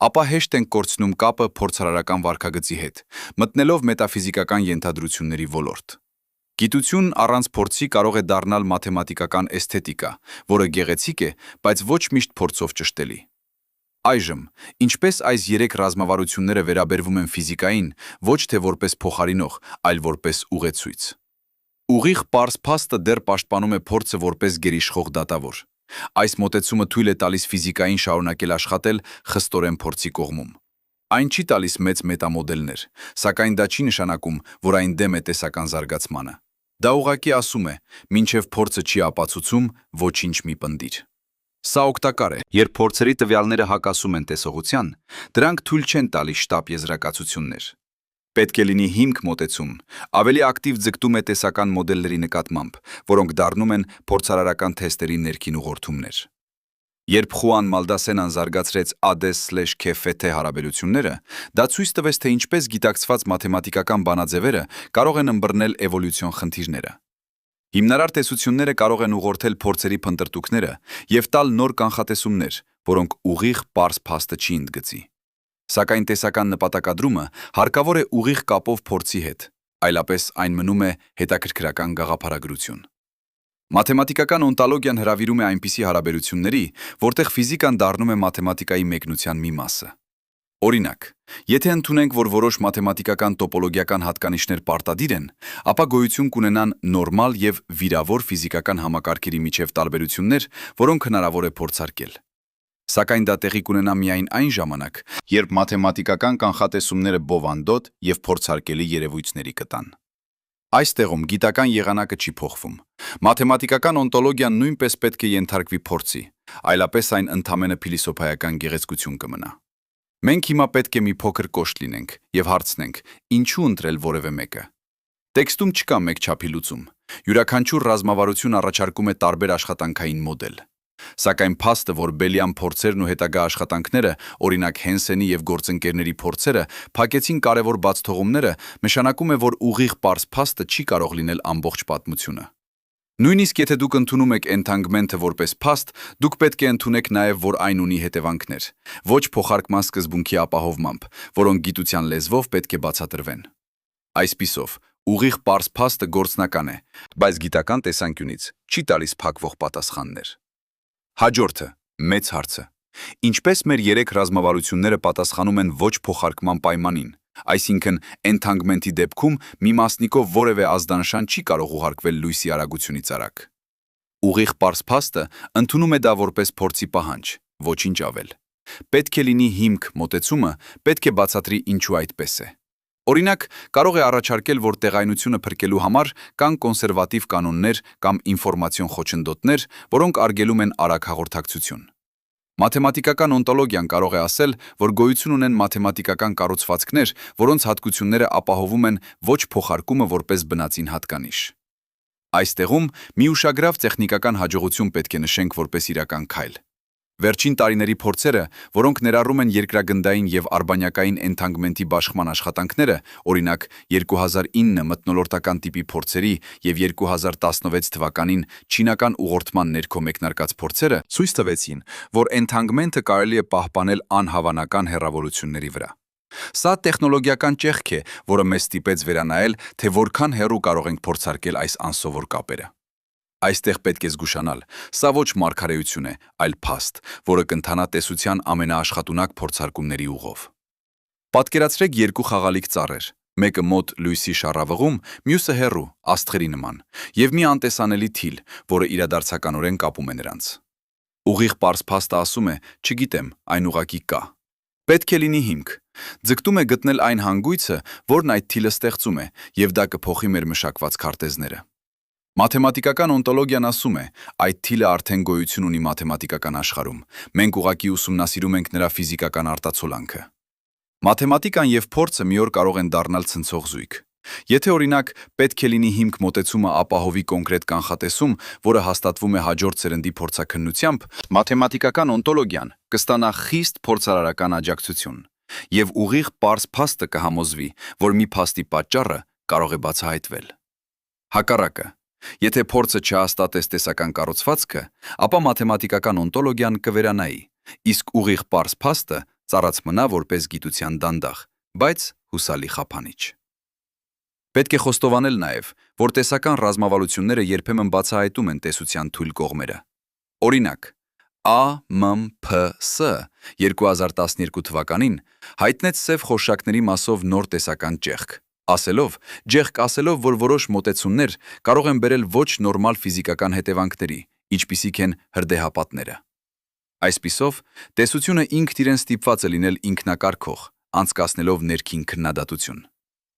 ապա հեշտ ենք կորցնում կապը փորձարարական վարքագծի հետ, մտնելով մետաֆիզիկական ենթադրությունների ոլորտ։ Գիտություն առանց փորձի կարող է դառնալ մաթեմատիկական էսթետիկա, որը գեղեցիկ է, բայց ոչ միշտ փորձով ճշտելի։ Այժմ, ինչպես այս երեք ռազմավարությունները վերաբերվում են ֆիզիկային, ոչ թե որպես փոխարինող, այլ որպես ուղեցույց։ Ուղիղ պարզ փաստը դեռ պաշտպանում է փորձը որպես գերիշխող դատավոր։ Այս մոտեցումը թույլ է տալիս ֆիզիկային շարունակել աշխատել խստորեն փորձի կողմում։ Այն չի տալիս մեծ մետամոդելներ, սակայն դա չի նշանակում, որ այն դեմ է տեսական զարգացմանը։ Դա ուղղակի ասում է, մինչև փորձը չի ապացուցում, ոչինչ մի պնդիր։ Սա օգտակար է, երբ փորձերի տվյալները հակասում են տեսողության, դրանք թույլ չեն տալիս շտապ եզրակացություններ։ Պետք է լինի հիմք մոտեցում, ավելի ակտիվ ձգտում է տեսական մոդելների նկատմամբ, որոնք դառնում են փորձարարական թեստերի ներքին ուղղորդումներ։ Երբ Խուան Մալդասենան զարգացրեց ADES/KFT հարաբերությունները, դա ցույց տվեց, թե ինչպես գիտակցված մաթեմատիկական բանաձևերը կարող են ըմբռնել էվոլյուցիոն խնդիրները։ Հիմնարար տեսությունները կարող են ուղղորդել փորձերի փնտրտուքները եւ տալ նոր կանխատեսումներ, որոնք ուղիղ պարզ փաստը չի ընդգծի։ Սակայն տեսական նպատակադրումը հարկավոր է ուղիղ կապով փորձի հետ, այլապես այն մնում է հետաքրքրական գաղափարագրություն։ Մաթեմատիկական օնտոլոգիան հրավիրում է այնպիսի հարաբերությունների, որտեղ ֆիզիկան դառնում է մաթեմատիկայի մեկնության մի մասը։ Օրինակ, եթե ընդունենք, որ որոշ մաթեմատիկական տոպոլոգիական հատկանիշներ պարտադիր են, ապա գոյություն կունենան նորմալ եւ վիրավոր ֆիզիկական համակարգերի միջև տարբերություններ, որոնք հնարավոր է փորձարկել։ Սակայն դա տեղի կունենա միայն այն ժամանակ, երբ մաթեմատիկական կանխատեսումները բովանդոտ եւ փորձարկելի երևույթների կտան։ Այստեղում գիտական եղանակը չի փոխվում։ Մաթեմատիկական օնտոլոգիան նույնպես պետք է ենթարկվի փորձի, այլապես այն ընդամենը փիլիսոփայական գեղեցկություն կմնա։ Մենք հիմա պետք է մի փոքր կոշտ լինենք եւ հարցնենք. ինչու ընտրել որևէ մեկը։ Տեքստում չկա մեկ չափի լուծում։ Յուրաքանչյուր ռազմավարություն առաջարկում է տարբեր աշխատանքային մոդել։ Սակայն փաստը, որ Բելյան փորձերն ու հետագա աշխատանքները, օրինակ Հենսենի եւ գործընկերների փորձերը, փակեցին կարևոր բացթողումները, նշանակում է, որ ուղիղ պարզ փաստը չի կարող լինել ամբողջ պատմությունը։ Նույնիսկ եթե դուք ընդունում եք entanglement-ը որպես փաստ, դուք պետք է ընդունեք նաև, որ այն ունի հետևանքներ, ոչ փոխարկման սկզբունքի ապահովմամբ, որոնք գիտության լեզվով պետք է բացատրվեն։ Այսպիսով, ուղիղ պարզ փաստը գործնական է, բայց գիտական տեսանկյունից չի տալիս փակվող պատասխաններ։ Հաջորդը, մեծ հարցը։ Ինչպես մեր երեք ռազմավարությունները պատասխանում են ոչ փոխարկման պայմանին, այսինքն entanglement-ի դեպքում մի մասնիկով որևէ ազդանշան չի կարող ուղարկվել լույսի արագությունից արագ։ Ուղիղ պարզ փաստը ընդունում է դա որպես փորձի պահանջ, ոչինչ ավել։ Պետք է լինի հիմք մոտեցումը, պետք է բացատրի ինչու այդպես է։ Օրինակ, կարող է առաջարկել, որ տեղայնությունը փրկելու համար կան կոնսերվատիվ կանոններ կամ ինֆորմացիոն խոչընդոտներ, որոնք արգելում են արագ հաղորդակցություն։ Մաթեմատիկական օնտոլոգիան կարող է ասել, որ գոյություն ունեն մաթեմատիկական կառուցվածքներ, որոնց հատկությունները ապահովում են ոչ փոխարկումը որպես բնածին հատկանիշ։ Այստեղում մի ուշագրավ տեխնիկական հաջողություն պետք է նշենք որպես իրական քայլ։ Վերջին տարիների փորձերը, որոնք ներառում են երկրագնդային եւ արբանյակային entanglement-ի բաշխման աշխատանքները, օրինակ 2009 մթնոլորտական տիպի փորձերի եւ 2016 թվականին չինական ուղղորդման ներքո մեկնարկած փորձերը, ցույց տվեցին, որ entanglement-ը կարելի է պահպանել անհավանական հեռավորությունների վրա։ Սա տեխնոլոգիական ճեղք է, որը մեզ ստիպեց վերանայել, թե որքան հեռու կարող ենք փորձարկել այս անսովոր կապերը։ Այստեղ պետք է զգուշանալ, սա ոչ մարգարեություն է, այլ փաստ, որը կընթանա տեսության ամենաաշխատունակ փորձարկումների ուղով։ Պատկերացրեք երկու խաղալիք ծառեր, մեկը մոտ լույսի շառավղում, մյուսը հեռու, աստղերի նման, եւ մի անտեսանելի թիլ, որը իրադարձականորեն կապում է նրանց։ Ուղիղ պարզ փաստը ասում է, չգիտեմ, այն ուղղակի կա։ Պետք է լինի հիմք, Ձգտում է գտնել այն հանգույցը, որն այդ թիլը ստեղծում է, եւ դա կփոխի մեր մշակված քարտեզները։ Մաթեմատիկական օնտոլոգիան ասում է, այդ թիլը արդեն գոյություն ունի մաթեմատիկական աշխարհում։ Մենք ուղղակի ուսումնասիրում ենք նրա ֆիզիկական արտացոլանքը։ Մաթեմատիկան եւ փորձը մի օր կարող են դառնալ ցնցող զույգ։ Եթե օրինակ պետք է լինի հիմք մոտեցումը ապահովի կոնկրետ կանխատեսում, որը հաստատվում է հաջորդ սերնդի փորձաքննությամբ, մաթեմատիկական օնտոլոգիան կստանա խիստ փորձարարական աջակցություն, եւ ուղիղ պարզ փաստը կհամոզվի, որ մի փաստի պատճառը կարող է բացահայտվել։ Հակառակը, եթե փորձը չհաստատես տեսական կառուցվածքը, ապա մաթեմատիկական օնտոլոգիան կվերանայի, իսկ ուղիղ պարզ փաստը ծառած մնա որպես գիտության դանդաղ, բայց հուսալի խափանիչ։ Պետք է խոստովանել նաև, որ տեսական ռազմավարությունները երբեմն բացահայտում են տեսության թույլ կողմերը։ Օրինակ, AMPS 2012 թվականին հայտնեց սև խորշակների մասով նոր տեսական ճեղք, ասելով, որ որոշ մոտեցումներ կարող են բերել ոչ նորմալ ֆիզիկական հետևանքների, ինչպիսիք են հրդեհապատները։ Այսպիսով, տեսությունը ինքն իրեն ստիպված է լինել ինքնակարգող, անցկացնելով ներքին քննադատություն։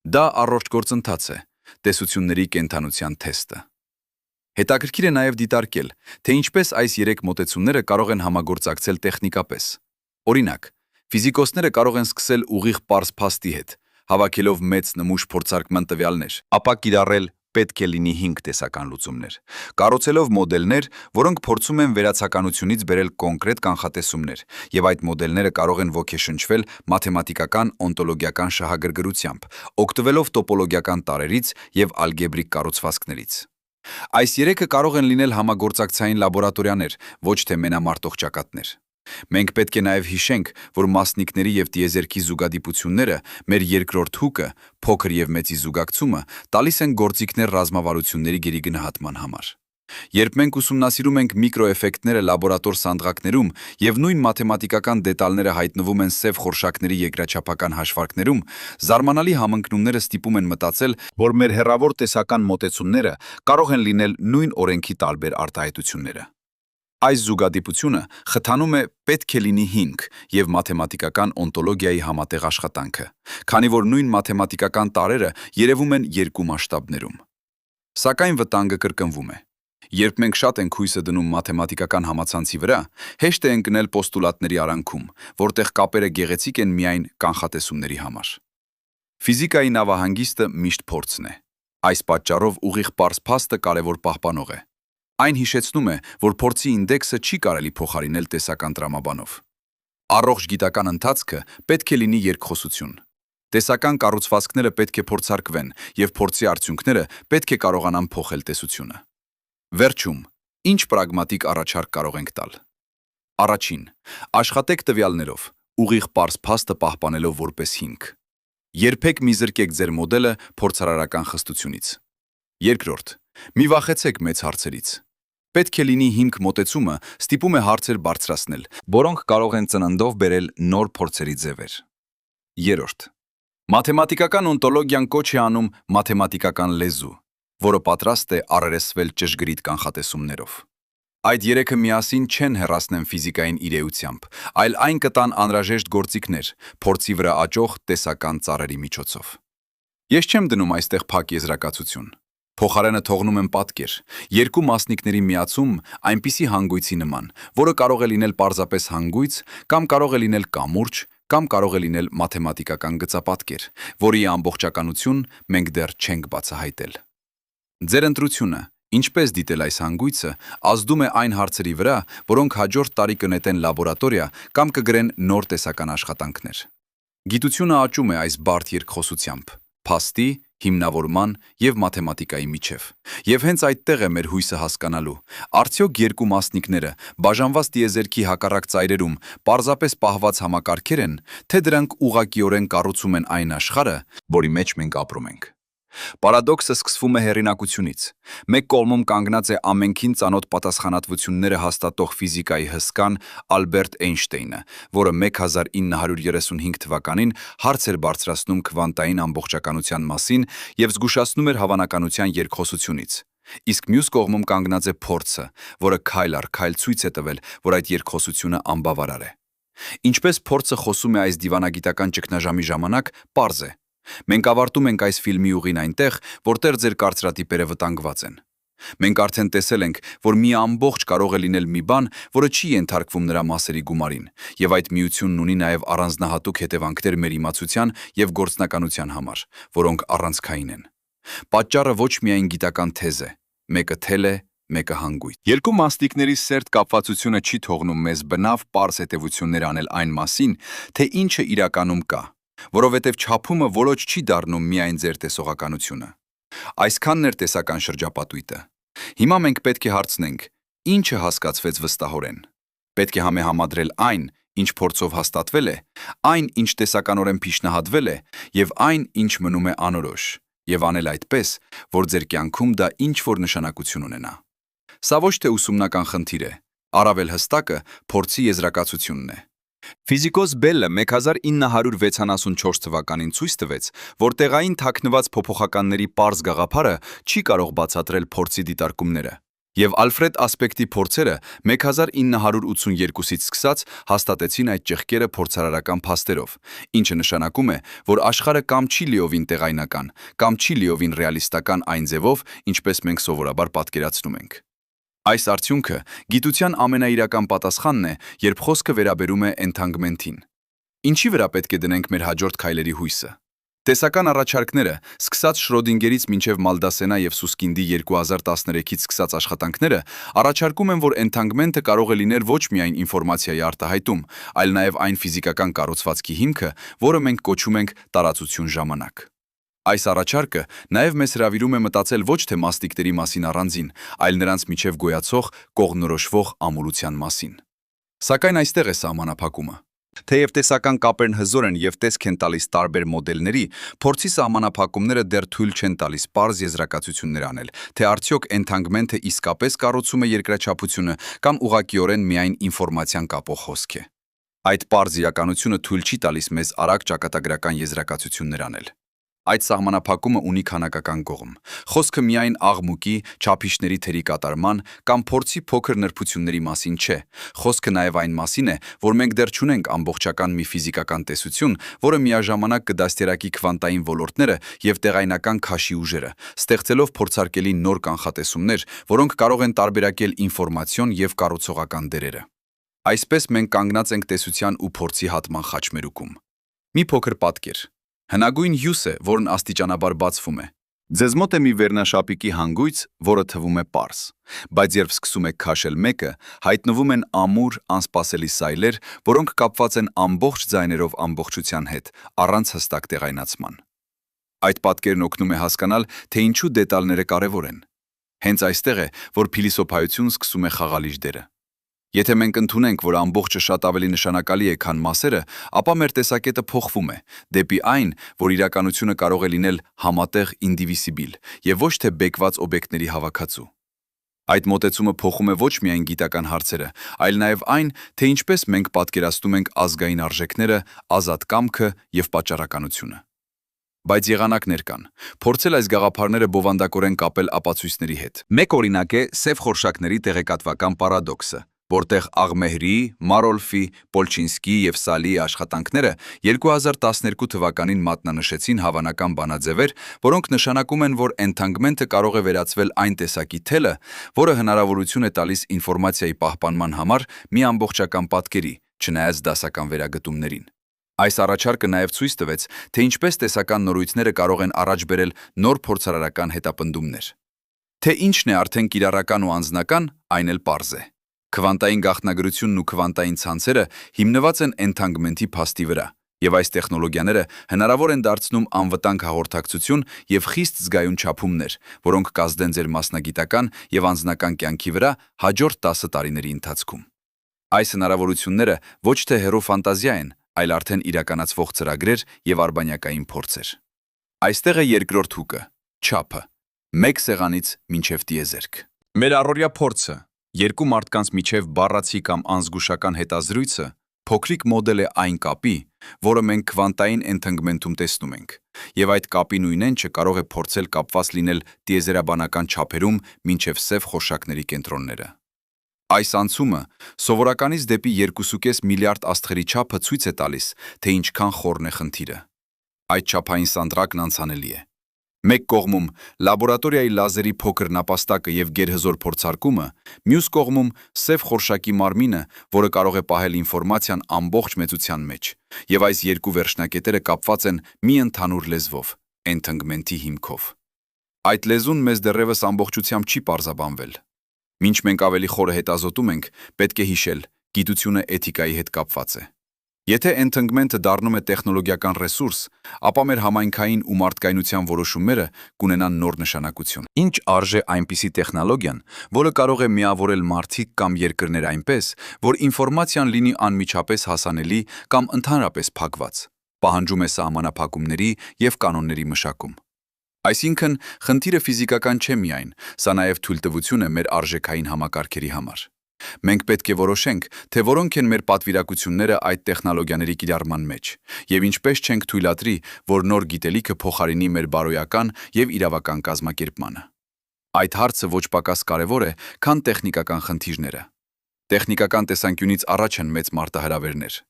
Դա առողջ գործընթաց է, տեսությունների կենդանության թեստը։ Հետաքրքիր է նաև դիտարկել, թե ինչպես այս երեք մոտեցումները կարող են համագործակցել տեխնիկապես։ Օրինակ, ֆիզիկոսները կարող են սկսել ուղիղ պարզ փաստի հետ, հավաքելով մեծ նմուշ փորձարկման տվյալներ, ապա կիրառել պետք է լինի 5 տեսական լուծումներ, կառուցելով մոդելներ, որոնք փորձում են վերացականությունից բերել կոնկրետ կանխատեսումներ, եւ այդ մոդելները կարող են ոգեշնչվել մաթեմատիկական օնտոլոգիական շահագրգռությամբ, օգտվելով տոպոլոգիական տարրերից եւ ալգեբրիկ կառուցվածքներից։ Այս երեքը կարող են լինել համագործակցային լաբորատորիաներ, ոչ թե մենամարտող ճակատներ։ Մենք պետք է նաև հիշենք, որ մասնիկների եւ տիեզերքի զուգադիպությունները, մեր երկրորդ հուկը, փոքր եւ մեծի զուգակցումը, տալիս են գործիքներ ռազմավարությունների գերիգնահատման համար։ Երբ մենք ուսումնասիրում ենք միկրոէֆեկտները լաբորատոր սանդղակներում եւ նույն մաթեմատիկական դետալները հայտնվում են սև խորշակների երկրաչափական հաշվարկներում, զարմանալի համընկնումները ստիպում են մտածել, որ մեր հեռավոր տեսական մոտեցումները կարող են լինել նույն օրենքի տարբեր արտահայտությունները։ Այս զուգադիպությունը խթանում է պետք է լինի հիմք եւ մաթեմատիկական օնտոլոգիայի համատեղ աշխատանքը, քանի որ նույն մաթեմատիկական տարրերը երևում են երկու մասշտաբներում։ Սակայն վտանգը կրկնվում է։ Երբ մենք շատ ենք հույսը դնում մաթեմատիկական համացանցի վրա, հեշտ է ընկնել պոստուլատների արանքում, որտեղ կապերը գեղեցիկ են միայն կանխատեսումների համար։ Ֆիզիկայի նավահանգիստը միշտ փորձն է։ Այս պատճառով ուղիղ պարզ փաստը կարևոր պահպանող է։ Այն հիշեցնում է, որ փորձի ինդեքսը չի կարելի փոխարինել տեսական տրամաբանով։ Առողջ գիտական ընթացքը պետք է լինի երկխոսություն։ Տեսական կառուցվածքները պետք է փորձարկվեն, եւ փորձի արդյունքները պետք է կարողանան փոխել տեսությունը։ Վերջում, ինչ պրագմատիկ առաջարկ կարող ենք տալ։ Առաջին, աշխատեք տվյալներով, ուղիղ պարզ փաստը պահպանելով որպես հիմք։ Երբեք մի զրկեք ձեր մոդելը փորձարարական խստությունից։ Երկրորդ, մի վախեցեք մեծ հարցերից։ Պետք է լինի հիմք մոտեցումը ստիպում է հարցեր բարձրացնել, որոնք կարող են ծննդով բերել նոր փորձերի ձևեր։ Երրորդ, մաթեմատիկական օնտոլոգիան կոչ է անում մաթեմատիկական լեզու, որը պատրաստ է առերեսվել ճշգրիտ կանխատեսումներով։ Այդ երեքը միասին չեն հեռացնեն ֆիզիկային իր էությամբ, այլ այն կտան անհրաժեշտ գործիքներ, փորձի վրա աճող տեսական ծառերի միջոցով։ Ես չեմ դնում այստեղ փակ եզրակացություն։ Փոխարենը թողնում եմ պատկեր, երկու մասնիկների միացում այնպիսի հանգույցի նման, որը կարող է լինել պարզապես հանգույց, կամ կարող է լինել կամուրջ, կամ կարող է լինել մաթեմատիկական գծապատկեր, որի ամբողջականություն մենք դեռ չենք բացահայտել։ Ձեր ընտրությունը, ինչպես դիտել այս հանգույցը, ազդում է այն հարցերի վրա, որոնք հաջորդ տարի կնետեն լաբորատորիա կամ կգրեն նոր տեսական աշխատանքներ։ Գիտությունը աճում է այս բարդ երկխոսությամբ, փաստի, հիմնավորման եւ մաթեմատիկայի միջև։ Եվ հենց այդտեղ է մեր հույսը հասկանալու, արդյոք երկու մասնիկները բաժանված տիեզերքի հակառակ ծայրերում պարզապես պահված համակարգեր են, թե դրանք ուղղակիորեն կառուցում են այն աշխարհը, որի մեջ մենք ապրում ենք։ Պարադոքսը սկսվում է հեղինակությունից։ Մեկ կողմում կանգնած է ամենքին ծանոթ պատասխանատվությունները հաստատող ֆիզիկայի հսկան Ալբերտ Էյնշտեյնը, որը 1935 թվականին հարց էր բարձրացնում քվանտային ամբողջականության մասին եւ զգուշացնում էր հավանականության երկխոսությունից։ Իսկ մյուս կողմում կանգնած է փորձը, որը քայլ առ քայլ ցույց է տվել, որ այդ երկխոսությունը անբավարար է։ Ինչպես փորձը խոսում է այս դիվանագիտական ճգնաժամի ժամանակ, պարզ է։ Մենք ավարտում ենք այս ֆիլմի ուղին այնտեղ, որտեղ ձեր կարծրատիպերը վտանգված են։ Մենք արդեն տեսել ենք, որ մի ամբողջ կարող է լինել մի բան, որը չի ենթարկվում նրա մասերի գումարին, եւ այդ միությունն ունի նաեւ առանձնահատուկ հետևանքներ մեր իմացության եւ գործնականության համար, որոնք առանցքային են։ Պատճառը ոչ միայն գիտական թեզ է, մեկը թել է, մեկը հանգույց։ Երկու մասնիկների սերտ կապվածությունը չի թողնում մեզ բնավ պարզ հետևություններ անել այն մասին, թե ինչը իրականում կա, որովհետև չափումը որոց չի դառնում միայն ձեր տեսողականությունը։ Այսքանն էր տեսական շրջապատույտը։ Հիմա մենք պետք է հարցնենք, ինչը հասկացվեց վստահորեն։ Պետք է համեմադրել այն, ինչ փորձով հաստատվել է, այն, ինչ տեսականորեն փիշնահատվել է, եւ այն, ինչ մնում է անորոշ, եւ անել այդպես, որ ձեր կյանքում դա ինչ-որ նշանակություն ունենա։ Սա ոչ թե ուսումնական խնդիր է, առավել հստակը փորձի եզրակացությունն է։ Ֆիզիկոս Բելը 1964 թվականին ցույց տվեց, որ տեղային թաքնված փոփոխականների պարզ գաղափարը չի կարող բացատրել փորձի դիտարկումները, եւ Ալֆրեդ Ասպեկտի փորձերը 1982-ից սկսած հաստատեցին այդ ճեղքերը փորձարարական փաստերով, ինչը նշանակում է, որ աշխարհը կամ չի լիովին տեղայնական, կամ չի լիովին ռեալիստական այն ձևով, ինչպես մենք սովորաբար պատկերացնում ենք։ Այս արդյունքը գիտության ամենաիրական պատասխանն է, երբ խոսքը վերաբերում է էնթանգմենթին։ Ինչի վրա պետք է դնենք մեր հաջորդ քայլերի հույսը։ Տեսական առաջարկները, սկսած Շրոդինգերից մինչև Մալդասենա եւ Սուսկինդի 2013-ից սկսած աշխատանքները, առաջարկում են, որ էնթանգմենթը կարող է լինել ոչ միայն ինֆորմացիայի արտահայտում, այլ նաեւ այն ֆիզիկական կառուցվածքի հիմքը, որը մենք կոչում ենք տարածություն ժամանակ։ Այս առաջարկը նաև մեզ հրավիրում է մտածել ոչ թե մասնիկների մասին առանձին, այլ նրանց միջև գոյացող կողմնորոշվող ամուլության մասին։ Սակայն այստեղ է սահմանափակումը։ Թեև տեսական կապերն հզոր են եւ տեսք են տալիս տարբեր մոդելների, փորձի սահմանափակումները դեռ թույլ չեն տալիս պարզ եզրակացություններ անել, թե արդյոք էնթանգմենթը իսկապես կառուցում է երկրաչափությունը կամ ուղղակիորեն միայն ինֆորմացիան կապող հոսք է։ Այդ պարզ իրականությունը թույլ չի տալիս մեզ արագ ճակատագրական եզրակացություններ անել։ Այդ սահմանափակումը ունի քանակական կողմ։ Խոսքը միայն աղմուկի, չափիչների թերի կատարման կամ փորձի փոքր նրբությունների մասին չէ։ Խոսքը նաև այն մասին է, որ մենք դեռ չունենք ամբողջական մի ֆիզիկական տեսություն, որը միաժամանակ կդաստիարակի քվանտային ոլորտները եւ տեղայնական քաշի ուժերը, ստեղծելով փորձարկելի նոր կանխատեսումներ, որոնք կարող են տարբերակել ինֆորմացիոն եւ կառուցողական դերերը։ Այսպես մենք կանգնած ենք տեսության ու փորձի հատման խաչմերուկում։ Մի փոքր պատկեր։ Հնագույն հյուս է, որն աստիճանաբար բացվում է։ Ձեզ մոտ է մի վերնաշապիկի հանգույց, որը թվում է պարզ, բայց երբ սկսում եք քաշել մեկը, հայտնվում են ամուր, անսպասելի սայլեր, որոնք կապված են ամբողջ ձայներով ամբողջության հետ, առանց հստակ տեղայնացման։ Այդ պատկերն օգնում է հասկանալ, թե ինչու դետալները կարևոր են։ Հենց այստեղ է, որ փիլիսոփայությունն սկսում է խաղալիչ դերը։ Եթե մենք ընդունենք, որ ամբողջը շատ ավելի նշանակալի է, քան մասերը, ապա մեր տեսակետը փոխվում է, դեպի այն, որ իրականությունը կարող է լինել համատեղ ինդիվիսիբիլ եւ ոչ թե բեկված օբյեկտների հավաքածու։ Այդ մոտեցումը փոխում է ոչ միայն գիտական հարցերը, այլ նաեւ այն, թե ինչպես մենք պատկերացնում ենք ազգային արժեքները, ազատ կամքը եւ պատճառականությունը։ Բայց եղանակներ կան։ Փորձել այս գաղափարները բովանդակորեն կապել ապացույցների հետ։ Մեկ օրինակ է սև խորշակների տեղեկատվական պարադոքսը, որտեղ Աղմեհրի, Մարոլֆի, Պոլչինսկի եւ Սալիի աշխատանքները 2012 թվականին մատնանշեցին հավանական բանաձևեր, որոնք նշանակում են, որ էնթանգմենթը կարող է վերածվել այն տեսակի թելը, որը հնարավորություն է տալիս ինֆորմացիայի պահպանման համար մի ամբողջական պատկերի, չնայած դասական վերագտումներին։ Այս առաջարկը նաև ցույց տվեց, թե ինչպես տեսական նորույթները կարող են առաջ բերել նոր փորձարարական հետապնդումներ։ Թե ինչն է արդեն կիրառական ու անձնական, այն էլ պարզ է։ Քվանտային գաղտնագրությունն ու քվանտային ցանցերը հիմնված են էնթանգմենթի փաստի վրա, եւ այս տեխնոլոգիաները հնարավոր են դարձնում անվտանգ հաղորդակցություն եւ խիստ զգայուն չափումներ, որոնք կազդեն ձեր մասնագիտական եւ անձնական կյանքի վրա հաջորդ 10 տարիների ընթացքում։ Այս հնարավորությունները ոչ թե հեռու ֆանտազիա են, այլ արդեն իրականացվող ծրագրեր եւ արբանյակային փորձեր։ Այստեղ է երկրորդ հուկը՝ չափը, մեկ սեղանից մինչև տիեզերք։ Մեր առօրյա փորձը, երկու մարդկանց միջև բառացի կամ անզգուշական հետազրույցը, փոքրիկ մոդել է այն կապի, որը մենք քվանտային էնթանգմենթում տեսնում ենք, եւ այդ կապի նույն էնչը կարող է փորձել կապված լինել տիեզերաբանական չափերում մինչև սև խորշակների կենտրոնները։ Այս անցումը սովորականից դեպի 2.5 միլիարդ աստղերի չափը ցույց է տալիս, թե ինչքան խորն է խնդիրը։ Այդ չափային սանդրակն անցանելի է։ Մեկ կողմում լաբորատորիայի լազերի փոքր նապաստակը եւ գերհզոր փորձարկումը, մյուս կողմում սև խորշակի մարմինը, որը կարող է պահել ինֆորմացիան ամբողջ մեծության մեջ, եւ այս երկու վերջնակետերը կապված են մի ընդհանուր լեզվով՝ entanglement-ի հիմքով։ Այդ լեզուն մեզ դեռևս ամբողջությամբ չի պարզաբանվել։ Մինչ մենք ավելի խորը հետազոտում ենք, պետք է հիշել, գիտությունը էթիկայի հետ կապված է։ Եթե entanglement-ը դառնում է տեխնոլոգիական ռեսուրս, ապա մեր համայնքային ու մարդկայնության որոշումները կունենան նոր նշանակություն։ Ինչ արժե այնպիսի տեխնոլոգիան, որը կարող է միավորել մարդիկ կամ երկրներ այնպես, որ ինֆորմացիան լինի անմիջապես հասանելի կամ ընդհանրապես փակված, պահանջում է սահմանափակումների եւ կանոնների մշակում։ Այսինքն, խնդիրը ֆիզիկական չէ միայն, սա նաև թույլտվություն է մեր արժեքային համակարգերի համար։ Մենք պետք է որոշենք, թե որոնք են մեր պատվիրակությունները այդ տեխնոլոգիաների կիրառման մեջ, եւ ինչպես չենք թույլատրի, որ նոր գիտելիքը փոխարինի մեր բարոյական եւ իրավական կազմակերպմանը։ Այդ հարցը ոչ պակաս կարևոր է, քան տեխնիկական խնդիրները։ Տեխնիկական տեսանկյունից առաջ են մեծ մարտահրավերներ։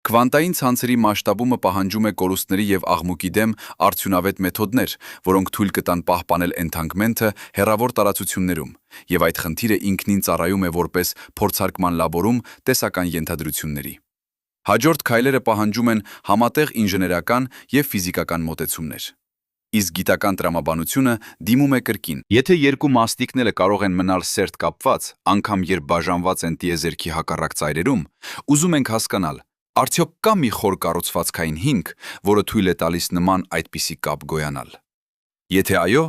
Քվանտային ցանցերի մասշտաբումը պահանջում է կորուստների եւ աղմուկի դեմ արդյունավետ մեթոդներ, որոնք թույլ կտան պահպանել entanglement-ը հեռավոր տարածություններում, եւ այդ խնդիրը ինքնին ծառայում է որպես փորձարկման լաբորում տեսական ենթադրությունների։ Հաջորդ քայլերը պահանջում են համատեղ ինժեներական եւ ֆիզիկական մոտեցումներ։ Իսկ գիտական տրամաբանությունը դիմում է կրկին։ Եթե երկու մասնիկները կարող են մնալ սերտ կապված, անգամ երբ բաժանված են տիեզերքի հակառակ ծայրերում, ուզում ենք հասկանալ, արդյոք կա մի խոր կառուցվածքային հիմք, որը թույլ է տալիս նման այդպիսի կապ գոյանալ։ Եթե այո,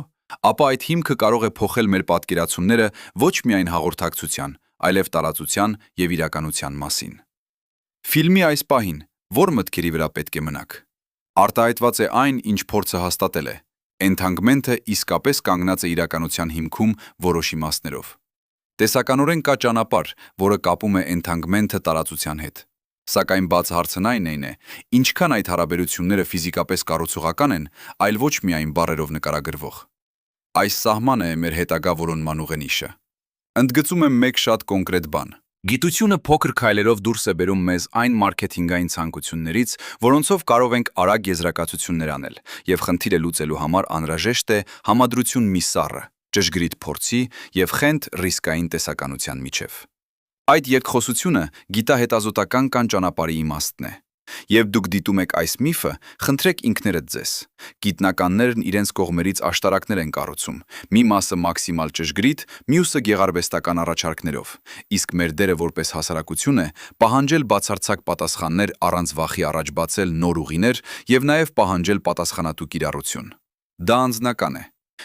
ապա այդ հիմքը կարող է փոխել մեր պատկերացումները ոչ միայն հաղորդակցության, այլև տարածության եւ իրականության մասին։ Ֆիլմի այս պահին ո՞ր մտքերի վրա պետք է մնաք։ Արտահայտված է այն, ինչ փորձը հաստատել է։ Entanglement-ը իսկապես կանգնած է իրականության հիմքում որոշ իմաստներով։ Տեսականորեն կա ճանապարհ, որը կապում է entanglement-ը տարածության հետ։ Սակայն բաց հարցն այն է, ինչքան այդ հարաբերությունները ֆիզիկապես կառուցողական են, այլ ոչ միայն բառերով նկարագրվող։ Այս սահմանը է մեր հետագա որոնման ուղենիշը։ Ընդգծում եմ մեկ շատ կոնկրետ բան։ Գիտությունը փոքր քայլերով դուրս է բերում մեզ այն մարքեթինգային ցանկություններից, որոնցով կարող ենք արագ եզրակացություններ անել, եւ խնդիրը լուծելու համար անհրաժեշտ է համադրություն մի սառը, ճշգրիտ փորձի եւ խենթ ռիսկային տեսականության միջև։ Այդ երկխոսությունը գիտահետազոտական կան ճանապարհի իմաստն է։ Եվ դուք դիտում եք այս միֆը, խնդրեք ինքներդ ձեզ։ Գիտնականներն իրենց կողմերից աշտարակներ են կառուցում, մի մասը մաքսիմալ ճշգրիտ, մյուսը գեղարվեստական առաջարկներով, իսկ մեր դերը որպես հասարակություն է պահանջել բացարձակ պատասխաններ առանց վախի առաջ բացել նոր ուղիներ եւ նաեւ պահանջել պատասխանատու կիրառություն։ Դա անձնական է։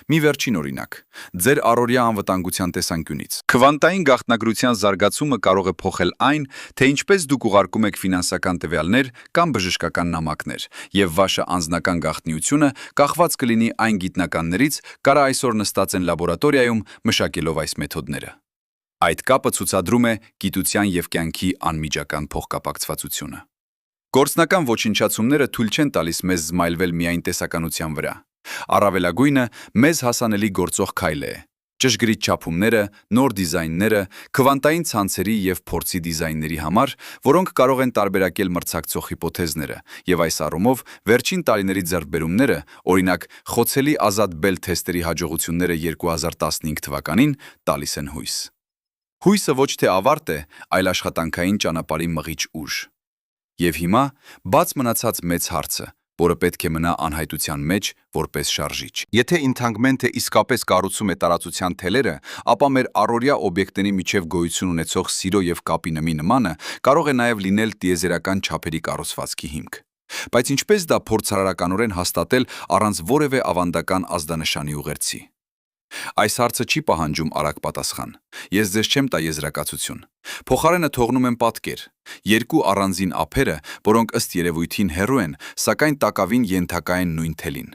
Մի վերջին օրինակ, ձեր առօրյա անվտանգության տեսանկյունից։ Քվանտային գաղտնագրության զարգացումը կարող է փոխել այն, թե ինչպես դուք ուղարկում եք ֆինանսական տվյալներ կամ բժշկական նամակներ, եւ ваша անձնական գաղտնիությունը կախված կլինի այն գիտնականներից, կարա այսօր նստած են լաբորատորիայում մշակելով այս մեթոդները։ Այդ կապը ցուցադրում է գիտության եւ կյանքի անմիջական փոխկապակցվածությունը։ Գործնական ոչնչացումները թույլ չեն տալիս մեզ զմայլվել միայն տեսականության վրա։ Առավելագույնը մեզ հասանելի գործող քայլ է։ Ճշգրիտ չափումները, նոր դիզայնները, քվանտային ցանցերի եւ փորձի դիզայնների համար, որոնք կարող են տարբերակել մրցակցող հիպոթեզները, եւ այս առումով վերջին տարիների ձեռքբերումները, օրինակ խոցելի ազատ բել թեստերի հաջողությունները 2015 թվականին տալիս են հույս։ Հույսը ոչ թե ավարտ է, այլ աշխատանքային ճանապարհի մղիչ ուժ։ Եվ հիմա բաց մնացած մեծ հարցը, որը պետք է մնա անհայտության մեջ որպես շարժիչ։ Եթե entanglement-ը իսկապես կառուցում է տարածության թելերը, ապա մեր առօրյա օբյեկտների միջև գոյություն ունեցող սիրո եւ կապի նմանը կարող է նաեւ լինել տիեզերական չափերի կառուցվածքի հիմք։ Բայց ինչպես դա փորձարարականորեն հաստատել առանց որևէ ավանդական ազդանշանի ուղերձի։ Այս հարցը չի պահանջում արագ պատասխան։ Ես ձեզ չեմ տա եզրակացություն։ Փոխարենը թողնում եմ պատկեր։ Երկու առանձին ափերը, որոնք ըստ երևույթին հեռու են, սակայն տակավին ենթակա են նույն թելին։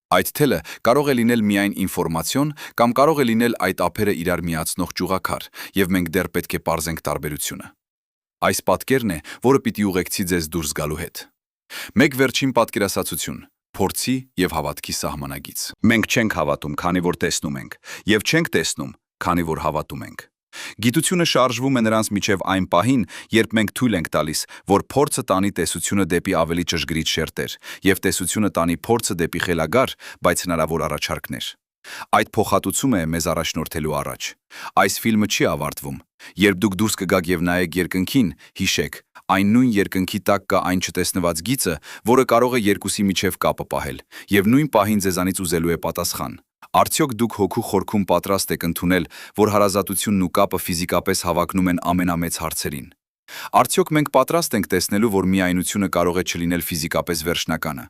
Այդ թելը կարող է լինել միայն ինֆորմացիոն կամ կարող է լինել այդ ափերը իրար միացնող ճյուղաքար, եւ մենք դեռ պետք է պարզենք տարբերությունը։ Այս պատկերն է, որը պիտի ուղեկցի ձեզ դուրս գալու հետ։ Մեկ վերջին պատկերասացություն։ Փորձի եւ հավատքի սահմանագիծ։ Մենք չենք հավատում, քանի որ տեսնում ենք, եւ չենք տեսնում, քանի որ հավատում ենք։ Գիտությունը շարժվում է նրանց միջև այն պահին, երբ մենք թույլ ենք տալիս, որ փորձը տանի տեսությունը դեպի ավելի ճշգրիտ շերտեր, եւ տեսությունը տանի փորձը դեպի խելագար, բայց հնարավոր առաջարկներ։ Այդ փոխհատուցումը է մեզ առաջնորդելու առաջ։ Այս ֆիլմը չի ավարտվում։ Երբ դուք դուրս կգաք եւ նայեք երկնքին, հիշեք, այն նույն երկնքի տակ կա այն չտեսնված գիծը, որը կարող է երկուսի միջև կապը պահել, եւ նույն պահին ձեզանից ուզելու է պատասխան։ Արդյոք դուք հոգու խորքում պատրաստ եք ընդունել, որ հարազատությունն ու կապը ֆիզիկապես հավակնում են ամենամեծ հարցերին։ Արդյոք մենք պատրաստ ենք տեսնելու, որ միայնությունը կարող է չլինել ֆիզիկապես վերջնականը։